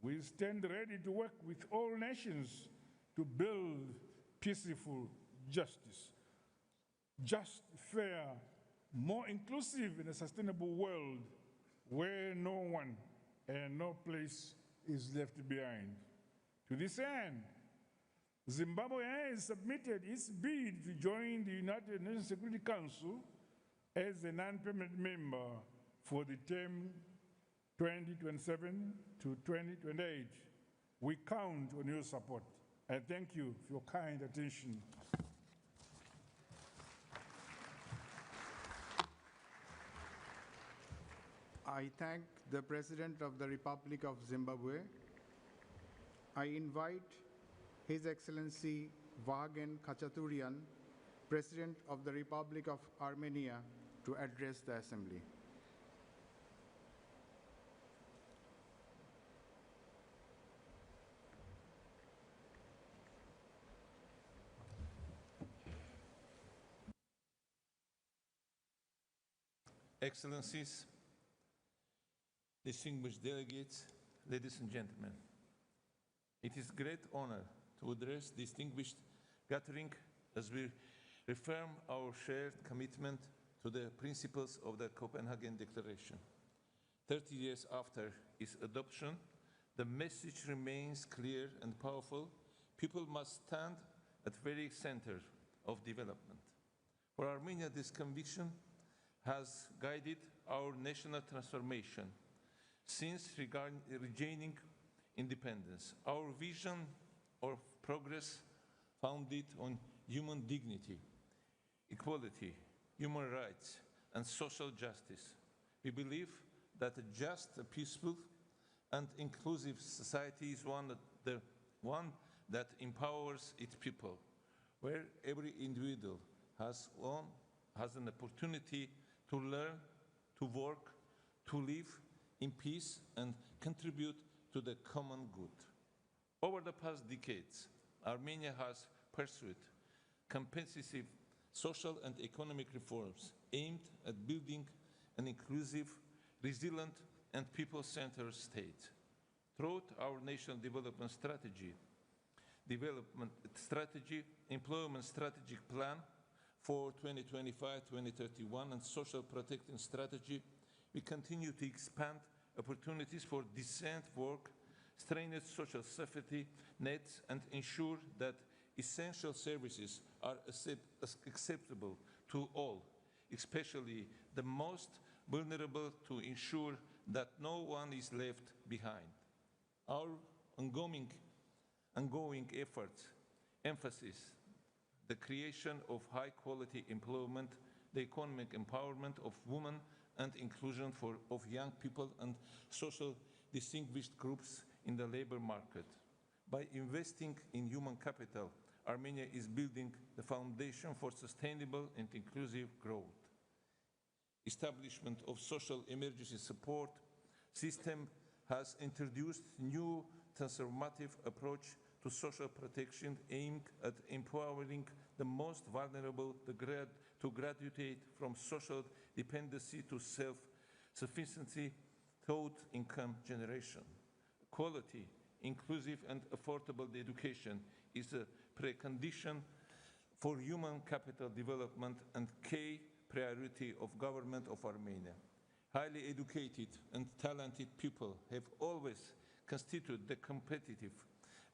We stand ready to work with all nations to build peaceful justice, just, fair, more inclusive and a sustainable world where no one and no place is left behind. To this end, Zimbabwe has submitted its bid to join the United Nations Security Council as a non-permanent member for the term 2027 to 2028. We count on your support, and thank you for your kind attention. I thank the President of the Republic of Zimbabwe. I invite His Excellency Vagen Khachaturian, President of the Republic of Armenia, to address the Assembly. Excellencies, distinguished delegates, ladies and gentlemen, it is a great honor to address this distinguished gathering as we reaffirm our shared commitment to the principles of the Copenhagen Declaration. 30 years after its adoption, the message remains clear and powerful. People must stand at the very center of development. For Armenia, this conviction has guided our national transformation since regaining independence. Our vision of progress founded on human dignity, equality, human rights, and social justice. We believe that a just, a peaceful, and inclusive society is one that empowers its people, where every individual has an opportunity to learn, to work, to live in peace and contribute to the common good. Over the past decades, Armenia has pursued comprehensive social and economic reforms aimed at building an inclusive, resilient, and people-centered state. Throughout our national development strategy, employment strategic plan for 2025-2031, and social protection strategy, we continue to expand opportunities for decent work, strengthen social safety nets, and ensure that essential services are acceptable to all, especially the most vulnerable, to ensure that no one is left behind. Our ongoing efforts emphasize the creation of high-quality employment, the economic empowerment of women, and inclusion of young people and social distinguished groups in the labor market. By investing in human capital, Armenia is building the foundation for sustainable and inclusive growth. Establishment of social emergency support system has introduced new transformative approach to social protection aimed at empowering the most vulnerable to graduate from social dependency to self-sufficiency through income generation. Quality, inclusive, and affordable education is a precondition for human capital development and key priority of government of Armenia. Highly educated and talented people have always constituted the competitive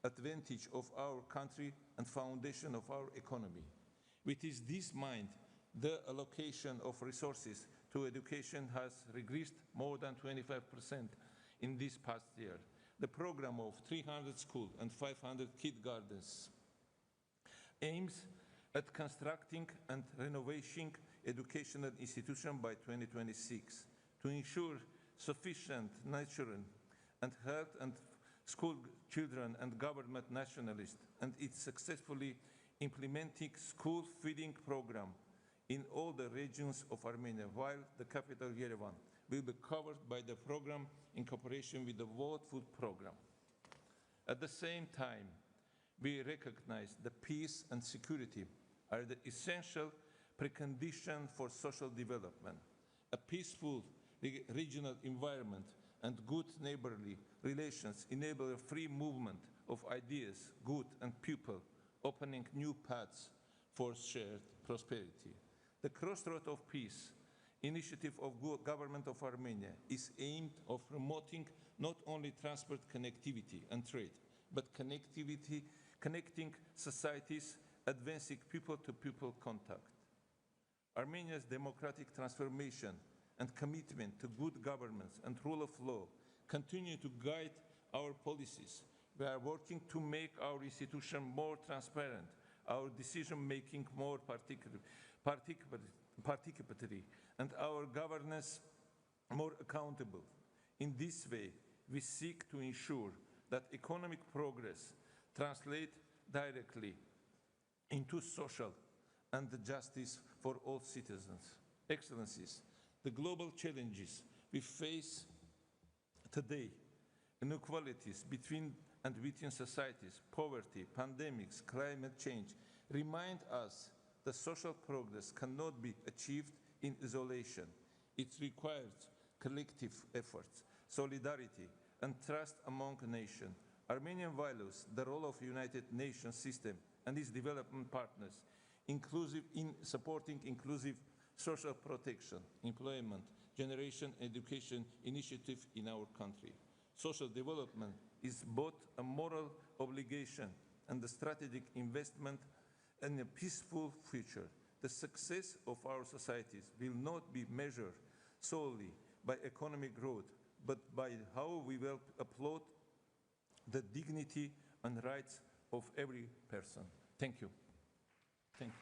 advantage of our country and foundation of our economy. With this mind, the allocation of resources to education has regressed more than 25% in this past year. The program of 300 schools and 500 kindergartens aims at constructing and renovating educational institutions by 2026 to ensure sufficient nurturing and health and school children and government nationalists, and it's successfully implementing school feeding program in all the regions of Armenia, while the capital Yerevan will be covered by the program in cooperation with the World Food Program. At the same time, we recognize that peace and security are the essential precondition for social development. A peaceful regional environment and good neighborly relations enable a free movement of ideas, goods, and people, opening new paths for shared prosperity. The Crossroad of Peace initiative of government of Armenia is aimed at promoting not only transport connectivity and trade, but connecting societies, advancing people-to-people contact. Armenia's democratic transformation and commitment to good governance and rule of law continue to guide our policies. We are working to make our institution more transparent, our decision-making more participatory, and our governance more accountable. In this way, we seek to ensure that economic progress translates directly into social and justice for all citizens. Excellencies, the global challenges we face today, inequalities between and within societies, poverty, pandemics, climate change, remind us that social progress cannot be achieved in isolation. It requires collective efforts, solidarity, and trust among nations. Armenia values the role of the United Nations system and its development partners, in supporting inclusive social protection, employment, generation, education initiative in our country. Social development is both a moral obligation and a strategic investment in a peaceful future. The success of our societies will not be measured solely by economic growth, but by how we will uphold the dignity and rights of every person. Thank you. Thank you.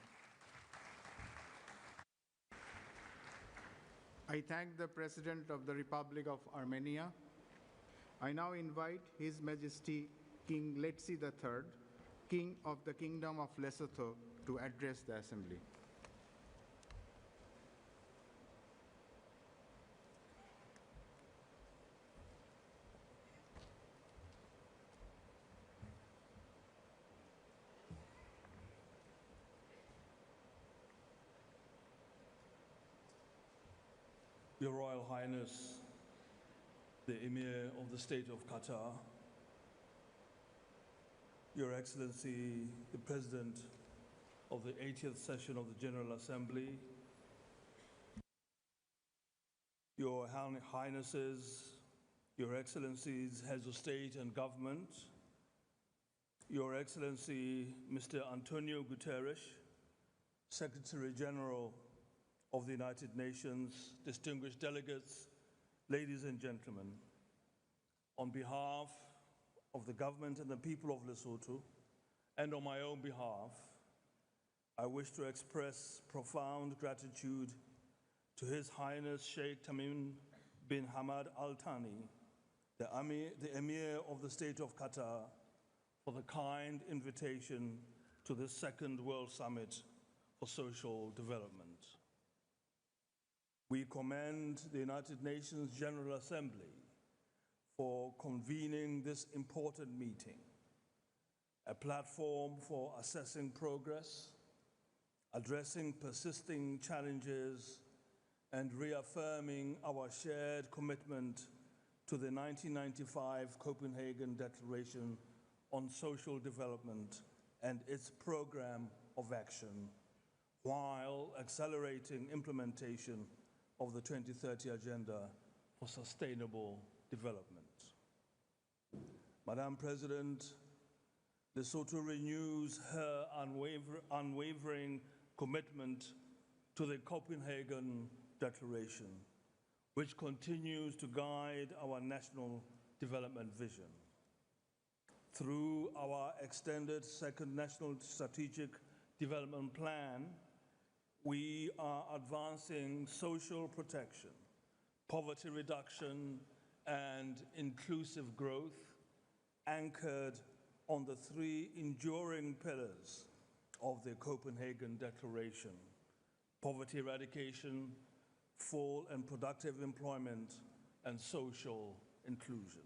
I thank the President of the Republic of Armenia. I now invite His Majesty King Letsi III, King of the Kingdom of Lesotho, to address the Assembly. Your Royal Highness, the Emir of the State of Qatar, Your Excellency, the President of the 80th session of the General Assembly, Your Highnesses, Your Excellencies, Heads of State and Government, Your Excellency, Mr. Antonio Guterres, Secretary General of the United Nations, distinguished delegates, ladies and gentlemen, on behalf of the government and the people of Lesotho, and on my own behalf, I wish to express profound gratitude to His Highness Sheikh Tamim bin Hamad Al Thani, the Emir of the State of Qatar, for the kind invitation to this second World Summit for Social Development. We commend the United Nations General Assembly for convening this important meeting, a platform for assessing progress, addressing persisting challenges, and reaffirming our shared commitment to the 1995 Copenhagen Declaration on Social Development and its program of action, while accelerating implementation of the 2030 Agenda for Sustainable Development. Madam President, Lesotho renews her unwavering commitment to the Copenhagen Declaration, which continues to guide our national development vision. Through our extended second National Strategic Development Plan, we are advancing social protection, poverty reduction, and inclusive growth, anchored on the three enduring pillars of the Copenhagen Declaration: poverty eradication, full and productive employment, and social inclusion.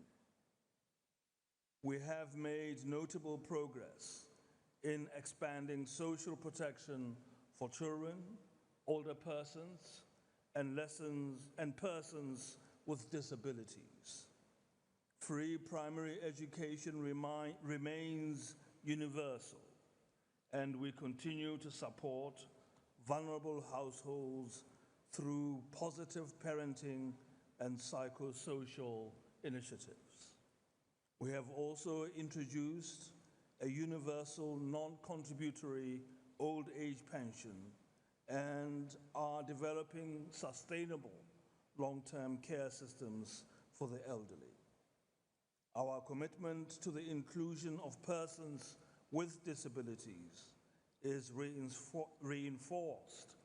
We have made notable progress in expanding social protection for children, older persons, and persons with disabilities. Free primary education remains universal, and we continue to support vulnerable households through positive parenting and psychosocial initiatives. We have also introduced a universal non-contributory old age pension and are developing sustainable long-term care systems for the elderly. Our commitment to the inclusion of persons with disabilities is reinforced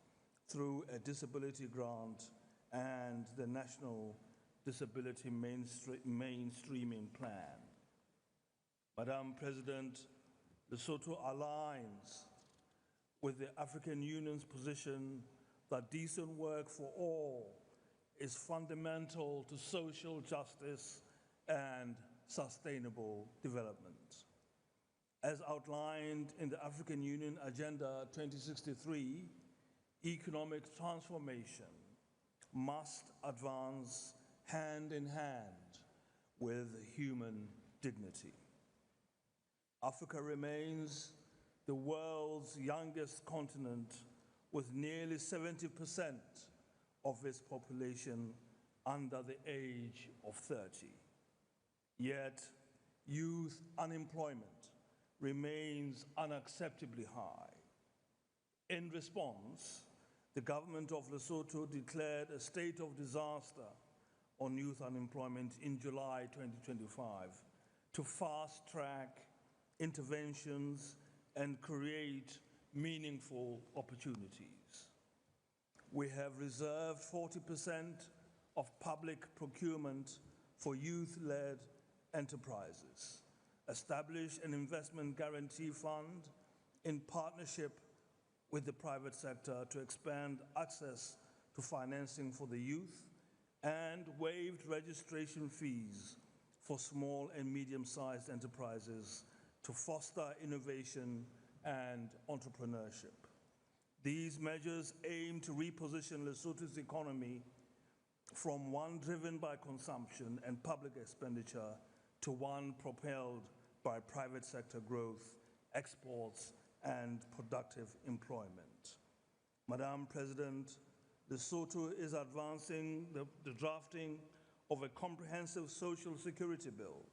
through a disability grant and the National Disability Mainstreaming Plan. Madam President, Lesotho aligns with the African Union's position that decent work for all is fundamental to social justice and sustainable development. As outlined in the African Union Agenda 2063, economic transformation must advance hand in hand with human dignity. Africa remains the world's youngest continent, with nearly 70% of its population under the age of 30. Yet, youth unemployment remains unacceptably high. In response, the government of Lesotho declared a state of disaster on youth unemployment in July 2025 to fast-track interventions and create meaningful opportunities. We have reserved 40% of public procurement for youth-led enterprises, established an investment guarantee fund in partnership with the private sector to expand access to financing for the youth, and waived registration fees for small and medium-sized enterprises to foster innovation and entrepreneurship. These measures aim to reposition Lesotho's economy from one driven by consumption and public expenditure to one propelled by private sector growth, exports, and productive employment. Madam President, Lesotho is advancing the drafting of a comprehensive social security bill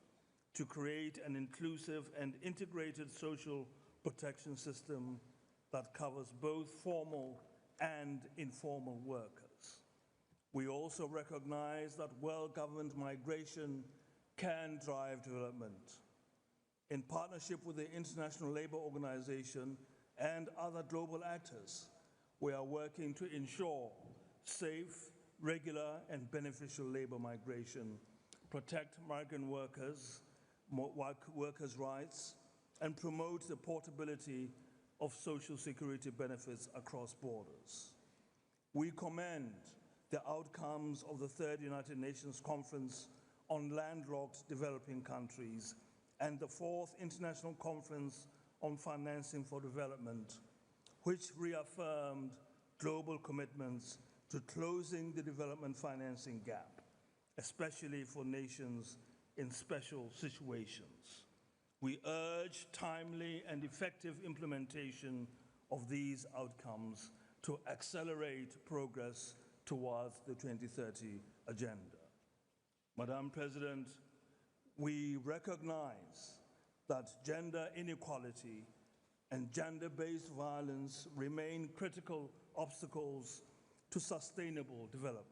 to create an inclusive and integrated social protection system that covers both formal and informal workers. We also recognize that well-governed migration can drive development. In partnership with the International Labour Organization and other global actors, we are working to ensure safe, regular, and beneficial labor migration, protect migrant workers' rights, and promote the portability of social security benefits across borders. We commend the outcomes of the Third United Nations Conference on Landlocked Developing Countries and the Fourth International Conference on Financing for Development, which reaffirmed global commitments to closing the development financing gap, especially for nations in special situations. We urge timely and effective implementation of these outcomes to accelerate progress towards the 2030 agenda. Madam President, we recognize that gender inequality and gender-based violence remain critical obstacles to sustainable development.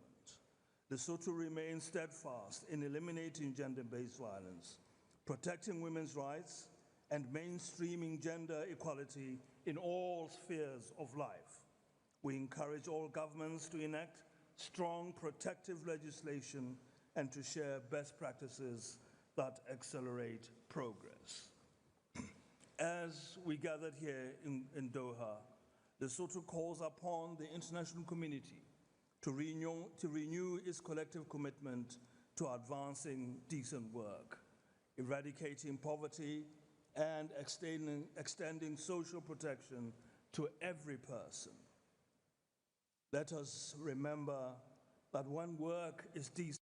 Lesotho remains steadfast in eliminating gender-based violence, protecting women's rights, and mainstreaming gender equality in all spheres of life. We encourage all governments to enact strong protective legislation and to share best practices that accelerate progress. As we gathered here in Doha, Lesotho calls upon the international community to renew its collective commitment to advancing decent work, eradicating poverty, and extending social protection to every person. Let us remember that when work is decent,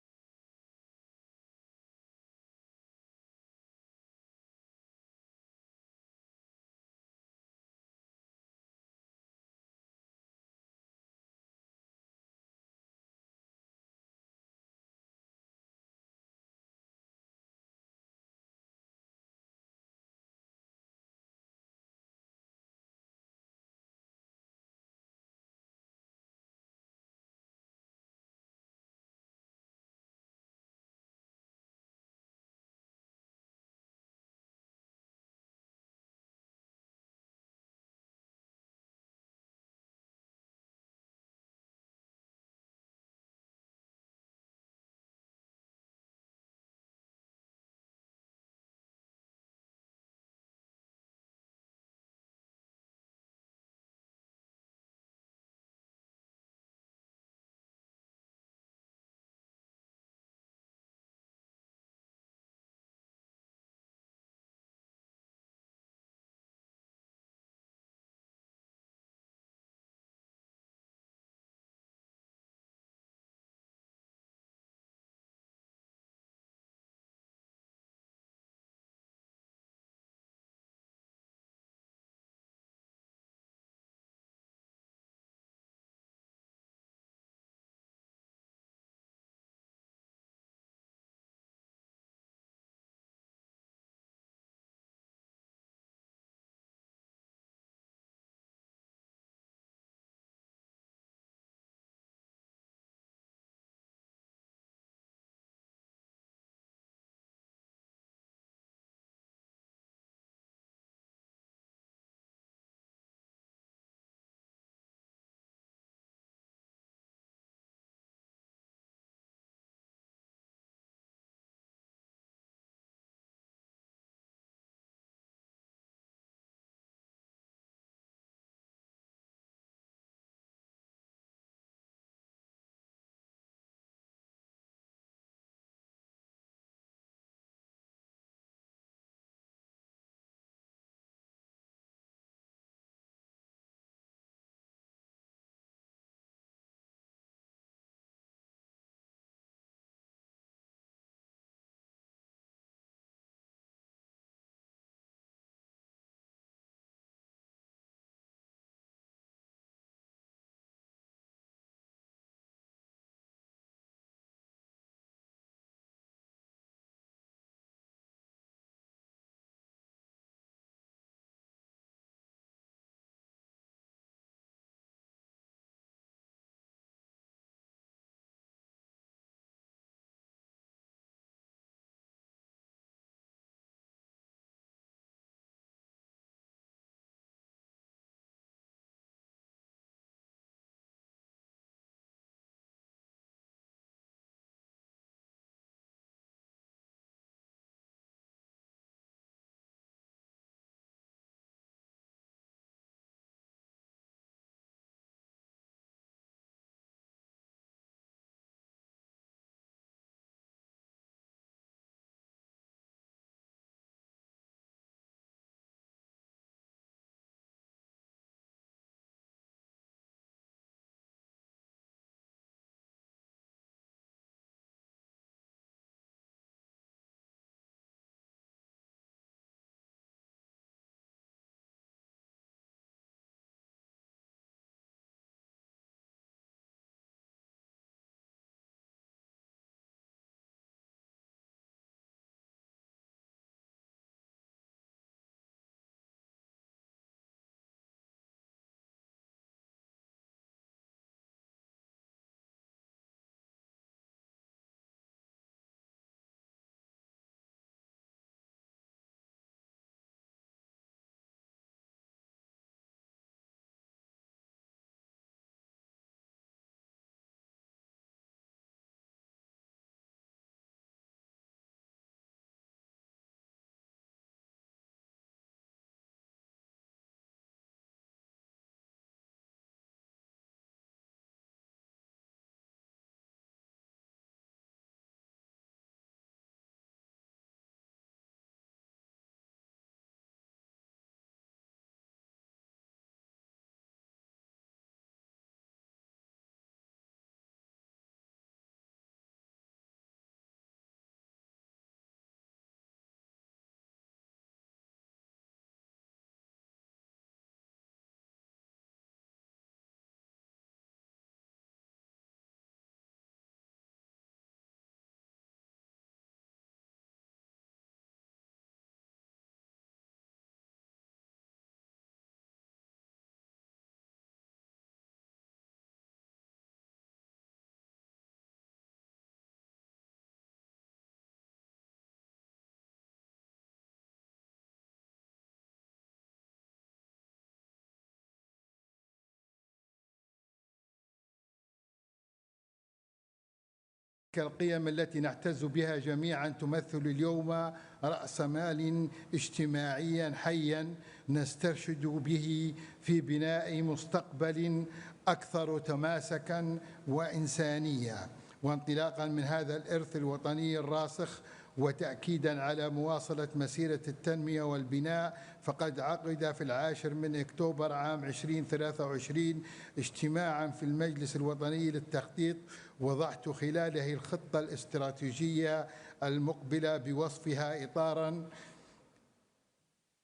القيم التي نعتز بها جميعا تمثل اليوم رأس مال اجتماعيا حيا نسترشد به في بناء مستقبل أكثر تماسكا وإنسانية. وانطلاقا من هذا الإرث الوطني الراسخ وتأكيدا على مواصلة مسيرة التنمية والبناء، فقد عقد في 10 أكتوبر عام 2023 اجتماعا في المجلس الوطني للتخطيط، وضعت خلاله الخطة الاستراتيجية المقبلة بوصفها إطارا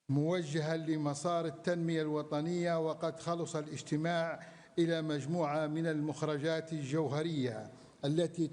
موجها لمسار التنمية الوطنية. وقد خلص الاجتماع إلى مجموعة من المخرجات الجوهرية التي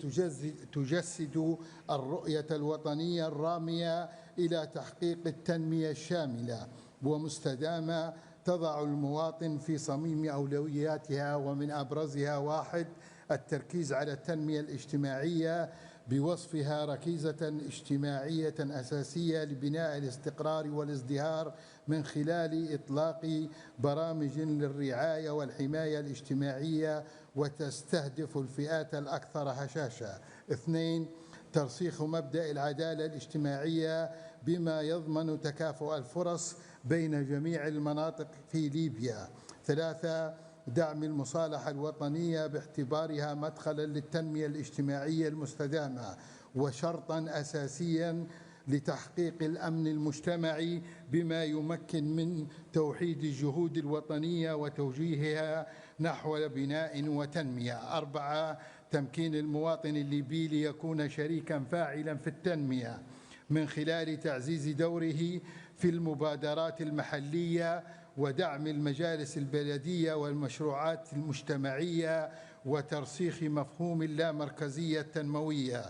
تجسد الرؤية الوطنية الرامية إلى تحقيق التنمية الشاملة ومستدامة تضع المواطن في صميم أولوياتها، ومن أبرزها: 1. التركيز على التنمية الاجتماعية بوصفها ركيزة اجتماعية أساسية لبناء الاستقرار والازدهار من خلال إطلاق برامج للرعاية والحماية الاجتماعية وتستهدف الفئات الأكثر هشاشة. 2. ترسيخ مبدأ العدالة الاجتماعية بما يضمن تكافؤ الفرص بين جميع المناطق في ليبيا. 3. دعم المصالحة الوطنية باعتبارها مدخلا للتنمية الاجتماعية المستدامة وشرطا أساسيا لتحقيق الأمن المجتمعي بما يمكن من توحيد الجهود الوطنية وتوجيهها نحو بناء وتنمية. 4. تمكين المواطن الليبي ليكون شريكا فاعلا في التنمية من خلال تعزيز دوره في المبادرات المحلية ودعم المجالس البلدية والمشروعات المجتمعية وترسيخ مفهوم اللامركزية التنموية.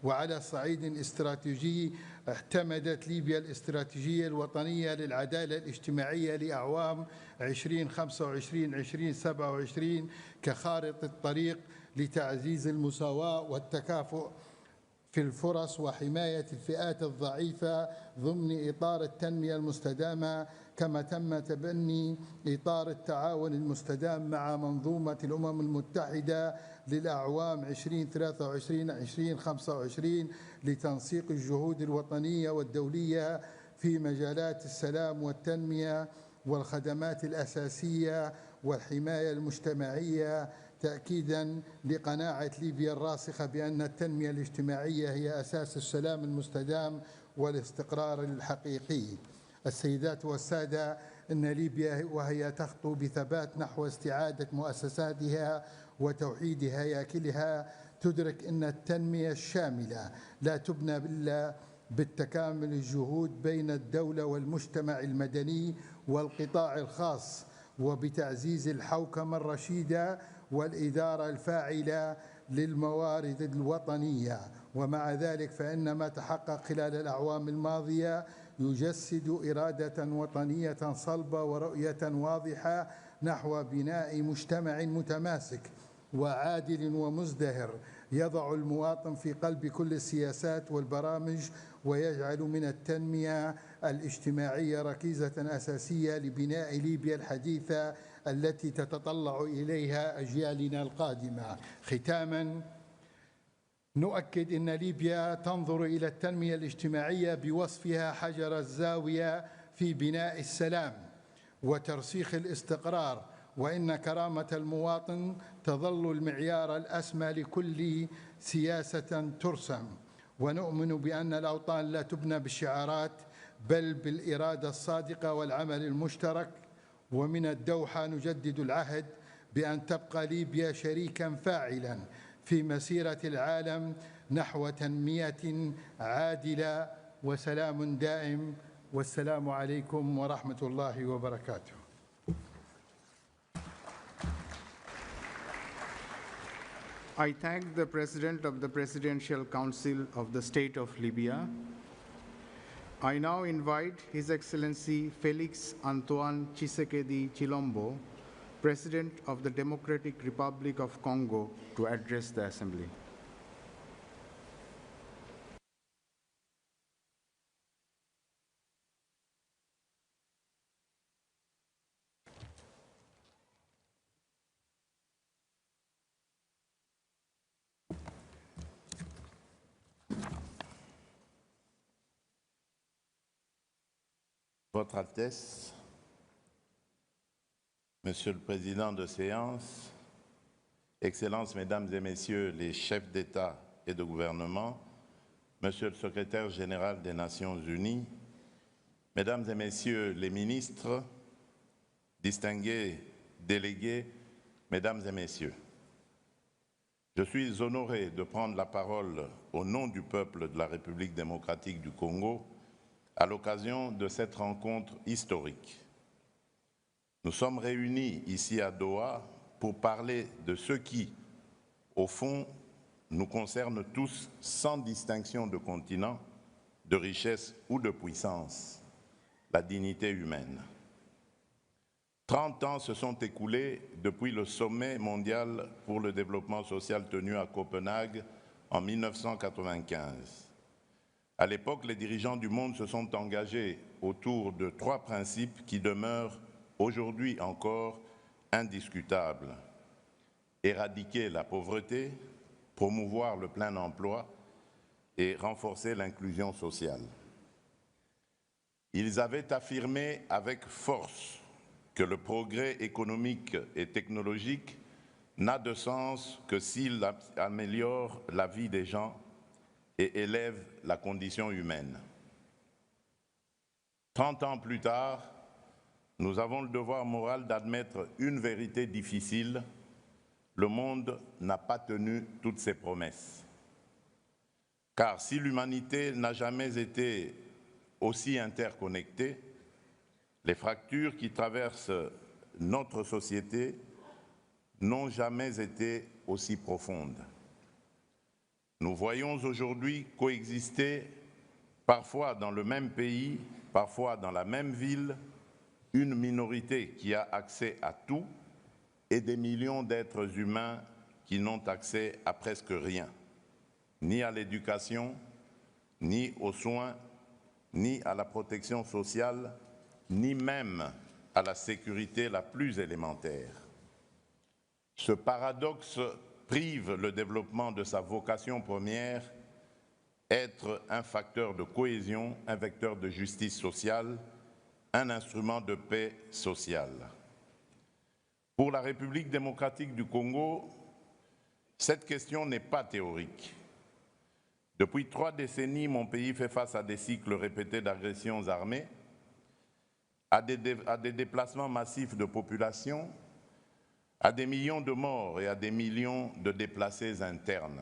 وعلى الصعيد الاستراتيجي اعتمدت ليبيا الاستراتيجية الوطنية للعدالة الاجتماعية لأعوام 2025-2027 كخارطة طريق لتعزيز المساواة والتكافؤ في الفرص وحماية الفئات الضعيفة ضمن إطار التنمية المستدامة، كما تم تبني إطار التعاون المستدام مع منظومة الأمم المتحدة للأعوام 2023-2025 لتنسيق الجهود الوطنية والدولية في مجالات السلام والتنمية والخدمات الأساسية والحماية المجتمعية، تأكيداً لقناعة ليبيا الراسخة بأن التنمية الاجتماعية هي أساس السلام المستدام والاستقرار الحقيقي. السيدات والسادة، إن ليبيا وهي تخطو بثبات نحو استعادة مؤسساتها وتوحيد هياكلها تدرك أن التنمية الشاملة لا تبنى إلا بالتكامل الجهود بين الدولة والمجتمع المدني والقطاع الخاص، وبتعزيز الحوكمة الرشيدة والإدارة الفاعلة للموارد الوطنية. ومع ذلك فإن ما تحقق خلال الأعوام الماضية يجسد إرادة وطنية صلبة ورؤية واضحة نحو بناء مجتمع متماسك وعادل ومزدهر يضع المواطن في قلب كل السياسات والبرامج ويجعل من التنمية الاجتماعية ركيزة أساسية لبناء ليبيا الحديثة التي تتطلع إليها أجيالنا القادمة. ختاماً، نؤكد أن ليبيا تنظر إلى التنمية الاجتماعية بوصفها حجر الزاوية في بناء السلام وترسيخ الاستقرار، وإن كرامة المواطن تظل المعيار الأسمى لكل سياسة ترسم. ونؤمن بأن الأوطان لا تبنى بالشعارات بل بالإرادة الصادقة والعمل المشترك. ومن الدوحة نجدد العهد بأن تبقى ليبيا شريكاً فاعلاً في مسيرة العالم نحو تنمية عادلة وسلام دائم. والسلام عليكم ورحمة الله وبركاته. I thank the President of the Presidential Council of the State of Libya. I now invite His Excellency Felix Antoine Tshisekedi Chilombo, President of the Democratic Republic of Congo, to address the Assembly. Votre Altesse, Monsieur le Président de séance, Excellences, Mesdames et Messieurs les chefs d'État et de gouvernement, Monsieur le Secrétaire général des Nations Unies, Mesdames et Messieurs les ministres, distingués délégués, Mesdames et Messieurs, je suis honoré de prendre la parole au nom du peuple de la République démocratique du Congo à l'occasion de cette rencontre historique. Nous sommes réunis ici à Doha pour parler de ce qui, au fond, nous concerne tous sans distinction de continent, de richesse ou de puissance, la dignité humaine. 30 ans se sont écoulés depuis le sommet mondial pour le développement social tenu à Copenhague en 1995. À l'époque, les dirigeants du monde se sont engagés autour de 3 principes qui demeurent aujourd'hui encore indiscutables. Éradiquer la pauvreté, promouvoir le plein emploi et renforcer l'inclusion sociale. Ils avaient affirmé avec force que le progrès économique et technologique n'a de sens que s'il améliore la vie des gens et élève la condition humaine. 30 ans plus tard, nous avons le devoir moral d'admettre une vérité difficile: le monde n'a pas tenu toutes ses promesses. Car si l'humanité n'a jamais été aussi interconnectée, les fractures qui traversent notre société n'ont jamais été aussi profondes. Nous voyons aujourd'hui coexister, parfois dans le même pays, parfois dans la même ville, une minorité qui a accès à tout et des millions d'êtres humains qui n'ont accès à presque rien, ni à l'éducation, ni aux soins, ni à la protection sociale, ni même à la sécurité la plus élémentaire. Ce paradoxe prive le développement de sa vocation première, être un facteur de cohésion, un vecteur de justice sociale, un instrument de paix sociale. Pour la République démocratique du Congo, cette question n'est pas théorique. Depuis 3 décennies, mon pays fait face à des cycles répétés d'agressions armées, à des déplacements massifs de population, à des millions de morts et à des millions de déplacés internes.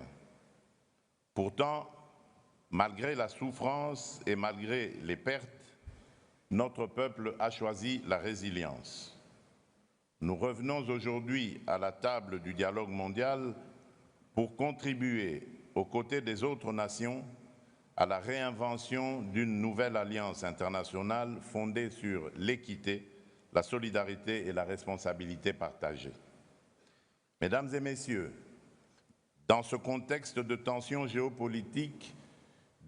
Pourtant, malgré la souffrance et malgré les pertes, notre peuple a choisi la résilience. Nous revenons aujourd'hui à la table du dialogue mondial pour contribuer, aux côtés des autres nations, à la réinvention d'une nouvelle alliance internationale fondée sur l'équité, la solidarité et la responsabilité partagée. Mesdames et Messieurs, dans ce contexte de tensions géopolitiques,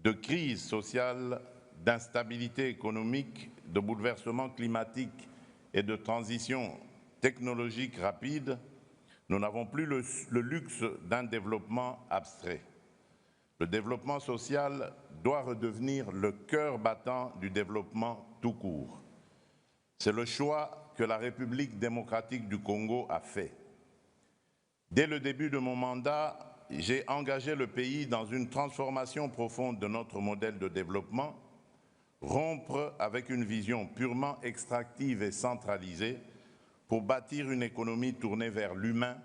de crise sociale, d'instabilité économique, de bouleversement climatique et de transition technologique rapide, nous n'avons plus le luxe d'un développement abstrait. Le développement social doit redevenir le cœur battant du développement tout court. C'est le choix que la République démocratique du Congo a fait. Dès le début de mon mandat, j'ai engagé le pays dans une transformation profonde de notre modèle de développement, rompre avec une vision purement extractive et centralisée pour bâtir une économie tournée vers l'humain,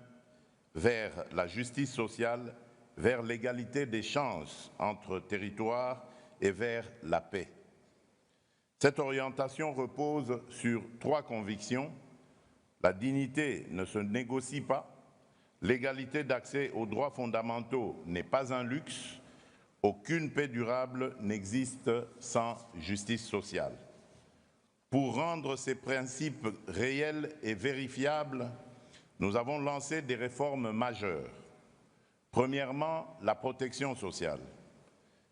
vers la justice sociale, vers l'égalité des chances entre territoires et vers la paix. Cette orientation repose sur 3 convictions. La dignité ne se négocie pas, l'égalité d'accès aux droits fondamentaux n'est pas un luxe, aucune paix durable n'existe sans justice sociale. Pour rendre ces principes réels et vérifiables, nous avons lancé des réformes majeures. Premièrement, la protection sociale.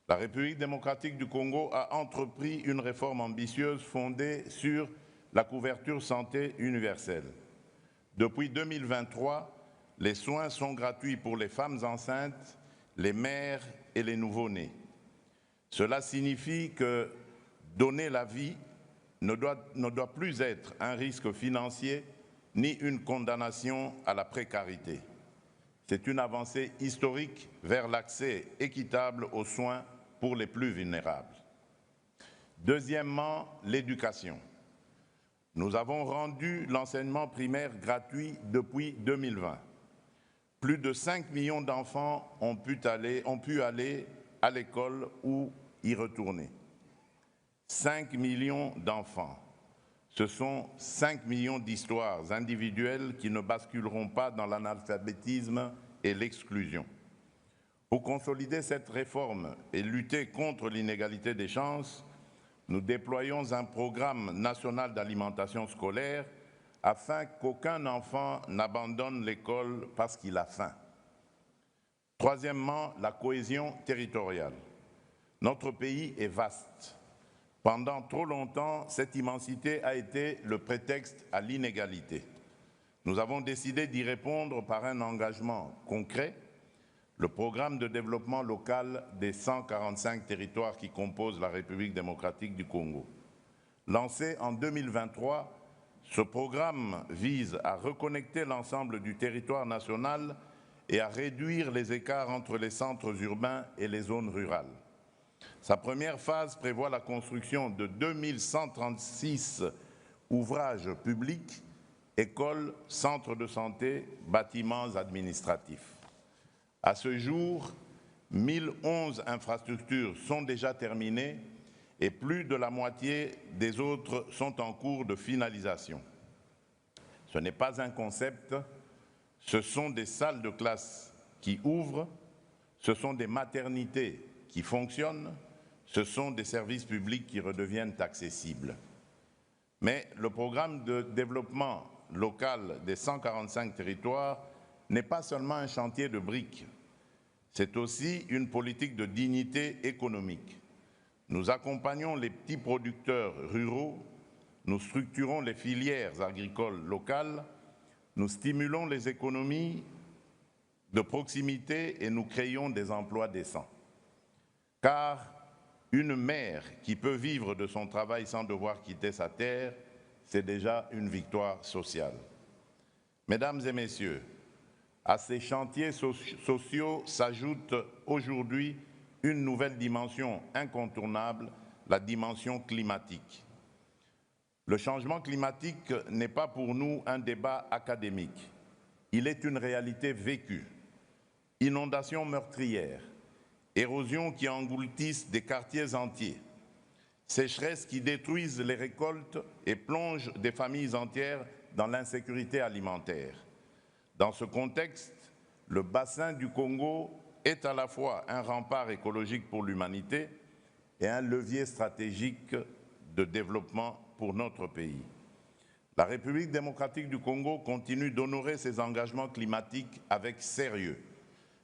La République démocratique du Congo a entrepris une réforme ambitieuse fondée sur la couverture santé universelle. Depuis 2023, les soins sont gratuits pour les femmes enceintes, les mères et les nouveau-nés. Cela signifie que donner la vie ne doit plus être un risque financier ni une condamnation à la précarité. C'est une avancée historique vers l'accès équitable aux soins pour les plus vulnérables. Deuxièmement, l'éducation. Nous avons rendu l'enseignement primaire gratuit depuis 2020. Plus de 5 millions d'enfants ont pu aller à l'école ou y retourner. 5 millions d'enfants. Ce sont 5 millions d'histoires individuelles qui ne basculeront pas dans l'analphabétisme et l'exclusion. Pour consolider cette réforme et lutter contre l'inégalité des chances, nous déployons un programme national d'alimentation scolaire afin qu'aucun enfant n'abandonne l'école parce qu'il a faim. Troisièmement, la cohésion territoriale. Notre pays est vaste. Pendant trop longtemps, cette immensité a été le prétexte à l'inégalité. Nous avons décidé d'y répondre par un engagement concret, le programme de développement local des 145 territoires qui composent la République démocratique du Congo. Lancé en 2023, ce programme vise à reconnecter l'ensemble du territoire national et à réduire les écarts entre les centres urbains et les zones rurales. Sa première phase prévoit la construction de 2136 ouvrages publics, écoles, centres de santé, bâtiments administratifs. À ce jour, 1011 infrastructures sont déjà terminées et plus de la moitié des autres sont en cours de finalisation. Ce n'est pas un concept, ce sont des salles de classe qui ouvrent, ce sont des maternités qui fonctionnent, ce sont des services publics qui redeviennent accessibles. Mais le programme de développement local des 145 territoires n'est pas seulement un chantier de briques, c'est aussi une politique de dignité économique. Nous accompagnons les petits producteurs ruraux, nous structurons les filières agricoles locales, nous stimulons les économies de proximité et nous créons des emplois décents. Car une mère qui peut vivre de son travail sans devoir quitter sa terre, c'est déjà une victoire sociale. Mesdames et messieurs, à ces chantiers sociaux s'ajoute aujourd'hui une nouvelle dimension incontournable, la dimension climatique. Le changement climatique n'est pas pour nous un débat académique. Il est une réalité vécue. Inondations meurtrières, érosions qui engloutissent des quartiers entiers, sécheresses qui détruisent les récoltes et plongent des familles entières dans l'insécurité alimentaire. Dans ce contexte, le bassin du Congo est à la fois un rempart écologique pour l'humanité et un levier stratégique de développement pour notre pays. La République démocratique du Congo continue d'honorer ses engagements climatiques avec sérieux,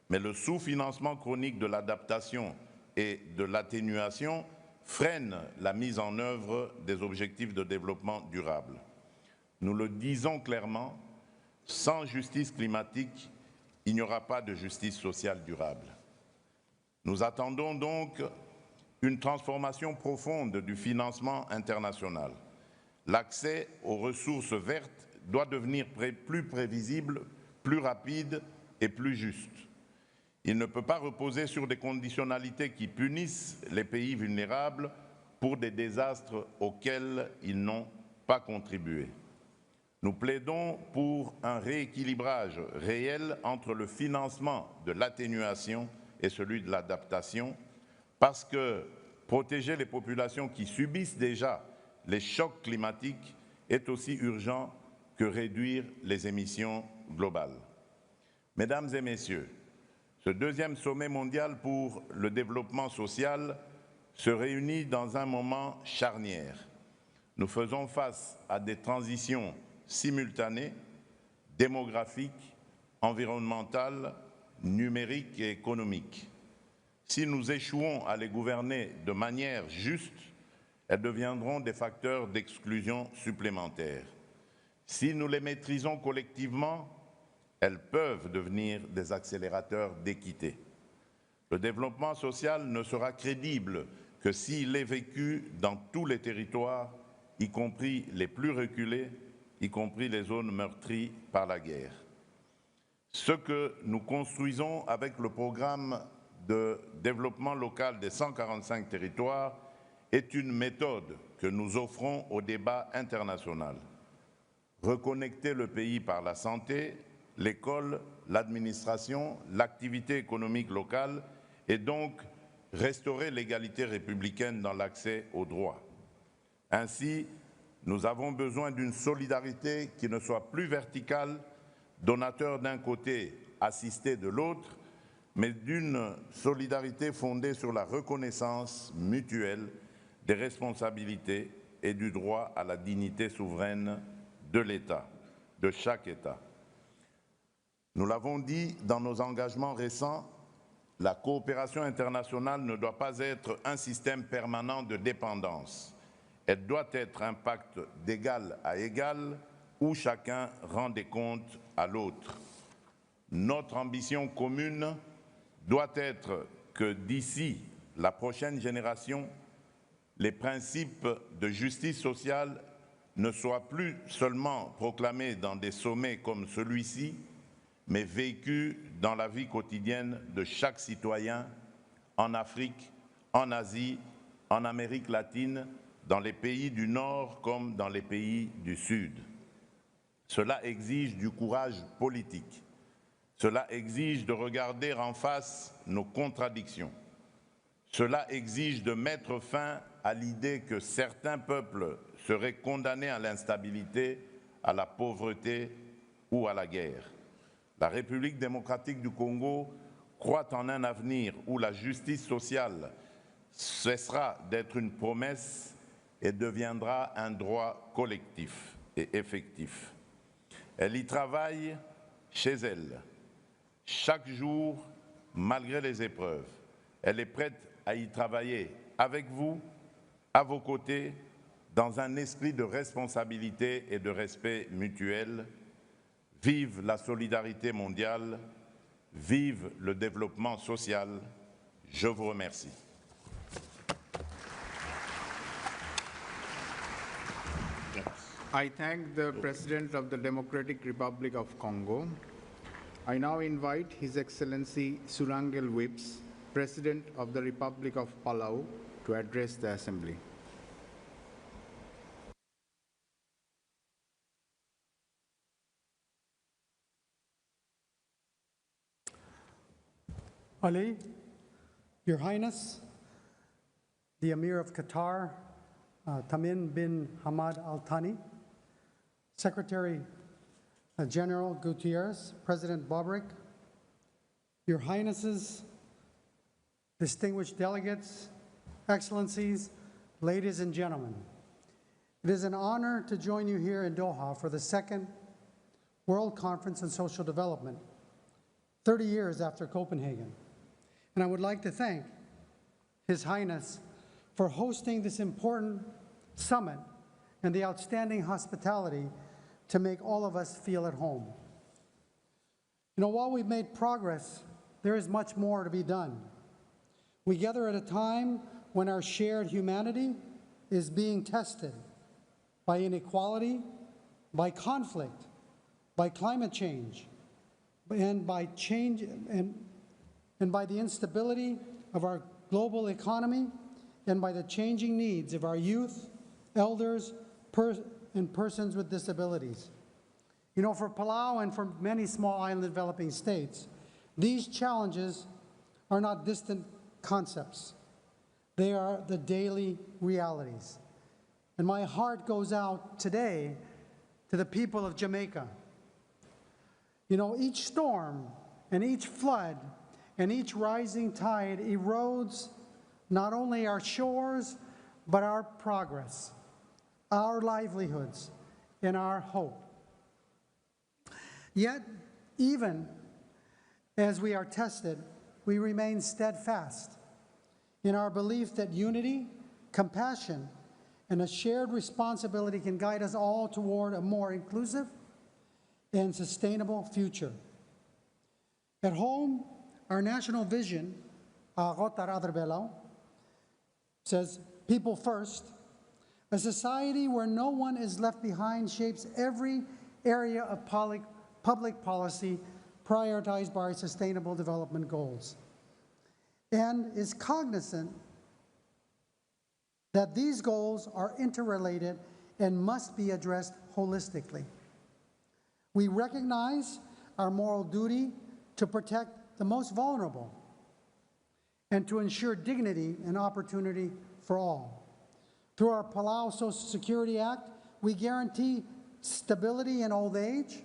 mais le sous-financement chronique de l'adaptation et de l'atténuation freine la mise en œuvre des objectifs de développement durable. Nous le disons clairement, sans justice climatique, il n'y aura pas de justice sociale durable. Nous attendons donc une transformation profonde du financement international. L'accès aux ressources vertes doit devenir plus prévisible, plus rapide et plus juste. Il ne peut pas reposer sur des conditionnalités qui punissent les pays vulnérables pour des désastres auxquels ils n'ont pas contribué. Nous plaidons pour un rééquilibrage réel entre le financement de l'atténuation et celui de l'adaptation, parce que protéger les populations qui subissent déjà les chocs climatiques est aussi urgent que réduire les émissions globales. Mesdames et messieurs, ce deuxième sommet mondial pour le développement social se réunit dans un moment charnière. Nous faisons face à des transitions simultanées, démographiques, environnementales, numériques et économiques. Si nous échouons à les gouverner de manière juste, elles deviendront des facteurs d'exclusion supplémentaires. Si nous les maîtrisons collectivement, elles peuvent devenir des accélérateurs d'équité. Le développement social ne sera crédible que s'il est vécu dans tous les territoires y compris les plus reculées, y compris les zones meurtries par la guerre. Ce que nous construisons avec le programme de développement local des 145 territoires est une méthode que nous offrons au débat international. Reconnecter le pays par la santé, l'école, l'administration, l'activité économique locale et donc restaurer l'égalité républicaine dans l'accès aux droits. Ainsi, nous avons besoin d'une solidarité qui ne soit plus verticale, donateur d'un côté, assisté de l'autre, mais d'une solidarité fondée sur la reconnaissance mutuelle des responsabilités et du droit à la dignité souveraine de l'État, de chaque État. Nous l'avons dit dans nos engagements récents, la coopération internationale ne doit pas être un système permanent de dépendance. Elle doit être un pacte d'égal à égal où chacun rend des comptes à l'autre. Notre ambition commune doit être que d'ici la prochaine génération, les principes de justice sociale ne soient plus seulement proclamés dans des sommets comme celui-ci, mais vécus dans la vie quotidienne de chaque citoyen en Afrique, en Asie, en Amérique latine, dans les pays du Nord comme dans les pays du Sud. Cela exige du courage politique. Cela exige de regarder en face nos contradictions. Cela exige de mettre fin à l'idée que certains peuples seraient condamnés à l'instabilité, à la pauvreté ou à la guerre. La République démocratique du Congo croit en un avenir où la justice sociale cessera d'être une promesse et deviendra un droit collectif et effectif. Elle y travaille chez elle, chaque jour, malgré les épreuves. Elle est prête à y travailler avec vous, à vos côtés, dans un esprit de responsabilité et de respect mutuel. Vive la solidarité mondiale, vive le développement social. Je vous remercie. I thank the President of the Democratic Republic of Congo. I now invite His Excellency Surangel Whips, President of the Republic of Palau, to address the Assembly. Ali, Your Highness, the Amir of Qatar, Tamim bin Hamad Al Thani, Secretary General Gutierrez, President Bobrick, Your Highnesses, distinguished delegates, Excellencies, ladies and gentlemen. It is an honor to join you here in Doha for the second World Conference on Social Development, 30 years after Copenhagen. And I would like to thank His Highness for hosting this important summit and the outstanding hospitality to make all of us feel at home. You know, while we've made progress, there is much more to be done. We gather at a time when our shared humanity is being tested by inequality, by conflict, by climate change, and by the instability of our global economy, and by the changing needs of our youth, elders, and persons with disabilities. You know, for Palau and for many small island developing states, these challenges are not distant concepts. They are the daily realities. And my heart goes out today to the people of Jamaica. You know, each storm and each flood and each rising tide erodes not only our shores, but our progress, our livelihoods, and our hope. Yet, even as we are tested, we remain steadfast in our belief that unity, compassion, and a shared responsibility can guide us all toward a more inclusive and sustainable future. At home, our national vision, says, people first, A society where no one is left behind shapes every area of public policy prioritized by our Sustainable Development Goals, and is cognizant that these goals are interrelated and must be addressed holistically. We recognize our moral duty to protect the most vulnerable and to ensure dignity and opportunity for all. Through our Palau Social Security Act, we guarantee stability in old age,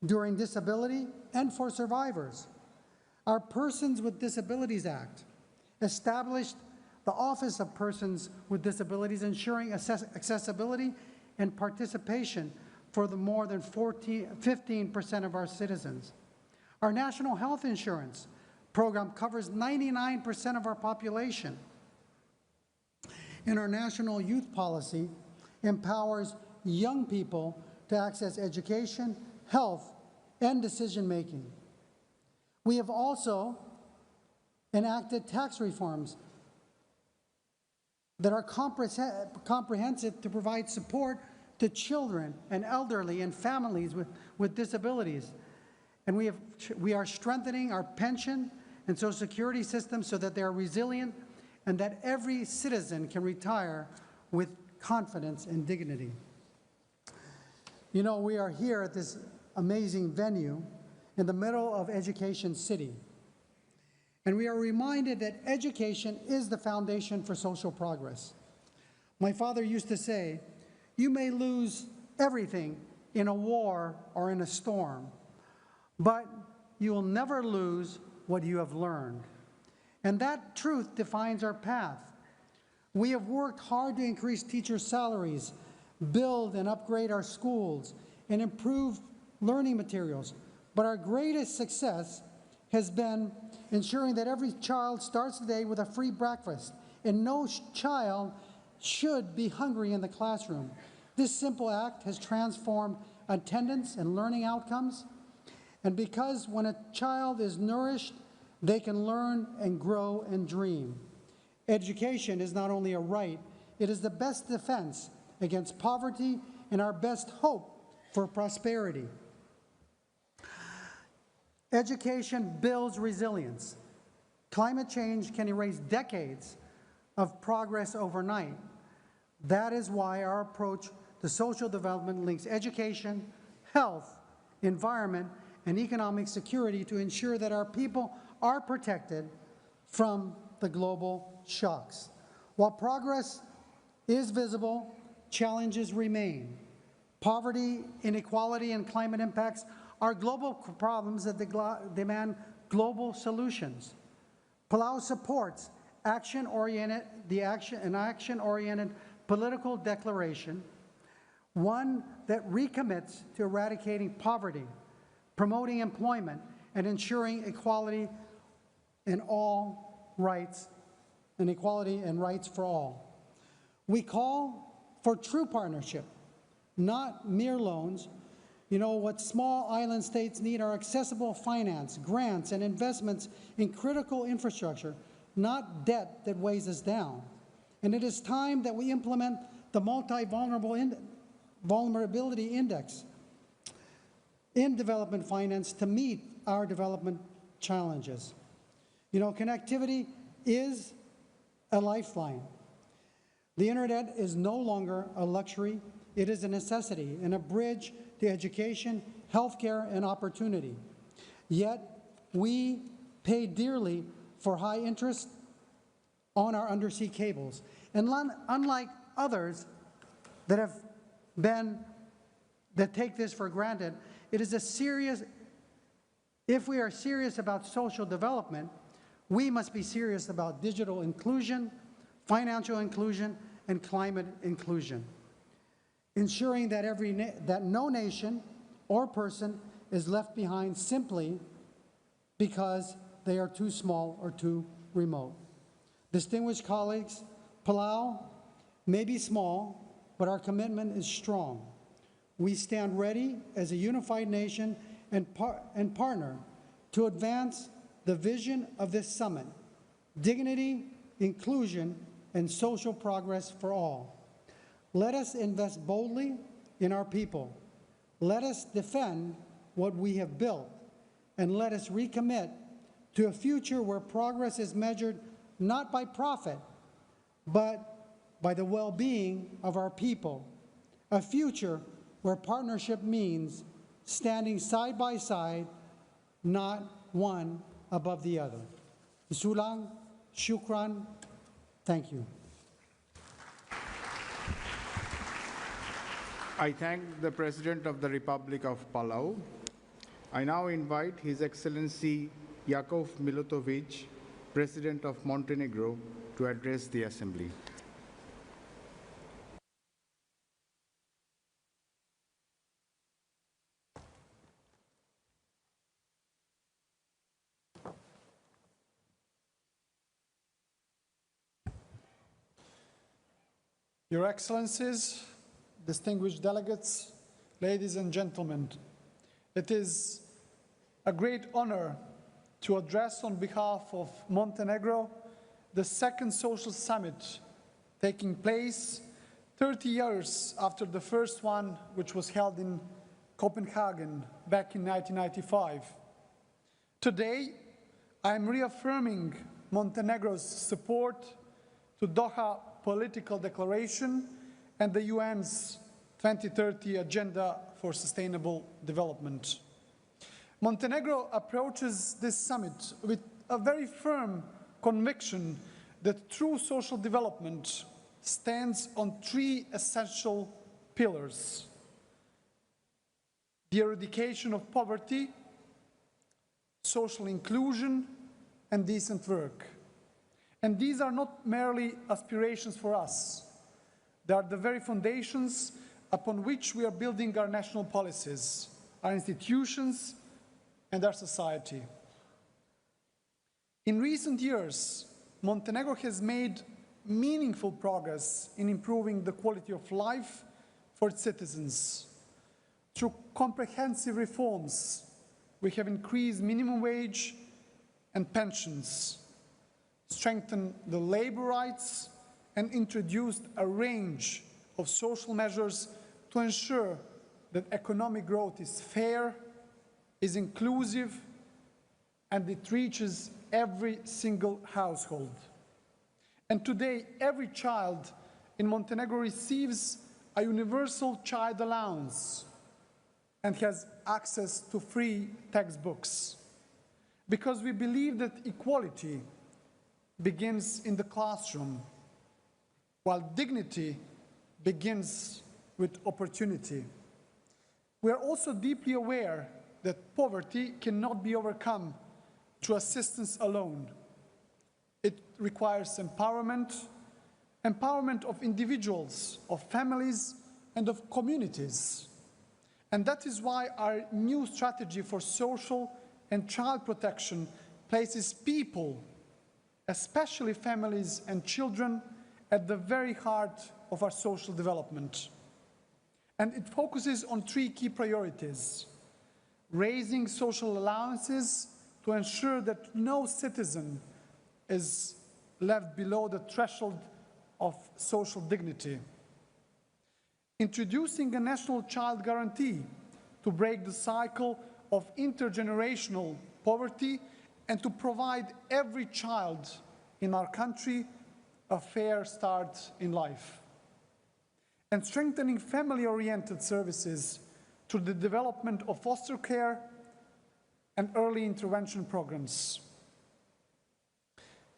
during disability, and for survivors. Our Persons with Disabilities Act established the Office of Persons with Disabilities, ensuring accessibility and participation for the more than 15% of our citizens. Our National Health Insurance program covers 99% of our population. And our National Youth Policy empowers young people to access education, health, and decision-making. We have also enacted tax reforms that are comprehensive to provide support to children and elderly and families with disabilities. And we are strengthening our pension and Social Security systems so that they are resilient and that every citizen can retire with confidence and dignity. You know, we are here at this amazing venue in the middle of Education City. And we are reminded that education is the foundation for social progress. My father used to say, you may lose everything in a war or in a storm, but you will never lose what you have learned. And that truth defines our path. We have worked hard to increase teacher salaries, build and upgrade our schools, and improve learning materials. But our greatest success has been ensuring that every child starts the day with a free breakfast, and no child should be hungry in the classroom. This simple act has transformed attendance and learning outcomes. And because when a child is nourished, they can learn and grow and dream. Education is not only a right, it is the best defense against poverty and our best hope for prosperity. Education builds resilience. Climate change can erase decades of progress overnight. That is why our approach to social development links education, health, environment, and economic security to ensure that our people are protected from the global shocks. While progress is visible, challenges remain. Poverty, inequality, and climate impacts are global problems that demand global solutions. Palau supports action-oriented political declaration, one that recommits to eradicating poverty, promoting employment, and ensuring equality in all rights, and equality and rights for all. We call for true partnership, not mere loans. You know, what small island states need are accessible finance, grants, and investments in critical infrastructure, not debt that weighs us down. And it is time that we implement the multi-vulnerability index in development finance to meet our development challenges. You know, connectivity is a lifeline. The internet is no longer a luxury, it is a necessity and a bridge to education, healthcare, and opportunity. Yet, we pay dearly for high interest on our undersea cables. And unlike others that take this for granted, it is a serious, if we are serious about social development, we must be serious about digital inclusion, financial inclusion, and climate inclusion, ensuring that that no nation or person is left behind simply because they are too small or too remote. Distinguished colleagues, Palau may be small, but our commitment is strong. We stand ready as a unified nation and partner to advance the vision of this summit: dignity, inclusion, and social progress for all. Let us invest boldly in our people. Let us defend what we have built, and let us recommit to a future where progress is measured not by profit, but by the well-being of our people. A future where partnership means standing side by side, not one above the other. Bisulang, shukran, thank you. I thank the President of the Republic of Palau. I now invite His Excellency Jakov Milotovic, President of Montenegro, to address the Assembly. Your Excellencies, distinguished delegates, ladies and gentlemen, it is a great honor to address on behalf of Montenegro the second social summit taking place 30 years after the first one, which was held in Copenhagen back in 1995. Today, I am reaffirming Montenegro's support to Doha Political Declaration and the UN's 2030 Agenda for Sustainable Development. Montenegro approaches this summit with a very firm conviction that true social development stands on three essential pillars: the eradication of poverty, social inclusion, and decent work. And these are not merely aspirations for us. They are the very foundations upon which we are building our national policies, our institutions, and our society. In recent years, Montenegro has made meaningful progress in improving the quality of life for its citizens. Through comprehensive reforms, we have increased minimum wage and pensions, strengthened the labor rights, and introduced a range of social measures to ensure that economic growth is fair, is inclusive, and it reaches every single household. And today, every child in Montenegro receives a universal child allowance and has access to free textbooks, because we believe that equality begins in the classroom, while dignity begins with opportunity. We are also deeply aware that poverty cannot be overcome through assistance alone. It requires empowerment of individuals, of families, and of communities. And that is why our new strategy for social and child protection places people, especially families and children, at the very heart of our social development. And it focuses on three key priorities: raising social allowances to ensure that no citizen is left below the threshold of social dignity; introducing a national child guarantee to break the cycle of intergenerational poverty and to provide every child in our country a fair start in life; and strengthening family-oriented services through the development of foster care and early intervention programs.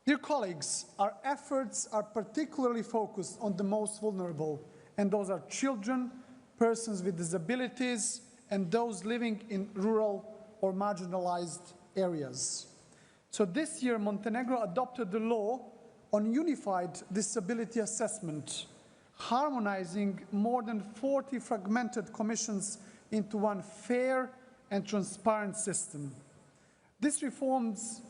Dear colleagues, our efforts are particularly focused on the most vulnerable, and those are children, persons with disabilities, and those living in rural or marginalized areas. So this year, Montenegro adopted the law on unified disability assessment, harmonizing more than 40 fragmented commissions into one fair and transparent system. This reforms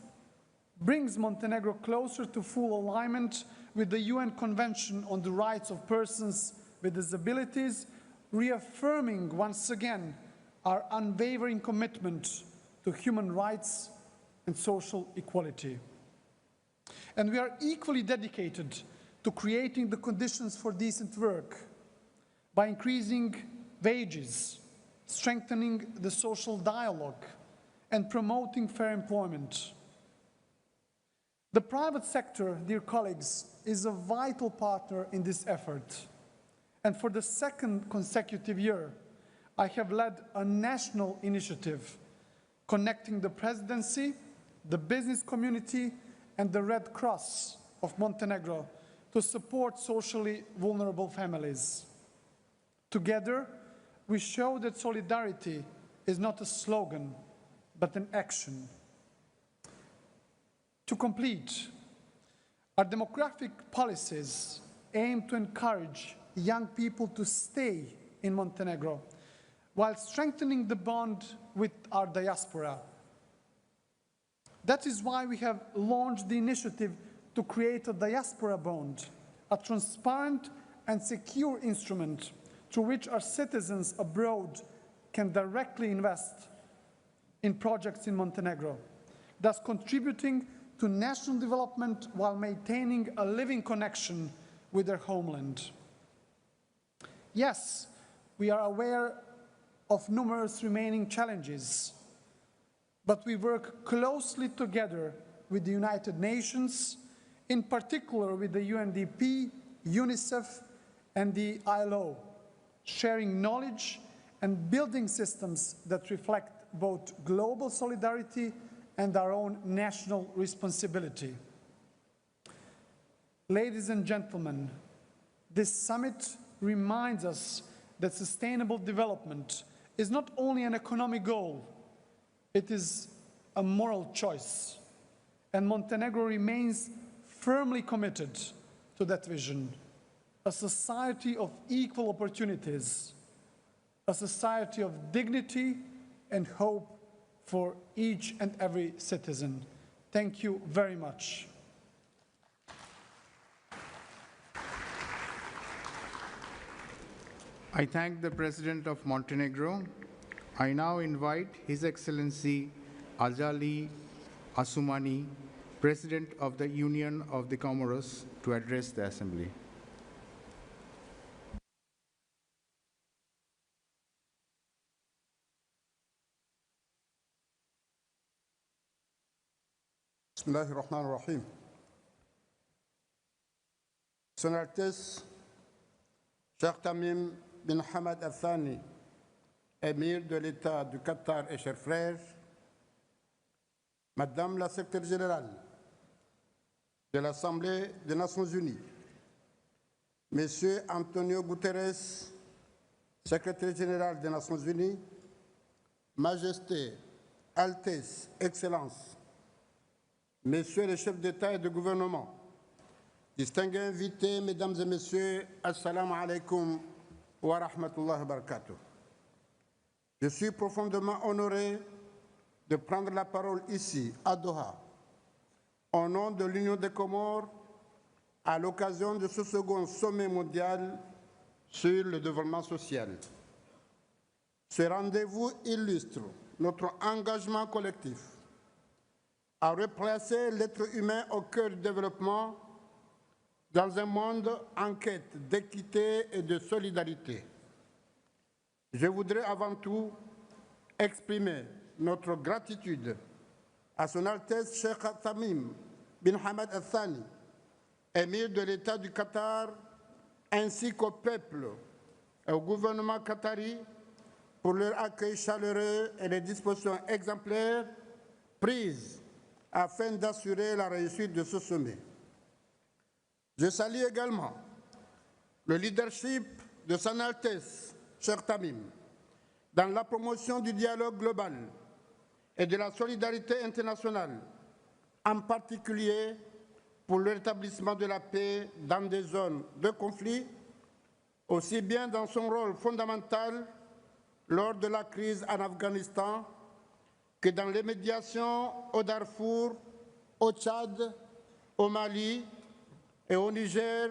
brings Montenegro closer to full alignment with the UN Convention on the Rights of Persons with Disabilities, reaffirming once again our unwavering commitment to human rights and social equality. And we are equally dedicated to creating the conditions for decent work, by increasing wages, strengthening the social dialogue, and promoting fair employment. The private sector, dear colleagues, is a vital partner in this effort. And for the second consecutive year, I have led a national initiative connecting the presidency, the business community, and the Red Cross of Montenegro to support socially vulnerable families. Together, we show that solidarity is not a slogan, but an action. To complete, our demographic policies aim to encourage young people to stay in Montenegro while strengthening the bond with our diaspora. That is why we have launched the initiative to create a diaspora bond, a transparent and secure instrument through which our citizens abroad can directly invest in projects in Montenegro, thus contributing to national development while maintaining a living connection with their homeland. Yes, we are aware of numerous remaining challenges, but we work closely together with the United Nations, in particular with the UNDP, UNICEF, and the ILO, sharing knowledge and building systems that reflect both global solidarity and our own national responsibility. Ladies and gentlemen, this summit reminds us that sustainable development is not only an economic goal, it is a moral choice. And Montenegro remains firmly committed to that vision, a society of equal opportunities, a society of dignity and hope for each and every citizen. Thank you very much. I thank the President of Montenegro. I now invite His Excellency Azali Assoumani, President of the Union of the Comoros, to address the Assembly. Bismillahir Rahmanir Rahim. Son Altesse, Cheikh Tamim bin Hamad Al Thani, Émir de l'État du Qatar et chers frères, Madame la Secrétaire générale de l'Assemblée des Nations Unies, Monsieur Antonio Guterres, Secrétaire général des Nations Unies, Majesté, Altesse, Excellence, Messieurs les chefs d'État et de gouvernement, distingués invités, Mesdames et Messieurs, Assalamu alaikum wa rahmatullahi wa barakatuh. Je suis profondément honoré de prendre la parole ici, à Doha, au nom de l'Union des Comores, à l'occasion de ce second sommet mondial sur le développement social. Ce rendez-vous illustre notre engagement collectif à replacer l'être humain au cœur du développement dans un monde en quête d'équité et de solidarité. Je voudrais avant tout exprimer notre gratitude à Son Altesse Cheikh Tamim bin Hamad Al Thani, émir de l'État du Qatar, ainsi qu'au peuple et au gouvernement qatari pour leur accueil chaleureux et les dispositions exemplaires prises afin d'assurer la réussite de ce sommet. Je salue également le leadership de Son Altesse Cheikh Tamim dans la promotion du dialogue global et de la solidarité internationale, en particulier pour le rétablissement de la paix dans des zones de conflit, aussi bien dans son rôle fondamental lors de la crise en Afghanistan que dans les médiations au Darfour, au Tchad, au Mali et au Niger,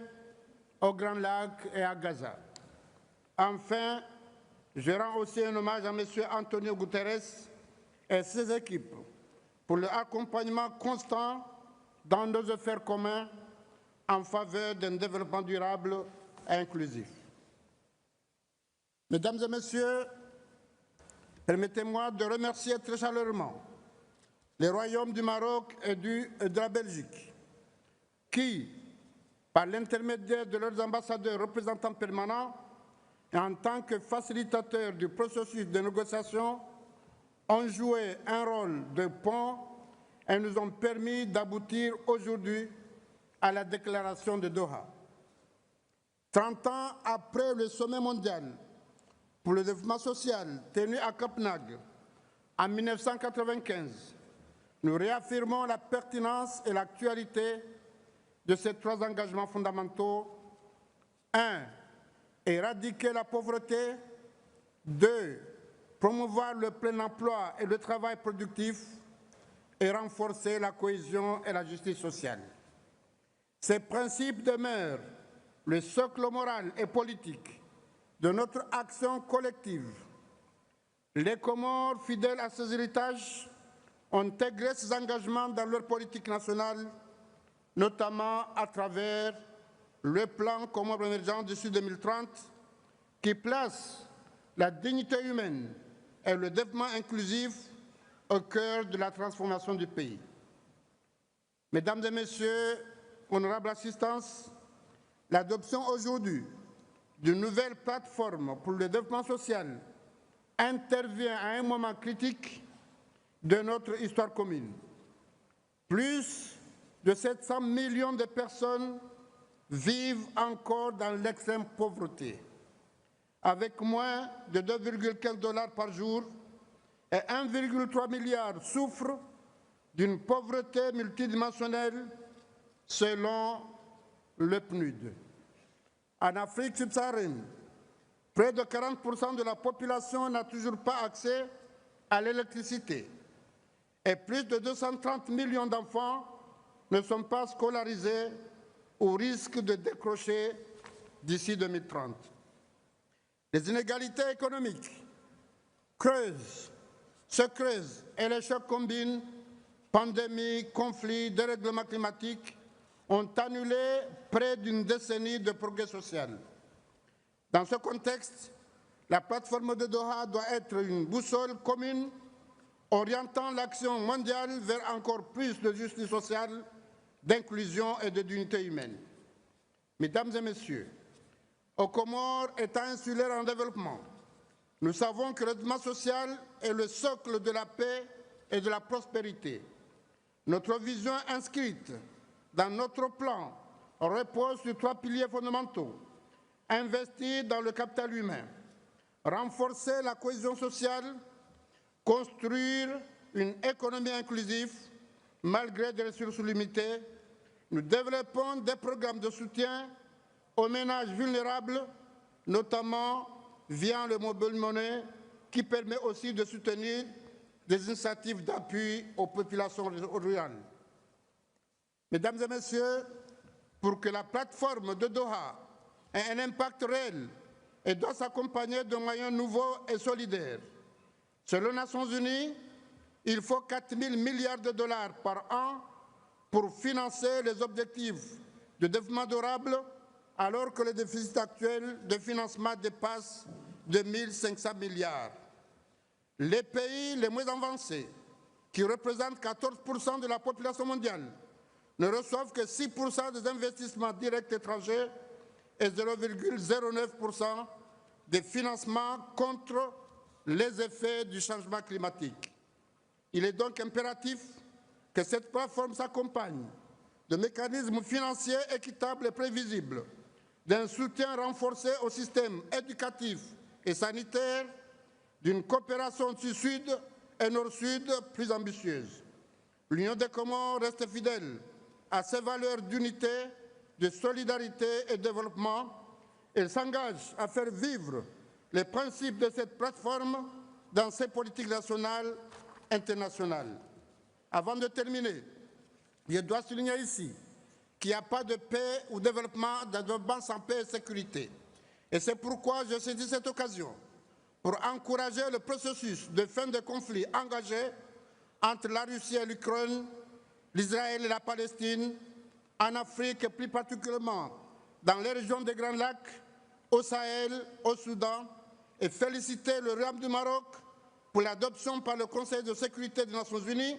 au Grand Lac et à Gaza. Enfin, je rends aussi un hommage à M. Antonio Guterres et ses équipes pour leur accompagnement constant dans nos affaires communs en faveur d'un développement durable et inclusif. Mesdames et messieurs, permettez-moi de remercier très chaleureusement les royaumes du Maroc et de la Belgique qui, par l'intermédiaire de leurs ambassadeurs représentants permanents et en tant que facilitateurs du processus de négociation, ont joué un rôle de pont et nous ont permis d'aboutir aujourd'hui à la déclaration de Doha. 30 ans après le sommet mondial pour le développement social tenu à Copenhague en 1995, nous réaffirmons la pertinence et l'actualité de ces 3 engagements fondamentaux. 1. Éradiquer la pauvreté. 2. Promouvoir le plein emploi et le travail productif et renforcer la cohésion et la justice sociale. Ces principes demeurent le socle moral et politique de notre action collective. Les Comores, fidèles à ces héritages, ont intégré ces engagements dans leur politique nationale, notamment à travers le plan Comores émergent d'ici 2030, qui place la dignité humaine et le développement inclusif au cœur de la transformation du pays. Mesdames et Messieurs, honorables assistants, l'adoption aujourd'hui d'une nouvelle plateforme pour le développement social intervient à un moment critique de notre histoire commune. Plus de 700 millions de personnes vivent encore dans l'extrême pauvreté, avec moins de 2,15 $ par jour, et 1,3 milliard souffrent d'une pauvreté multidimensionnelle selon le PNUD. En Afrique subsaharienne, près de 40% de la population n'a toujours pas accès à l'électricité et plus de 230 millions d'enfants ne sont pas scolarisés ou risquent de décrocher d'ici 2030. Les inégalités économiques se creusent et les chocs combinent, pandémie, conflits, dérèglements climatiques, ont annulé près d'une décennie de progrès social. Dans ce contexte, la plateforme de Doha doit être une boussole commune orientant l'action mondiale vers encore plus de justice sociale, d'inclusion et de dignité humaine. Mesdames et Messieurs, aux Comores, État insulaire en développement, nous savons que le développement social est le socle de la paix et de la prospérité. Notre vision inscrite dans notre plan repose sur 3 piliers fondamentaux. Investir dans le capital humain, renforcer la cohésion sociale, construire une économie inclusive malgré des ressources limitées. Nous développons des programmes de soutien aux ménages vulnérables, notamment via le mobile money, qui permet aussi de soutenir des initiatives d'appui aux populations rurales. Mesdames et Messieurs, pour que la plateforme de Doha ait un impact réel, elle doit s'accompagner de moyens nouveaux et solidaires. Selon les Nations Unies, il faut 4 000 milliards de $ par an pour financer les objectifs de développement durable, alors que le déficit actuel de financement dépasse 2 500 milliards. Les pays les moins avancés, qui représentent 14% de la population mondiale, ne reçoivent que 6% des investissements directs étrangers et 0,09% des financements contre les effets du changement climatique. Il est donc impératif que cette plateforme s'accompagne de mécanismes financiers équitables et prévisibles, d'un soutien renforcé au système éducatif et sanitaire, d'une coopération sud et nord-sud plus ambitieuse. L'Union des Comores reste fidèle à ses valeurs d'unité, de solidarité et de développement. Elle s'engage à faire vivre les principes de cette plateforme dans ses politiques nationales et internationales. Avant de terminer, je dois souligner ici qu'il n'y a pas de paix ou de développement sans paix et sécurité. Et c'est pourquoi je saisis cette occasion pour encourager le processus de fin des conflits engagés entre la Russie et l'Ukraine, l'Israël et la Palestine, en Afrique et plus particulièrement dans les régions des Grands Lacs, au Sahel, au Soudan, et féliciter le Royaume du Maroc pour l'adoption par le Conseil de sécurité des Nations Unies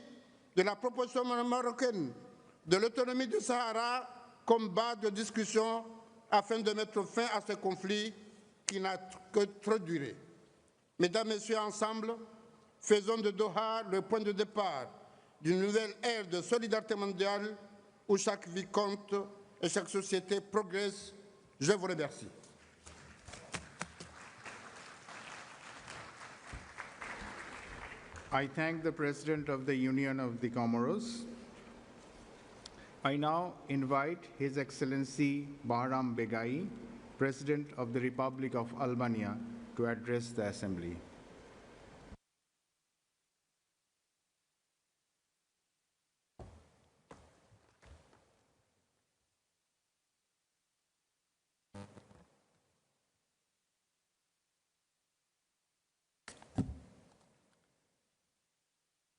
de la proposition marocaine de l'autonomie du Sahara comme base de discussion afin de mettre fin à ce conflit qui n'a que trop duré. Mesdames, Messieurs, ensemble, faisons de Doha le point de départ d'une nouvelle ère de solidarité mondiale où chaque vie compte et chaque société progresse. Je vous remercie. I thank the President of the Union of the Comoros. I now invite His Excellency Bahram Begai, President of the Republic of Albania, to address the Assembly.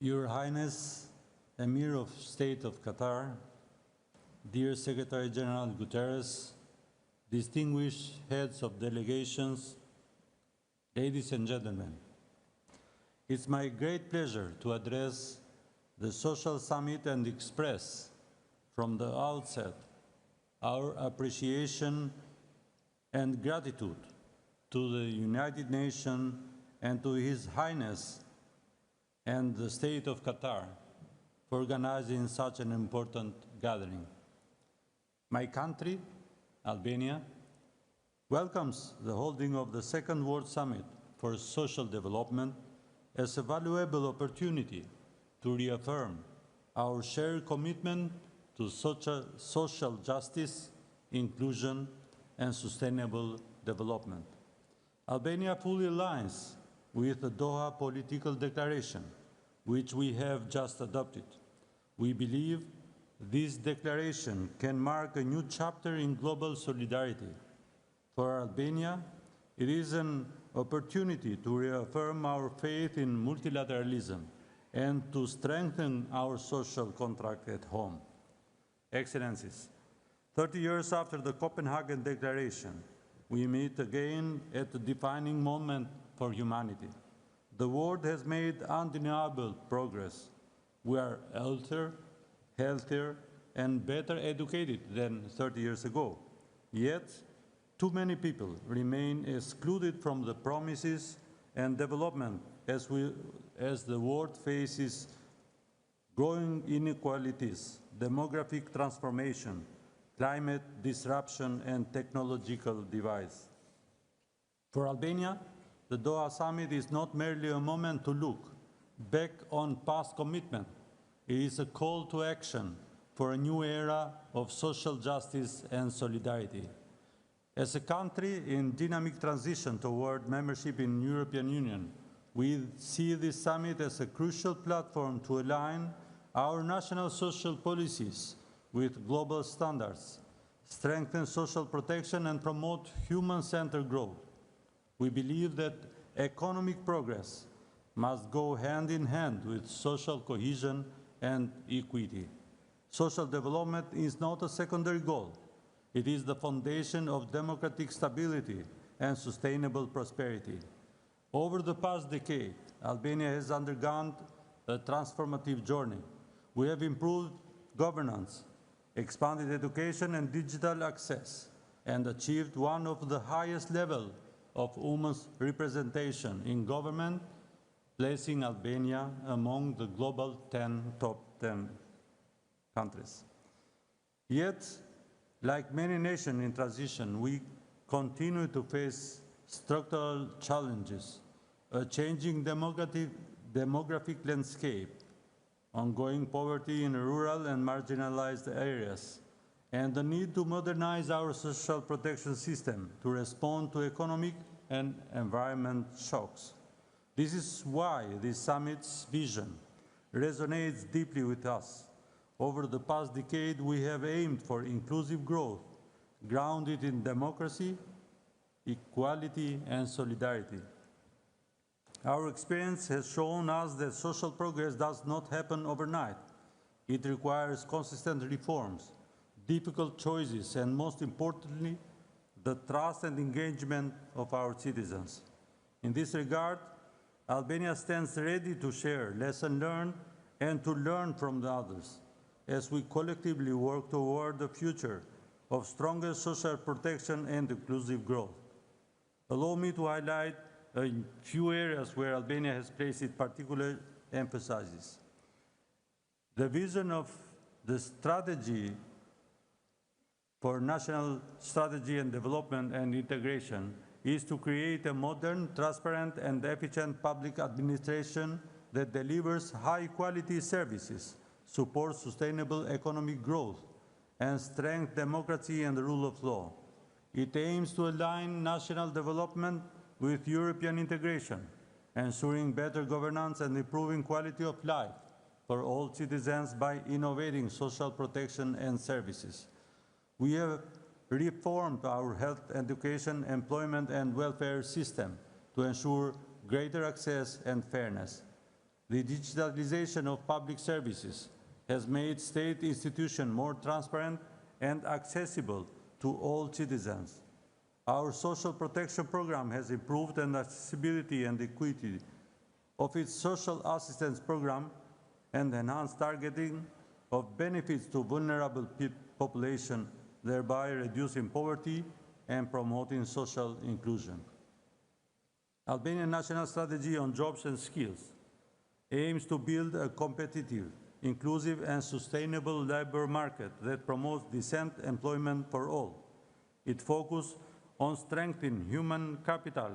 Your Highness, Amir of State of Qatar, dear Secretary General Guterres, distinguished heads of delegations, ladies and gentlemen, it's my great pleasure to address the Social Summit and express from the outset our appreciation and gratitude to the United Nations and to His Highness and the State of Qatar for organizing such an important gathering. My country, Albania, welcomes the holding of the Second World Summit for Social Development as a valuable opportunity to reaffirm our shared commitment to social justice, inclusion, and sustainable development. Albania fully aligns with the Doha Political Declaration, which we have just adopted. We believe this declaration can mark a new chapter in global solidarity. For Albania, it is an opportunity to reaffirm our faith in multilateralism and to strengthen our social contract at home. Excellencies, 30 years after the Copenhagen Declaration, we meet again at a defining moment for humanity. The world has made undeniable progress. We are healthier, and better educated than 30 years ago. Yet, too many people remain excluded from the promises and development as the world faces growing inequalities, demographic transformation, climate disruption, and technological divides. For Albania, the Doha Summit is not merely a moment to look back on past commitment. It is a call to action for a new era of social justice and solidarity. As a country in dynamic transition toward membership in the European Union, we see this summit as a crucial platform to align our national social policies with global standards, strengthen social protection, and promote human-centered growth. We believe that economic progress must go hand in hand with social cohesion and equity. Social development is not a secondary goal. It is the foundation of democratic stability and sustainable prosperity. Over the past decade, Albania has undergone a transformative journey. We have improved governance, expanded education and digital access, and achieved one of the highest levels of women's representation in government, placing Albania among the global top 10 countries. Yet, like many nations in transition, we continue to face structural challenges, a changing demographic landscape, ongoing poverty in rural and marginalized areas, and the need to modernize our social protection system to respond to economic and environment shocks. This is why this summit's vision resonates deeply with us. Over the past decade, we have aimed for inclusive growth, grounded in democracy, equality, and solidarity. Our experience has shown us that social progress does not happen overnight. It requires consistent reforms, difficult choices, and most importantly, the trust and engagement of our citizens. In this regard, Albania stands ready to share lessons learned and to learn from the others as we collectively work toward the future of stronger social protection and inclusive growth. Allow me to highlight a few areas where Albania has placed its particular emphasis. The vision of the strategy for national strategy and development and integration is to create a modern, transparent, and efficient public administration that delivers high-quality services, supports sustainable economic growth, and strengthens democracy and the rule of law. It aims to align national development with European integration, ensuring better governance and improving quality of life for all citizens by innovating social protection and services. We have reformed our health, education, employment, and welfare system to ensure greater access and fairness. The digitalization of public services has made state institutions more transparent and accessible to all citizens. Our social protection program has improved the accessibility and equity of its social assistance program and enhanced targeting of benefits to vulnerable population, thereby reducing poverty and promoting social inclusion. Albanian National Strategy on Jobs and Skills aims to build a competitive, inclusive, and sustainable labor market that promotes decent employment for all. It focuses on strengthening human capital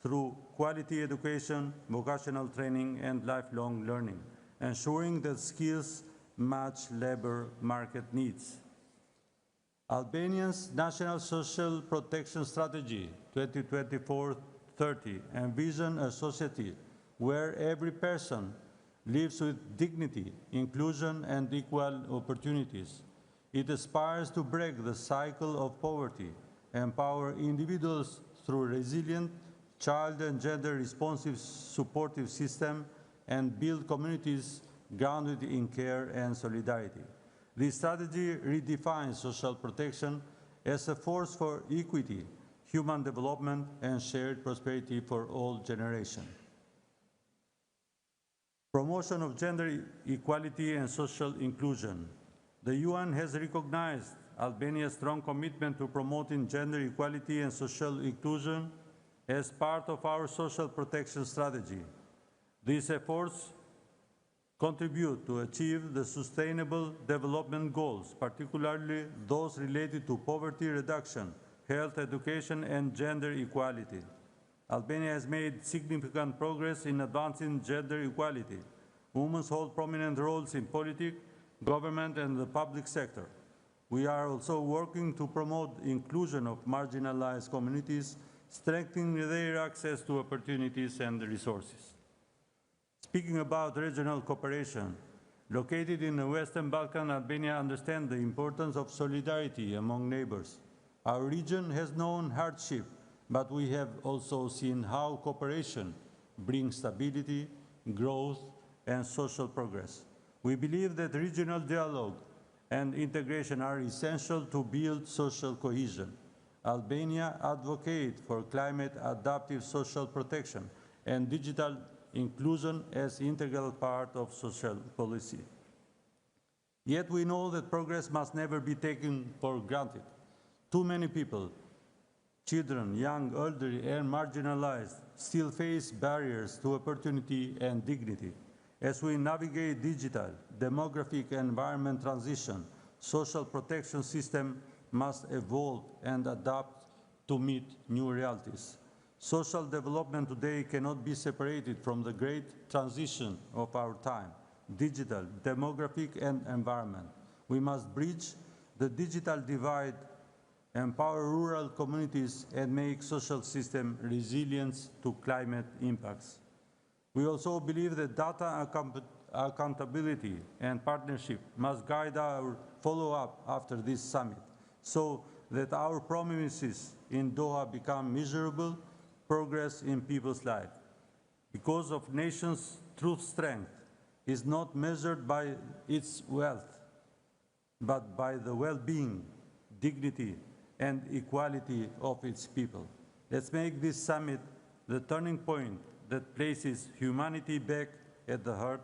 through quality education, vocational training, and lifelong learning, ensuring that skills match labor market needs. Albania's National Social Protection Strategy 2024-30 envisions a society where every person lives with dignity, inclusion, and equal opportunities. It aspires to break the cycle of poverty, empower individuals through resilient, child and gender-responsive supportive system, and build communities grounded in care and solidarity. This strategy redefines social protection as a force for equity, human development, and shared prosperity for all generations. Promotion of gender equality and social inclusion. The UN has recognized Albania's strong commitment to promoting gender equality and social inclusion as part of our social protection strategy. These efforts contribute to achieve the Sustainable Development Goals, particularly those related to poverty reduction, health, education, and gender equality. Albania has made significant progress in advancing gender equality. Women hold prominent roles in politics, government, and the public sector. We are also working to promote inclusion of marginalized communities, strengthening their access to opportunities and resources. Speaking about regional cooperation, located in the Western Balkans, Albania understands the importance of solidarity among neighbors. Our region has known hardship, but we have also seen how cooperation brings stability, growth, and social progress. We believe that regional dialogue and integration are essential to build social cohesion. Albania advocates for climate-adaptive social protection and digital inclusion as an integral part of social policy. Yet we know that progress must never be taken for granted. Too many people, children, young, elderly, and marginalized, still face barriers to opportunity and dignity. As we navigate digital, demographic, and environment transition, social protection system must evolve and adapt to meet new realities. Social development today cannot be separated from the great transition of our time, digital, demographic, and environment. We must bridge the digital divide, empower rural communities, and make social system resilient to climate impacts. We also believe that data accountability and partnership must guide our follow-up after this summit, so that our promises in Doha become measurable progress in people's lives. Because of nations' true strength is not measured by its wealth, but by the well-being, dignity, and equality of its people. Let's make this summit the turning point that places humanity back at the heart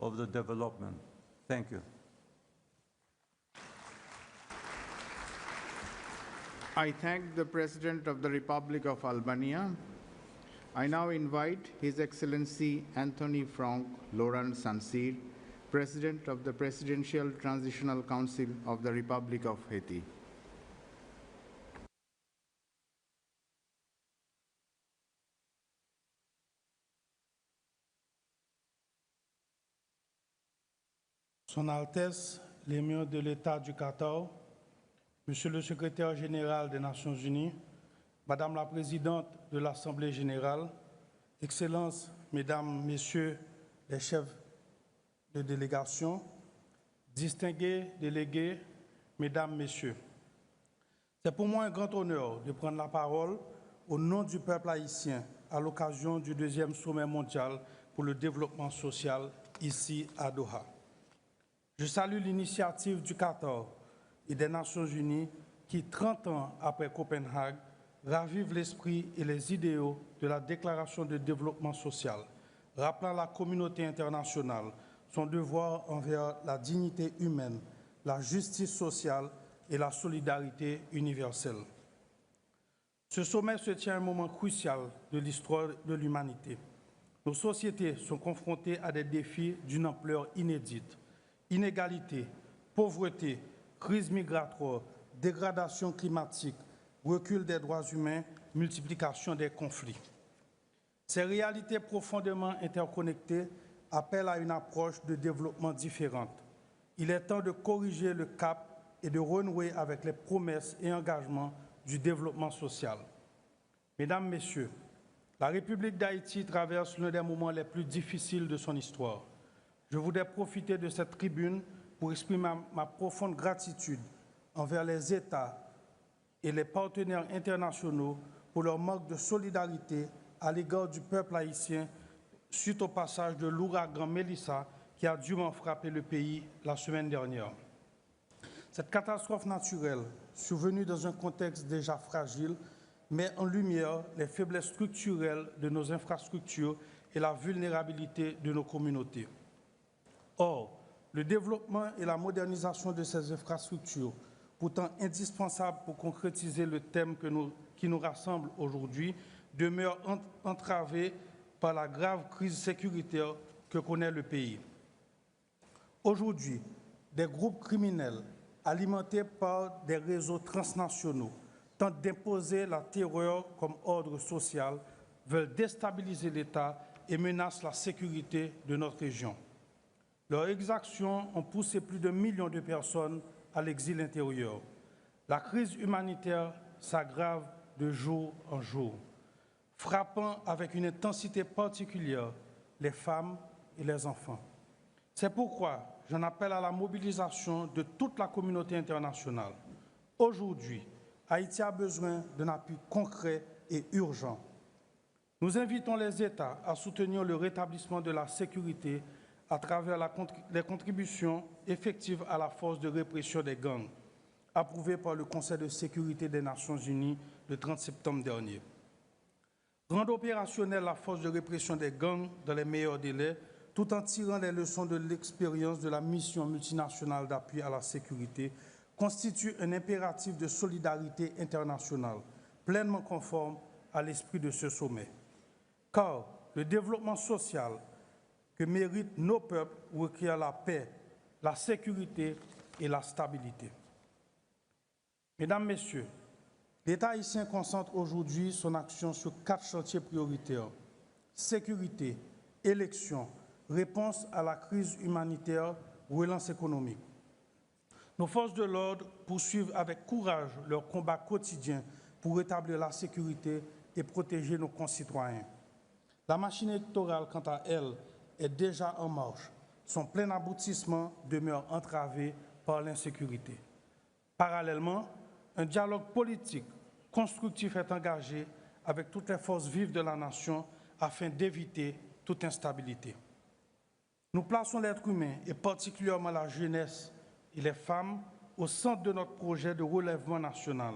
of the development. Thank you. I thank the President of the Republic of Albania. I now invite His Excellency Anthony Frank Laurent Sansir, President of the Presidential Transitional Council of the Republic of Haiti. Son Altesse, l'émir de l'État du Qatar, Monsieur le Secrétaire général des Nations Unies, Madame la Présidente de l'Assemblée générale, Excellences, Mesdames, Messieurs les chefs de délégation, distingués délégués, Mesdames, Messieurs. C'est pour moi un grand honneur de prendre la parole au nom du peuple haïtien à l'occasion du 2e sommet mondial pour le développement social ici à Doha. Je salue l'initiative du Qatar et des Nations Unies qui, 30 ans après Copenhague, ravive l'esprit et les idéaux de la Déclaration de développement social, rappelant à la communauté internationale son devoir envers la dignité humaine, la justice sociale et la solidarité universelle. Ce sommet se tient à un moment crucial de l'histoire de l'humanité. Nos sociétés sont confrontées à des défis d'une ampleur inédite. Inégalité, pauvreté, crise migratoire, dégradation climatique, recul des droits humains, multiplication des conflits. Ces réalités profondément interconnectées appellent à une approche de développement différente. Il est temps de corriger le cap et de renouer avec les promesses et engagements du développement social. Mesdames, Messieurs, la République d'Haïti traverse l'un des moments les plus difficiles de son histoire. Je voudrais profiter de cette tribune pour exprimer ma profonde gratitude envers les États et les partenaires internationaux pour leur manque de solidarité à l'égard du peuple haïtien suite au passage de l'ouragan Mélissa qui a durement frappé le pays la semaine dernière. Cette catastrophe naturelle, survenue dans un contexte déjà fragile, met en lumière les faiblesses structurelles de nos infrastructures et la vulnérabilité de nos communautés. Or, le développement et la modernisation de ces infrastructures, pourtant indispensables pour concrétiser le thème qui nous rassemble aujourd'hui, demeurent entravés par la grave crise sécuritaire que connaît le pays. Aujourd'hui, des groupes criminels alimentés par des réseaux transnationaux tentent d'imposer la terreur comme ordre social, veulent déstabiliser l'État et menacent la sécurité de notre région. Leurs exactions ont poussé plus de millions de personnes à l'exil intérieur. La crise humanitaire s'aggrave de jour en jour, frappant avec une intensité particulière les femmes et les enfants. C'est pourquoi j'en appelle à la mobilisation de toute la communauté internationale. Aujourd'hui, Haïti a besoin d'un appui concret et urgent. Nous invitons les États à soutenir le rétablissement de la sécurité à travers les contributions effectives à la force de répression des gangs, approuvée par le Conseil de sécurité des Nations Unies le 30 septembre dernier. Rendre opérationnelle la force de répression des gangs dans les meilleurs délais, tout en tirant les leçons de l'expérience de la mission multinationale d'appui à la sécurité, constitue un impératif de solidarité internationale, pleinement conforme à l'esprit de ce sommet. Car le développement social que méritent nos peuples requiert la paix, la sécurité et la stabilité. Mesdames, Messieurs, l'État haïtien concentre aujourd'hui son action sur 4 chantiers prioritaires: sécurité, élections, réponse à la crise humanitaire, relance économique. Nos forces de l'ordre poursuivent avec courage leur combat quotidien pour rétablir la sécurité et protéger nos concitoyens. La machine électorale, quant à elle, est déjà en marche. Son plein aboutissement demeure entravé par l'insécurité. Parallèlement, un dialogue politique constructif est engagé avec toutes les forces vives de la nation afin d'éviter toute instabilité. Nous plaçons l'être humain, et particulièrement la jeunesse et les femmes, au centre de notre projet de relèvement national.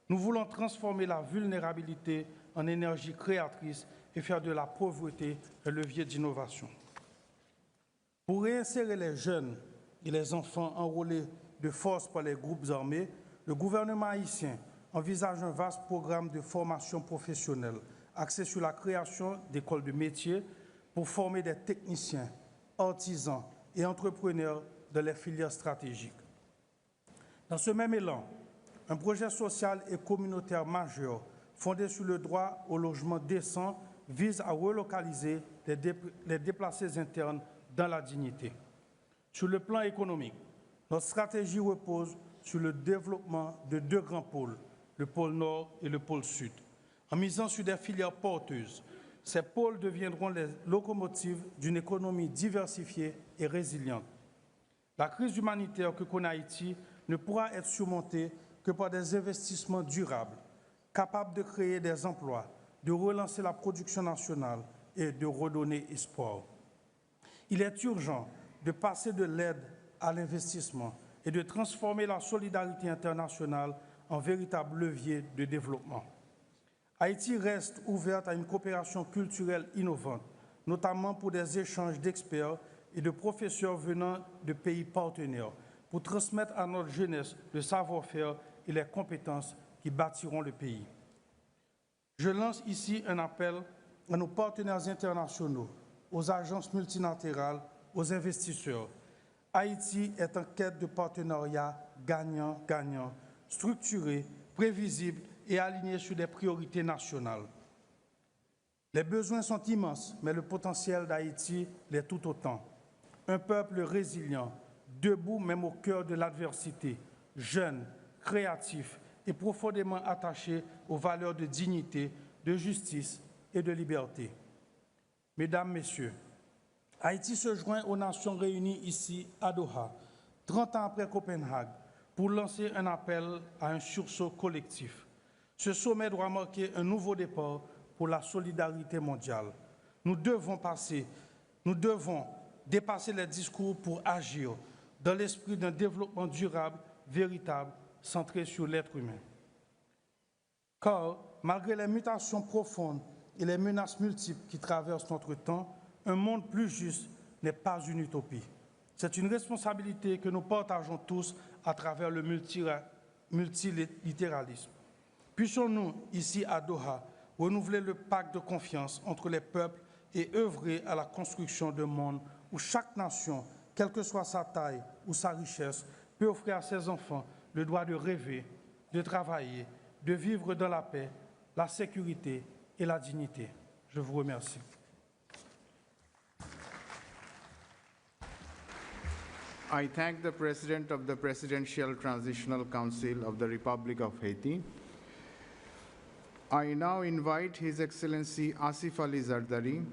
Nous voulons transformer la vulnérabilité en énergie créatrice et faire de la pauvreté un levier d'innovation. Pour réinsérer les jeunes et les enfants enrôlés de force par les groupes armés, le gouvernement haïtien envisage un vaste programme de formation professionnelle axé sur la création d'écoles de métiers pour former des techniciens, artisans et entrepreneurs dans les filières stratégiques. Dans ce même élan, un projet social et communautaire majeur fondé sur le droit au logement décent vise à relocaliser les déplacés internes dans la dignité. Sur le plan économique, notre stratégie repose sur le développement de deux grands pôles, le pôle Nord et le pôle Sud. En misant sur des filières porteuses, ces pôles deviendront les locomotives d'une économie diversifiée et résiliente. La crise humanitaire que connaît Haïti ne pourra être surmontée que par des investissements durables, capables de créer des emplois, de relancer la production nationale et de redonner espoir. Il est urgent de passer de l'aide à l'investissement et de transformer la solidarité internationale en véritable levier de développement. Haïti reste ouverte à une coopération culturelle innovante, notamment pour des échanges d'experts et de professeurs venant de pays partenaires, pour transmettre à notre jeunesse le savoir-faire et les compétences qui bâtiront le pays. Je lance ici un appel à nos partenaires internationaux, aux agences multilatérales, aux investisseurs. Haïti est en quête de partenariats gagnant-gagnant, structurés, prévisibles et alignés sur des priorités nationales. Les besoins sont immenses, mais le potentiel d'Haïti l'est tout autant. Un peuple résilient, debout même au cœur de l'adversité, jeune, créatif et profondément attaché aux valeurs de dignité, de justice et de liberté. Mesdames, Messieurs, Haïti se joint aux Nations réunies ici à Doha, 30 ans après Copenhague, pour lancer un appel à un sursaut collectif. Ce sommet doit marquer un nouveau départ pour la solidarité mondiale. Nous devons dépasser les discours pour agir dans l'esprit d'un développement durable, véritable, centré sur l'être humain. Car, malgré les mutations profondes et les menaces multiples qui traversent notre temps, un monde plus juste n'est pas une utopie. C'est une responsabilité que nous partageons tous à travers le multilatéralisme. Puissions-nous, ici à Doha, renouveler le pacte de confiance entre les peuples et œuvrer à la construction d'un monde où chaque nation, quelle que soit sa taille ou sa richesse, peut offrir à ses enfants le droit de rêver, de travailler, de vivre dans la paix, la sécurité et la dignité. Je vous remercie. I thank the President of the Presidential Transitional Council of the Republic of Haiti. I now invite His Excellency Asif Ali Zardari,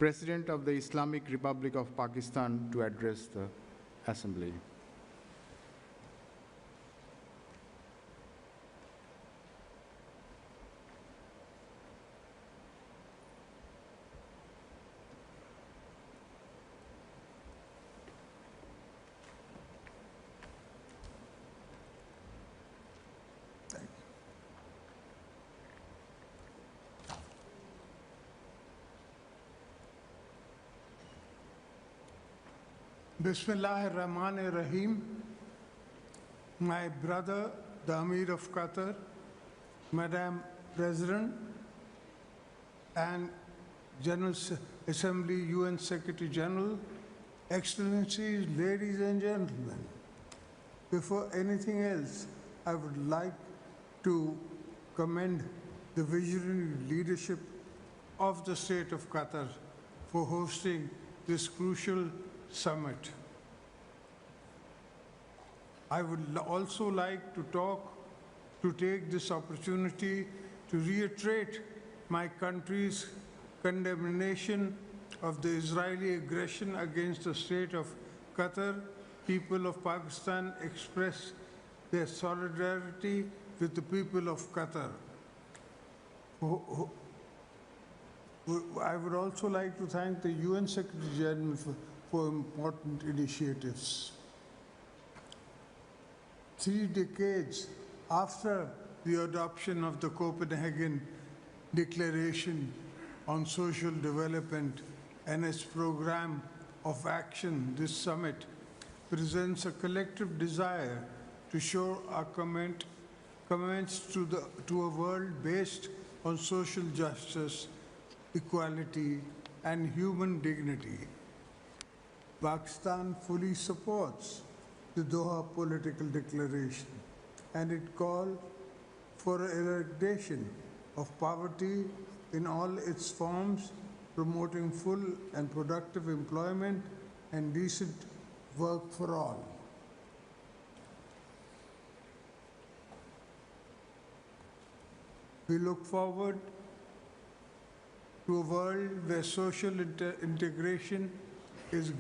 President of the Islamic Republic of Pakistan, to address the Assembly. Bismillah ar-Rahman ar-Rahim. My brother, the Amir of Qatar, Madam President, and General Assembly, UN Secretary General, Excellencies, ladies and gentlemen, before anything else, I would like to commend the visionary leadership of the State of Qatar for hosting this crucial summit. I would also like to take this opportunity to reiterate my country's condemnation of the Israeli aggression against the State of Qatar. People of Pakistan express their solidarity with the people of Qatar. I would also like to thank the UN Secretary General for important initiatives. 3 decades after the adoption of the Copenhagen Declaration on Social Development and its program of action, this summit presents a collective desire to show our commitments to a world based on social justice, equality, and human dignity. Pakistan fully supports the Doha Political Declaration and it calls for eradication of poverty in all its forms, promoting full and productive employment and decent work for all. We look forward to a world where social integration is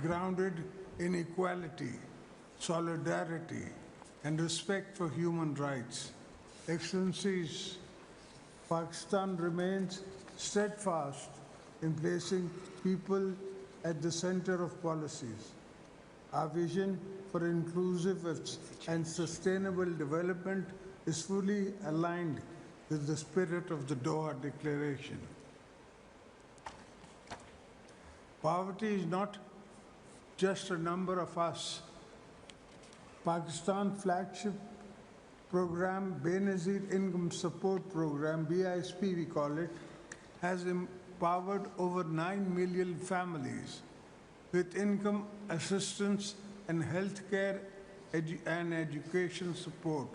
grounded in equality, solidarity, and respect for human rights. Excellencies, Pakistan remains steadfast in placing people at the center of policies. Our vision for inclusive and sustainable development is fully aligned with the spirit of the Doha Declaration. Poverty is not just a number of us. Pakistan flagship program, Benazir Income Support Program, BISP we call it, has empowered over 9 million families with income assistance and healthcare and education support.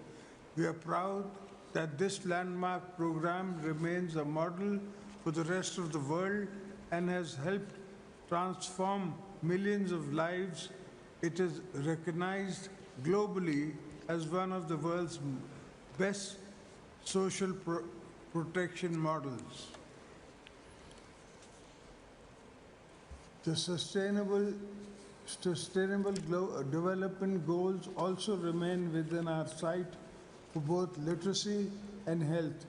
We are proud that this landmark program remains a model for the rest of the world and has helped transform millions of lives. It is recognized globally as one of the world's best social protection models. The sustainable development goals also remain within our sight for both literacy and health.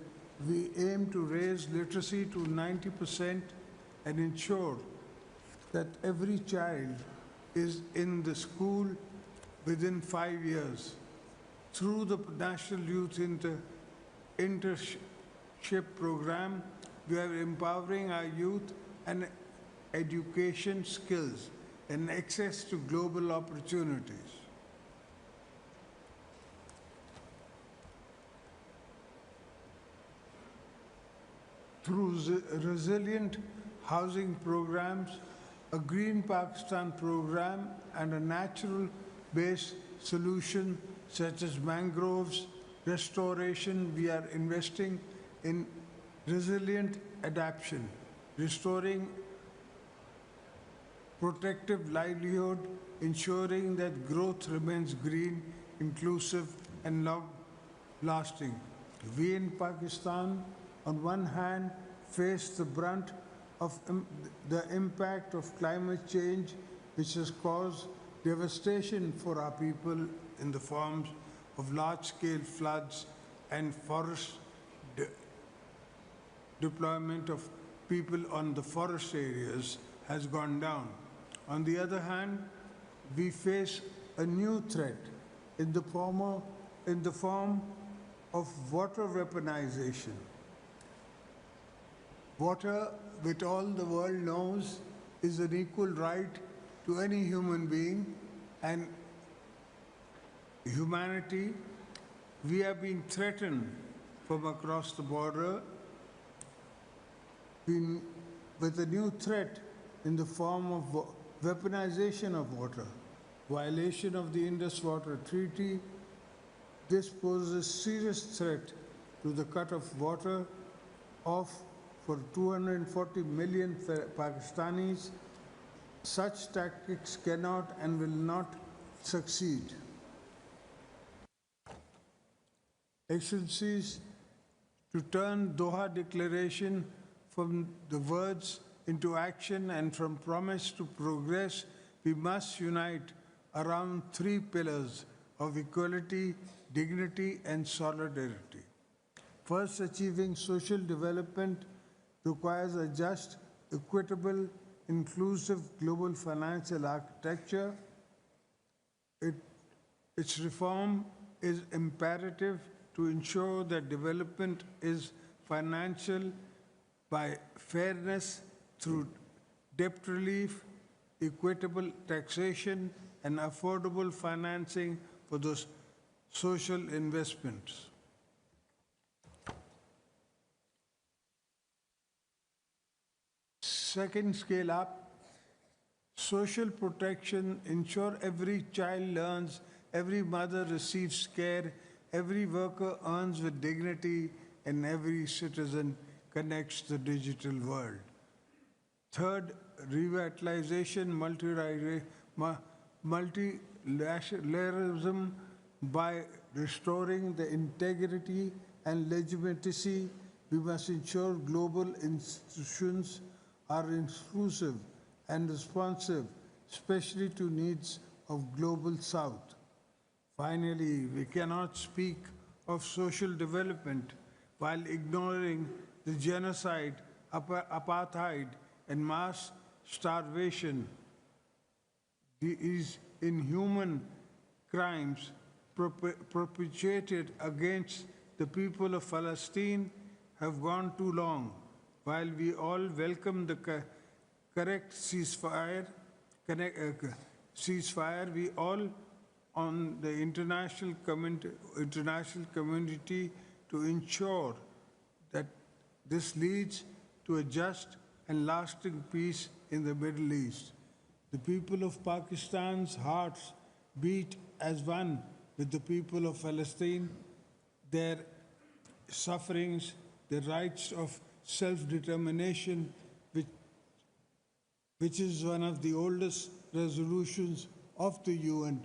We aim to raise literacy to 90% and ensure that every child is in the school within 5 years. Through the National Youth Internship Program, we are empowering our youth and education skills and access to global opportunities. Through resilient housing programs, a Green Pakistan program, and a natural-based solution such as mangroves restoration, we are investing in resilient adaptation, restoring protective livelihood, ensuring that growth remains green, inclusive, and long-lasting. We in Pakistan, on one hand, face the brunt of the impact of climate change, which has caused devastation for our people in the forms of large-scale floods and forest deployment of people on the forest areas has gone down. On the other hand, we face a new threat in the form of water weaponization. Water, which all the world knows, is an equal right to any human being and humanity. We have been threatened from across the border with a new threat in the form of weaponization of water, violation of the Indus Water Treaty. This poses a serious threat to the cut of water off for 240 million Pakistanis. Such tactics cannot and will not succeed. Excellencies, to turn Doha Declaration from the words into action and from promise to progress, we must unite around 3 pillars of equality, dignity, and solidarity. First, achieving social development requires a just, equitable, inclusive global financial architecture. Its reform is imperative to ensure that development is financial by fairness through debt relief, equitable taxation, and affordable financing for those social investments. Second, scale up. Social protection, ensure every child learns, every mother receives care, every worker earns with dignity, and every citizen connects the digital world. Third, revitalization, multilateralism by restoring the integrity and legitimacy. We must ensure global institutions are inclusive and responsive, especially to needs of Global South. Finally, we cannot speak of social development while ignoring the genocide, apartheid, and mass starvation. These inhuman crimes perpetrated against the people of Palestine have gone too long. While we all welcome the correct ceasefire, we all on the international community to ensure that this leads to a just and lasting peace in the Middle East. The people of Pakistan's hearts beat as one with the people of Palestine. Their sufferings, the rights of self-determination, which is one of the oldest resolutions of the UN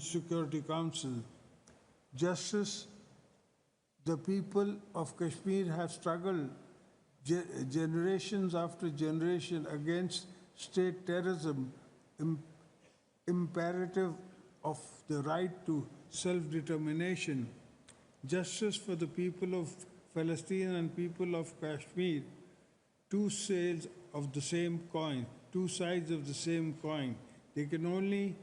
Security Council. Justice, the people of Kashmir have struggled generations after generation against state terrorism, imperative of the right to self-determination. Justice for the people of Palestine and people of Kashmir, two sides of the same coin, two sides of the same coin. They can only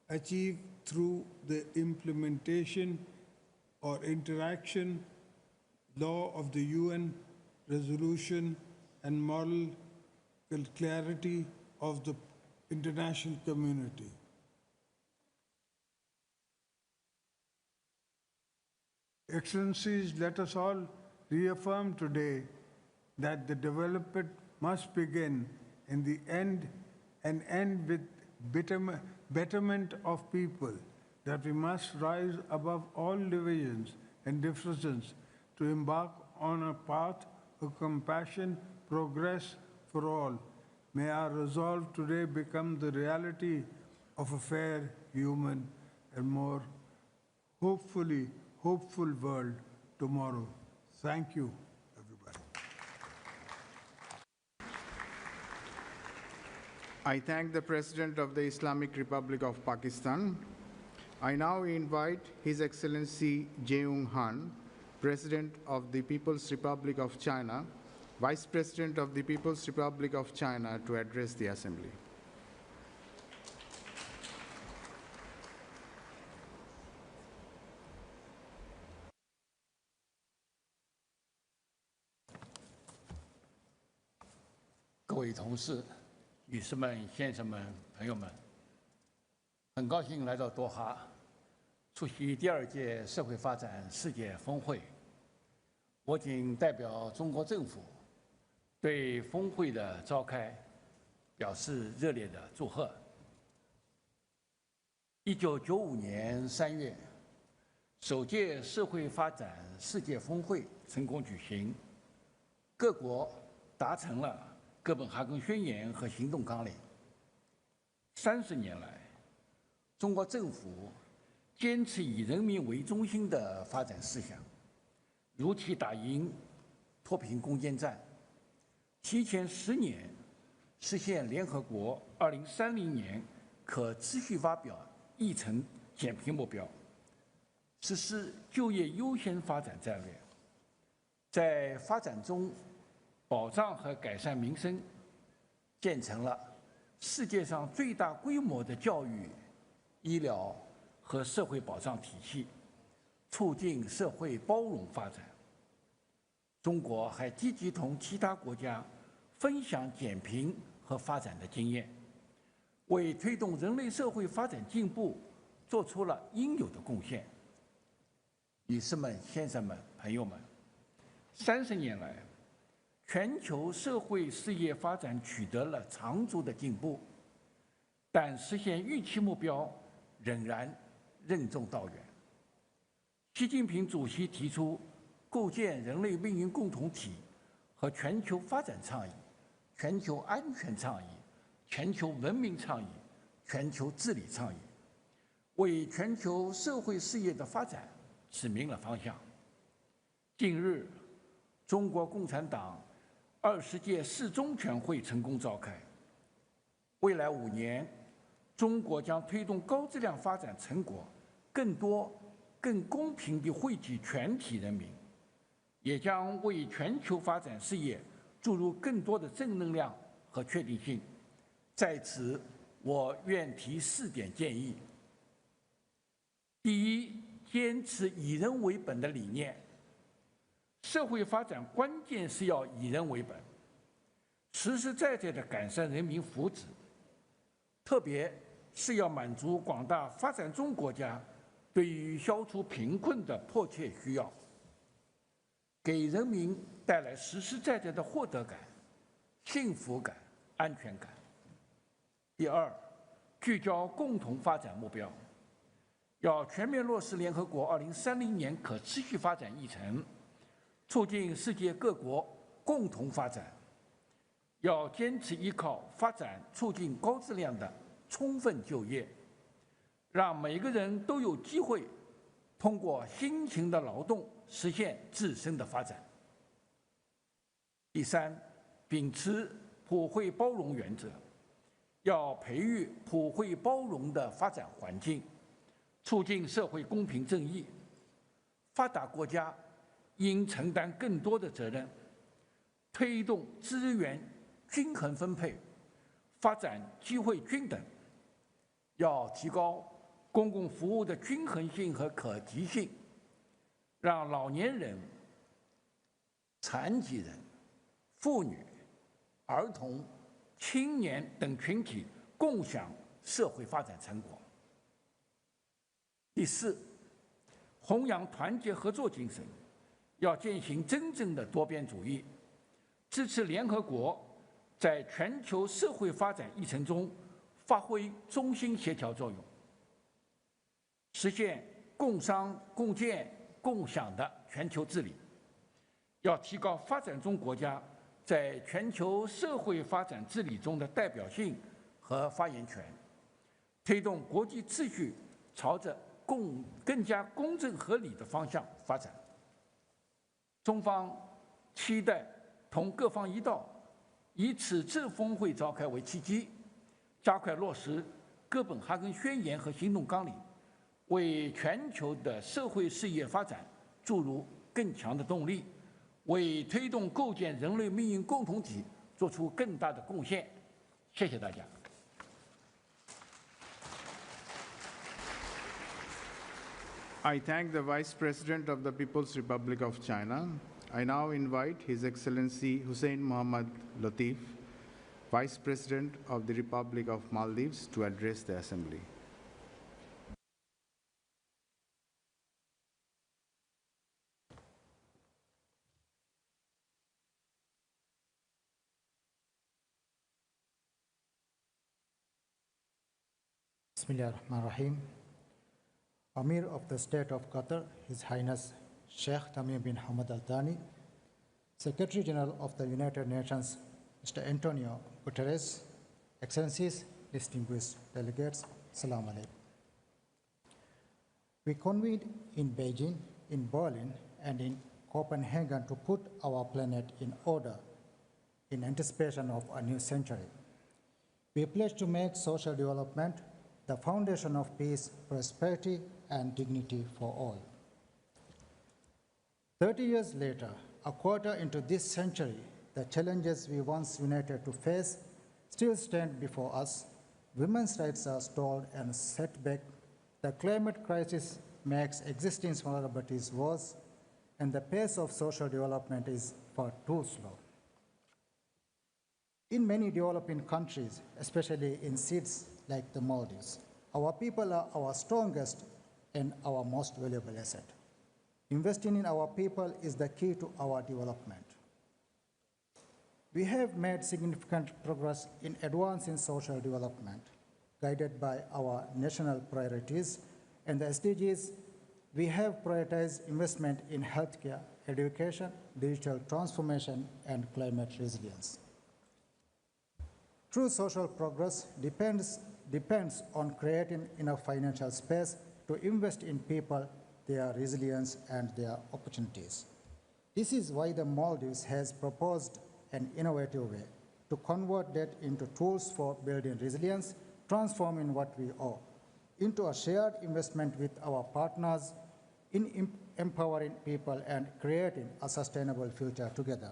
achieve through the implementation or interaction law of the UN resolution and moral clarity of the international community. Excellencies, let us all reaffirm today that the development must begin in the end and end with betterment of people, that we must rise above all divisions and differences to embark on a path of compassion, progress for all. May our resolve today become the reality of a fair, human, and more hopeful world tomorrow. Thank you, everybody. I thank the President of the Islamic Republic of Pakistan. I now invite His Excellency Jae-Young Han, President of the People's Republic of China, Vice President of the People's Republic of China, to address the Assembly.各位同事、女士们、先生们、朋友们，很高兴来到多哈，出席第2届社会发展世界峰会。我谨代表中国政府对峰会的召开表示热烈的祝贺。1995年3月，首届社会发展世界峰会成功举行，各国达成了哥本哈根宣言和行动纲领。30年来，中国政府坚持以人民为中心的发展思想，如期打赢脱贫攻坚战，提前10年实现联合国2030年可持续发展议程减贫目标，实施就业优先发展战略，在发展中保障和改善民生，建成了世界上最大规模的教育、医疗和社会保障体系，促进社会包容发展。中国还积极同其他国家分享减贫和发展的经验，为推动人类社会发展进步做出了应有的贡献。女士们、先生们、朋友们，30年来，全球社会事业发展取得了长足的进步，但实现预期目标仍然任重道远。习近平主席提出构建人类命运共同体和全球发展倡议、全球安全倡议、全球文明倡议、全球治理倡议，为全球社会事业的发展指明了方向。近日，中国共产党20届4中全会成功召开。未来5年，中国将推动高质量发展成果更多、更公平地惠及全体人民，也将为全球发展事业注入更多的正能量和确定性。在此，我愿提4点建议。第一，坚持以人为本的理念。社会发展关键是要以人为本，实实在在地改善人民福祉，特别是要满足广大发展中国家对于消除贫困的迫切需要，给人民带来实实在在的获得感、幸福感、安全感。第二，聚焦共同发展目标，要全面落实联合国2030年可持续发展议程，促进世界各国共同发展。要坚持依靠发展促进高质量的充分就业，让每个人都有机会通过辛勤的劳动实现自身的发展。第三，秉持普惠包容原则，要培育普惠包容的发展环境，促进社会公平正义。发达国家应承担更多的责任，推动资源均衡分配，发展机会均等。要提高公共服务的均衡性和可及性，让老年人、残疾人、妇女、儿童、青年等群体共享社会发展成果。第四，弘扬团结合作精神，要践行真正的多边主义，支持联合国在全球社会发展议程中发挥中心协调作用，实现共商共建共享的全球治理。要提高发展中国家在全球社会发展治理中的代表性和发言权，推动国际秩序朝着更加公正合理的方向发展。中方期待同各方一道，以此次峰会召开为契机，加快落实哥本哈根宣言和行动纲领，为全球的社会事业发展注入更强的动力，为推动构建人类命运共同体做出更大的贡献。谢谢大家。I thank the Vice President of the People's Republic of China. I now invite His Excellency Hussein Mohammad Latif, Vice President of the Republic of Maldives, to address the Assembly. Bismillahirrahmanirrahim. Amir of the State of Qatar, His Highness Sheikh Tamim bin Hamad Al Thani, Secretary General of the United Nations, Mr. Antonio Guterres, Excellencies, distinguished delegates, Assalamu alaikum. We convened in Beijing, in Berlin, and in Copenhagen to put our planet in order in anticipation of a new century. We pledge to make social development the foundation of peace, prosperity, and dignity for all. 30 years later, a quarter into this century, the challenges we once united to face still stand before us. Women's rights are stalled and set back. The climate crisis makes existing vulnerabilities worse, and the pace of social development is far too slow. In many developing countries, especially in cities like the Maldives, our people are our strongest and our most valuable asset. Investing in our people is the key to our development. We have made significant progress in advancing social development, guided by our national priorities and the SDGs. We have prioritized investment in healthcare, education, digital transformation, and climate resilience. True social progress depends on creating enough financial space to invest in people, their resilience, and their opportunities. This is why the Maldives has proposed an innovative way to convert debt into tools for building resilience, transforming what we owe into a shared investment with our partners in empowering people and creating a sustainable future together.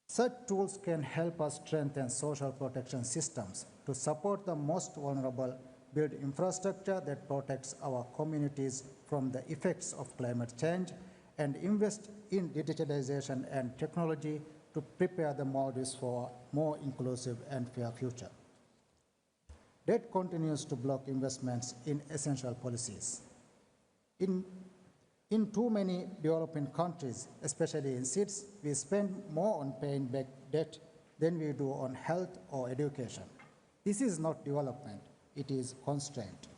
Such tools can help us strengthen social protection systems to support the most vulnerable, build infrastructure that protects our communities from the effects of climate change, and invest in digitalization and technology to prepare the Maldives for a more inclusive and fair future. Debt continues to block investments in essential policies. In too many developing countries, especially in cities, we spend more on paying back debt than we do on health or education. This is not development, it is constraint.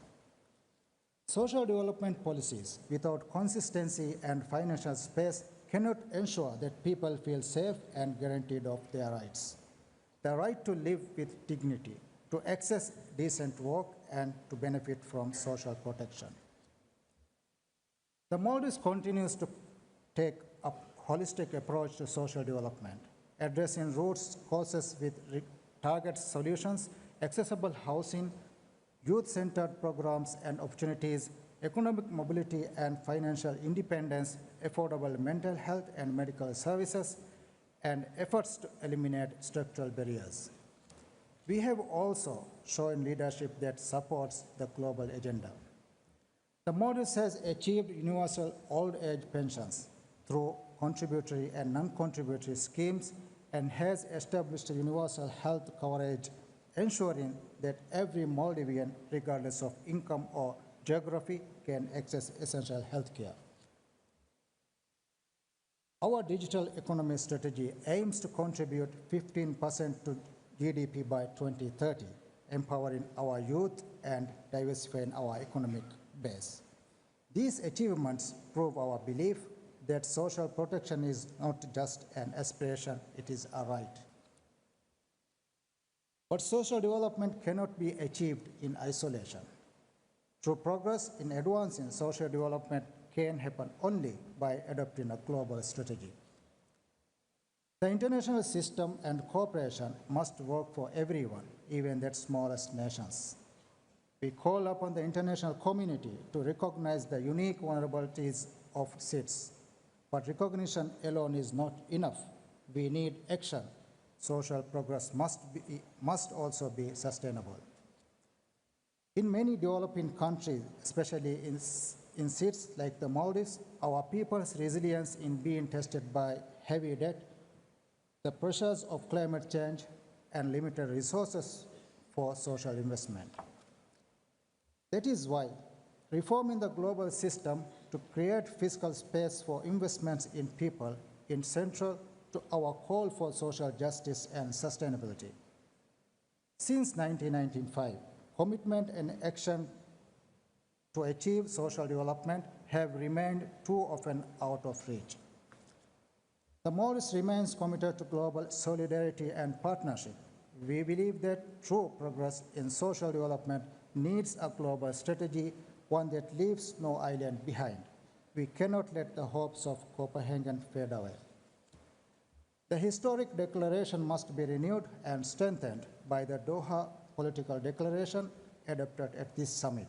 Social development policies without consistency and financial space cannot ensure that people feel safe and guaranteed of their rights. The right to live with dignity, to access decent work, and to benefit from social protection. The Maldives continues to take a holistic approach to social development, addressing root causes with target solutions, accessible housing, youth-centered programs and opportunities, economic mobility and financial independence, affordable mental health and medical services, and efforts to eliminate structural barriers. We have also shown leadership that supports the global agenda. The Maldives has achieved universal old age pensions through contributory and non-contributory schemes and has established universal health coverage, ensuring that every Maldivian, regardless of income or geography, can access essential health care. Our digital economy strategy aims to contribute 15% to GDP by 2030, empowering our youth and diversifying our economic base. These achievements prove our belief that social protection is not just an aspiration, it is a right. But social development cannot be achieved in isolation. True progress in advancing social development can happen only by adopting a global strategy. The international system and cooperation must work for everyone, even the smallest nations. We call upon the international community to recognize the unique vulnerabilities of cities. But recognition alone is not enough. We need action. Social progress must also be sustainable. In many developing countries, especially in cities like the Maldives, our people's resilience in being tested by heavy debt, the pressures of climate change, and limited resources for social investment. That is why reforming the global system to create fiscal space for investments in people is central to our call for social justice and sustainability. Since 1995, commitment and action to achieve social development have remained too often out of reach. The Maldives remains committed to global solidarity and partnership. We believe that true progress in social development needs a global strategy, one that leaves no island behind. We cannot let the hopes of Copenhagen fade away. The historic declaration must be renewed and strengthened by the Doha political declaration adopted at this summit.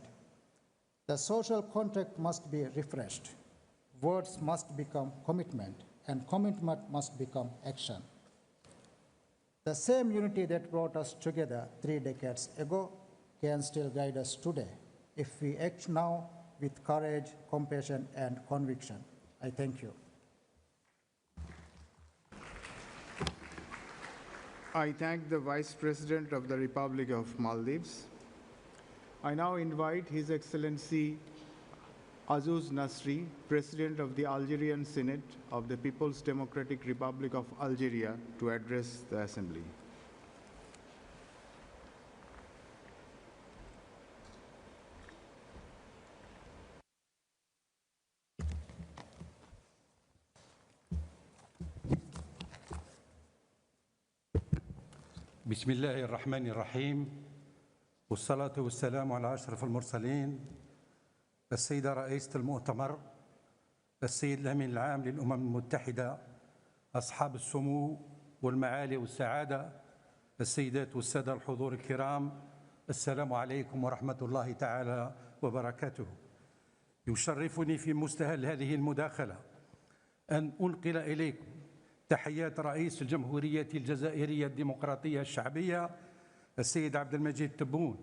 The social contract must be refreshed. Words must become commitment, and commitment must become action. The same unity that brought us together 3 decades ago can still guide us today. if we act now with courage, compassion, and conviction. I thank you. I thank the Vice President of the Republic of Maldives. I now invite His Excellency Azuz Nasri, President of the Algerian Senate of the People's Democratic Republic of Algeria, to address the Assembly. بسم الله الرحمن الرحيم والصلاة والسلام على أشرف المرسلين السيدة رئيسة المؤتمر، السيد الأمين العام للأمم المتحدة، أصحاب السمو والمعالي والسعادة، السيدات والسادة الحضور الكرام، السلام عليكم ورحمة الله تعالى وبركاته. يشرفني في مستهل هذه المداخلة أن أنقل إليكم تحيات رئيس الجمهورية الجزائرية الديمقراطية الشعبية السيد عبد المجيد تبون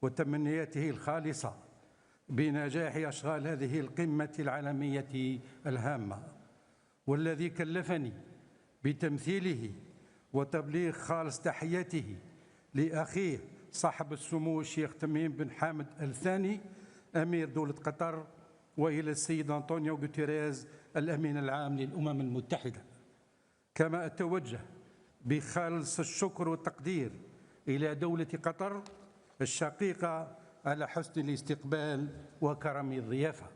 وتمنياته الخالصة بنجاح أشغال هذه القمة العالمية الهامة، والذي كلفني بتمثيله وتبليغ خالص تحياته لأخيه صاحب السمو الشيخ تميم بن حامد الثاني أمير دولة قطر، وإلى السيد أنطونيو غوتيريز الأمين العام للأمم المتحدة. كما أتوجه بخالص الشكر والتقدير إلى دولة قطر الشقيقة على حسن الاستقبال وكرم الضيافة.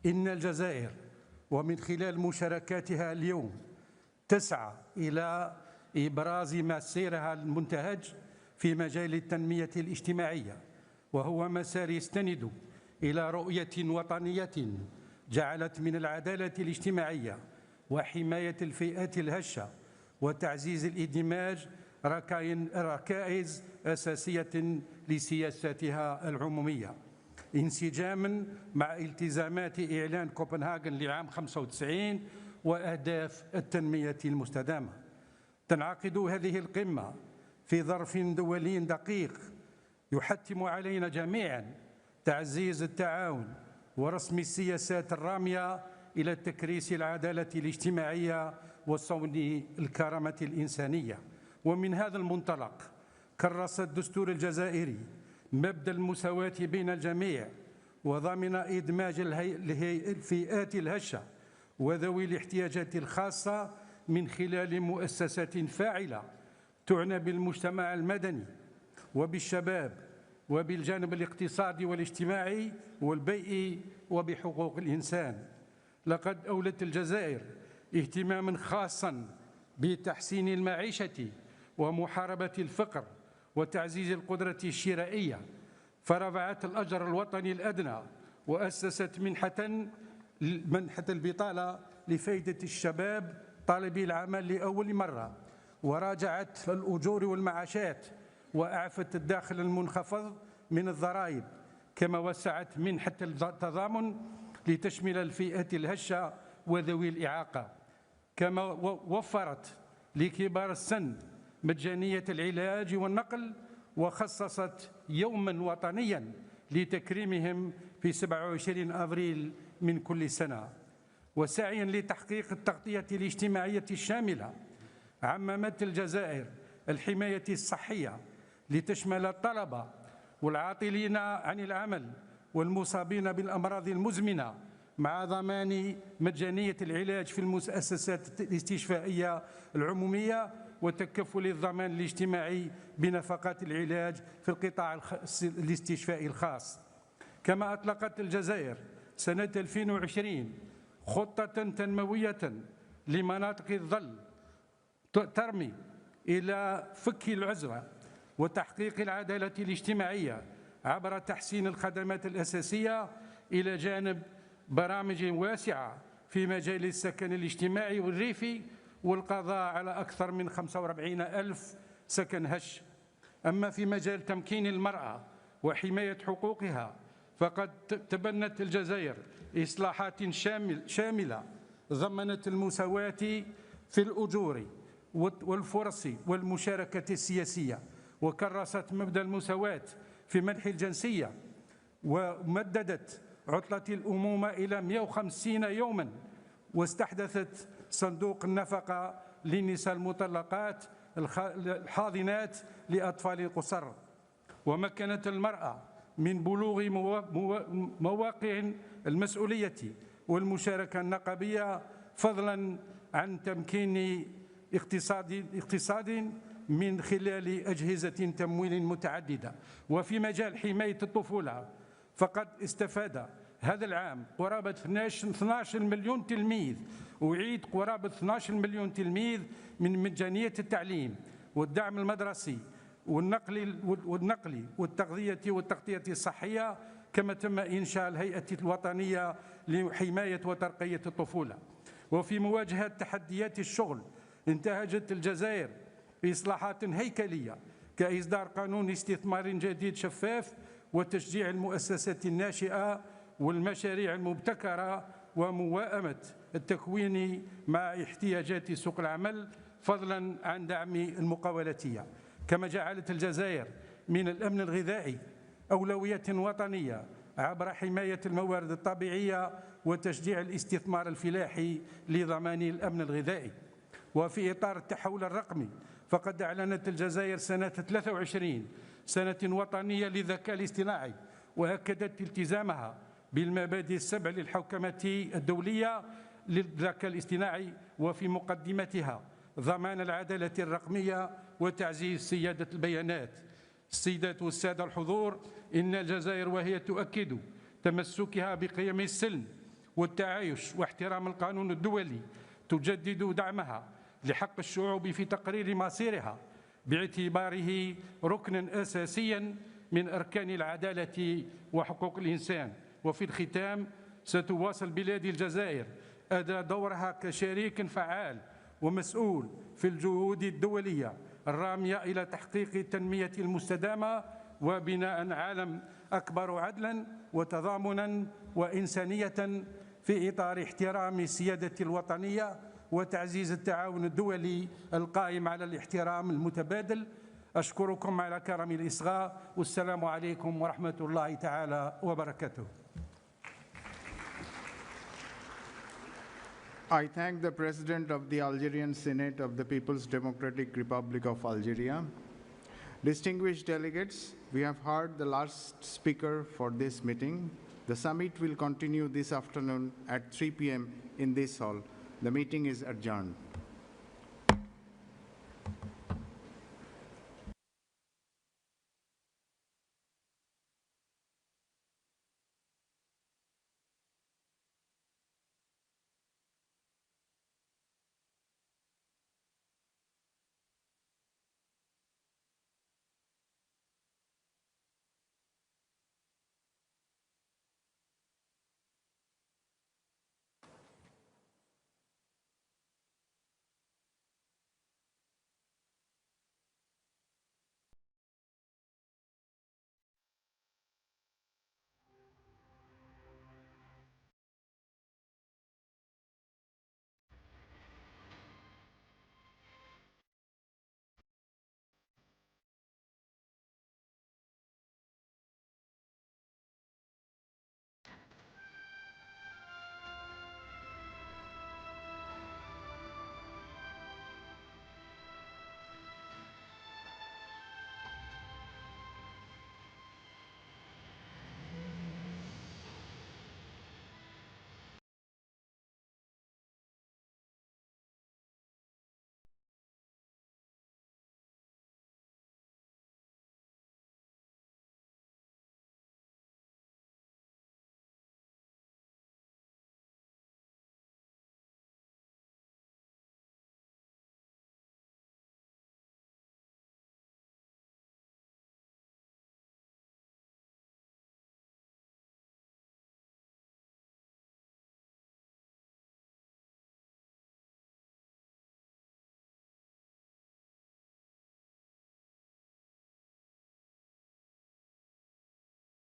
إن الجزائر ومن خلال مشاركاتها اليوم تسعى إلى إبراز مسيرها المنتهج في مجال التنمية الاجتماعية، وهو مسار يستند إلى رؤية وطنية جعلت من العدالة الاجتماعية وحماية الفئات الهشة وتعزيز الإندماج ركائز أساسية لسياساتها العمومية، انسجاما مع التزامات إعلان كوبنهاجن لعام 95 وأهداف التنمية المستدامة. تنعقد هذه القمة في ظرف دولي دقيق يحتم علينا جميعا تعزيز التعاون ورسم السياسات الرامية إلى تكريس العدالة الاجتماعية وصون الكرامة الإنسانية. ومن هذا المنطلق كرس الدستور الجزائري مبدأ المساواة بين الجميع، وضمن إدماج الفئات الهشة وذوي الاحتياجات الخاصة من خلال مؤسسات فاعلة تعنى بالمجتمع المدني وبالشباب وبالجانب الاقتصادي والاجتماعي والبيئي وبحقوق الإنسان. لقد أولت الجزائر اهتماما خاصا بتحسين المعيشة ومحاربة الفقر وتعزيز القدرة الشرائية، فرفعت الأجر الوطني الأدنى وأسست منحة البطالة لفائدة الشباب طالبي العمل لأول مرة، وراجعت الأجور والمعاشات وأعفت الداخل المنخفض من الضرائب، كما وسعت منحة التضامن لتشمل الفئات الهشة وذوي الإعاقة، كما وفرت لكبار السن مجانية العلاج والنقل، وخصصت يوما وطنيا لتكريمهم في 27 أبريل من كل سنة. وسعيا لتحقيق التغطية الاجتماعية الشاملة عممت الجزائر الحماية الصحية لتشمل الطلبة والعاطلين عن العمل والمصابين بالأمراض المزمنة، مع ضمان مجانية العلاج في المؤسسات الاستشفائية العمومية وتكفل الضمان الاجتماعي بنفقات العلاج في القطاع الاستشفائي الخاص. كما أطلقت الجزائر سنة 2020 خطة تنموية لمناطق الظل ترمي إلى فك العزلة وتحقيق العدالة الاجتماعية عبر تحسين الخدمات الأساسية، إلى جانب برامج واسعة في مجال السكن الاجتماعي والريفي والقضاء على أكثر من 45,000 سكن هش. أما في مجال تمكين المرأة وحماية حقوقها فقد تبنت الجزائر إصلاحات شاملة ضمنت المساواة في الأجور والفرص والمشاركة السياسية، وكرست مبدأ المساواة في منح الجنسية ومددت عطلة الأمومة إلى 150 يوما، واستحدثت صندوق النفقة للنساء المطلقات الحاضنات لأطفال القصر، ومكنت المرأة من بلوغ مواقع المسؤولية والمشاركة النقابية، فضلا عن تمكين اقتصاد من خلال أجهزة تمويل متعددة. وفي مجال حماية الطفولة فقد استفاد هذا العام قرابة 12 مليون تلميذ، أعيد قرابة 12 مليون تلميذ من مجانية التعليم والدعم المدرسي والنقل والتغذية والتغطية الصحية، كما تم إنشاء الهيئة الوطنية لحماية وترقية الطفولة. وفي مواجهة تحديات الشغل انتهجت الجزائر بإصلاحات هيكلية كإصدار قانون استثمار جديد شفاف وتشجيع المؤسسات الناشئة والمشاريع المبتكرة ومواءمة التكوين مع احتياجات سوق العمل، فضلا عن دعم المقاولاتية. كما جعلت الجزائر من الأمن الغذائي أولوية وطنية عبر حماية الموارد الطبيعية وتشجيع الاستثمار الفلاحي لضمان الأمن الغذائي. وفي إطار التحول الرقمي فقد أعلنت الجزائر سنة 23 سنة وطنية للذكاء الاصطناعي، وأكدت التزامها بالمبادئ السبع للحوكمة الدولية للذكاء الاصطناعي، وفي مقدمتها ضمان العدالة الرقمية وتعزيز سيادة البيانات. السيدات والسادة الحضور، إن الجزائر وهي تؤكد تمسكها بقيم السلم والتعايش واحترام القانون الدولي تجدد دعمها لحق الشعوب في تقرير مصيرها باعتباره ركنا أساسيا من أركان العدالة وحقوق الإنسان. وفي الختام، ستواصل بلاد الجزائر أداء دورها كشريك فعال ومسؤول في الجهود الدولية الرامية إلى تحقيق التنمية المستدامة وبناء عالم أكبر عدلا وتضامنا وإنسانية في إطار احترام السيادة الوطنية وتعزيز التعاون الدولي القائم على الاحترام المتبادل. أشكركم على كرم الإصغاء، والسلام عليكم ورحمة الله تعالى وبركاته. I thank the President of the Algerian Senate of the People's Democratic Republic of Algeria. Distinguished delegates, we have heard the last speaker for this meeting. The summit will continue this afternoon at 3 p.m. in this hall. The meeting is adjourned.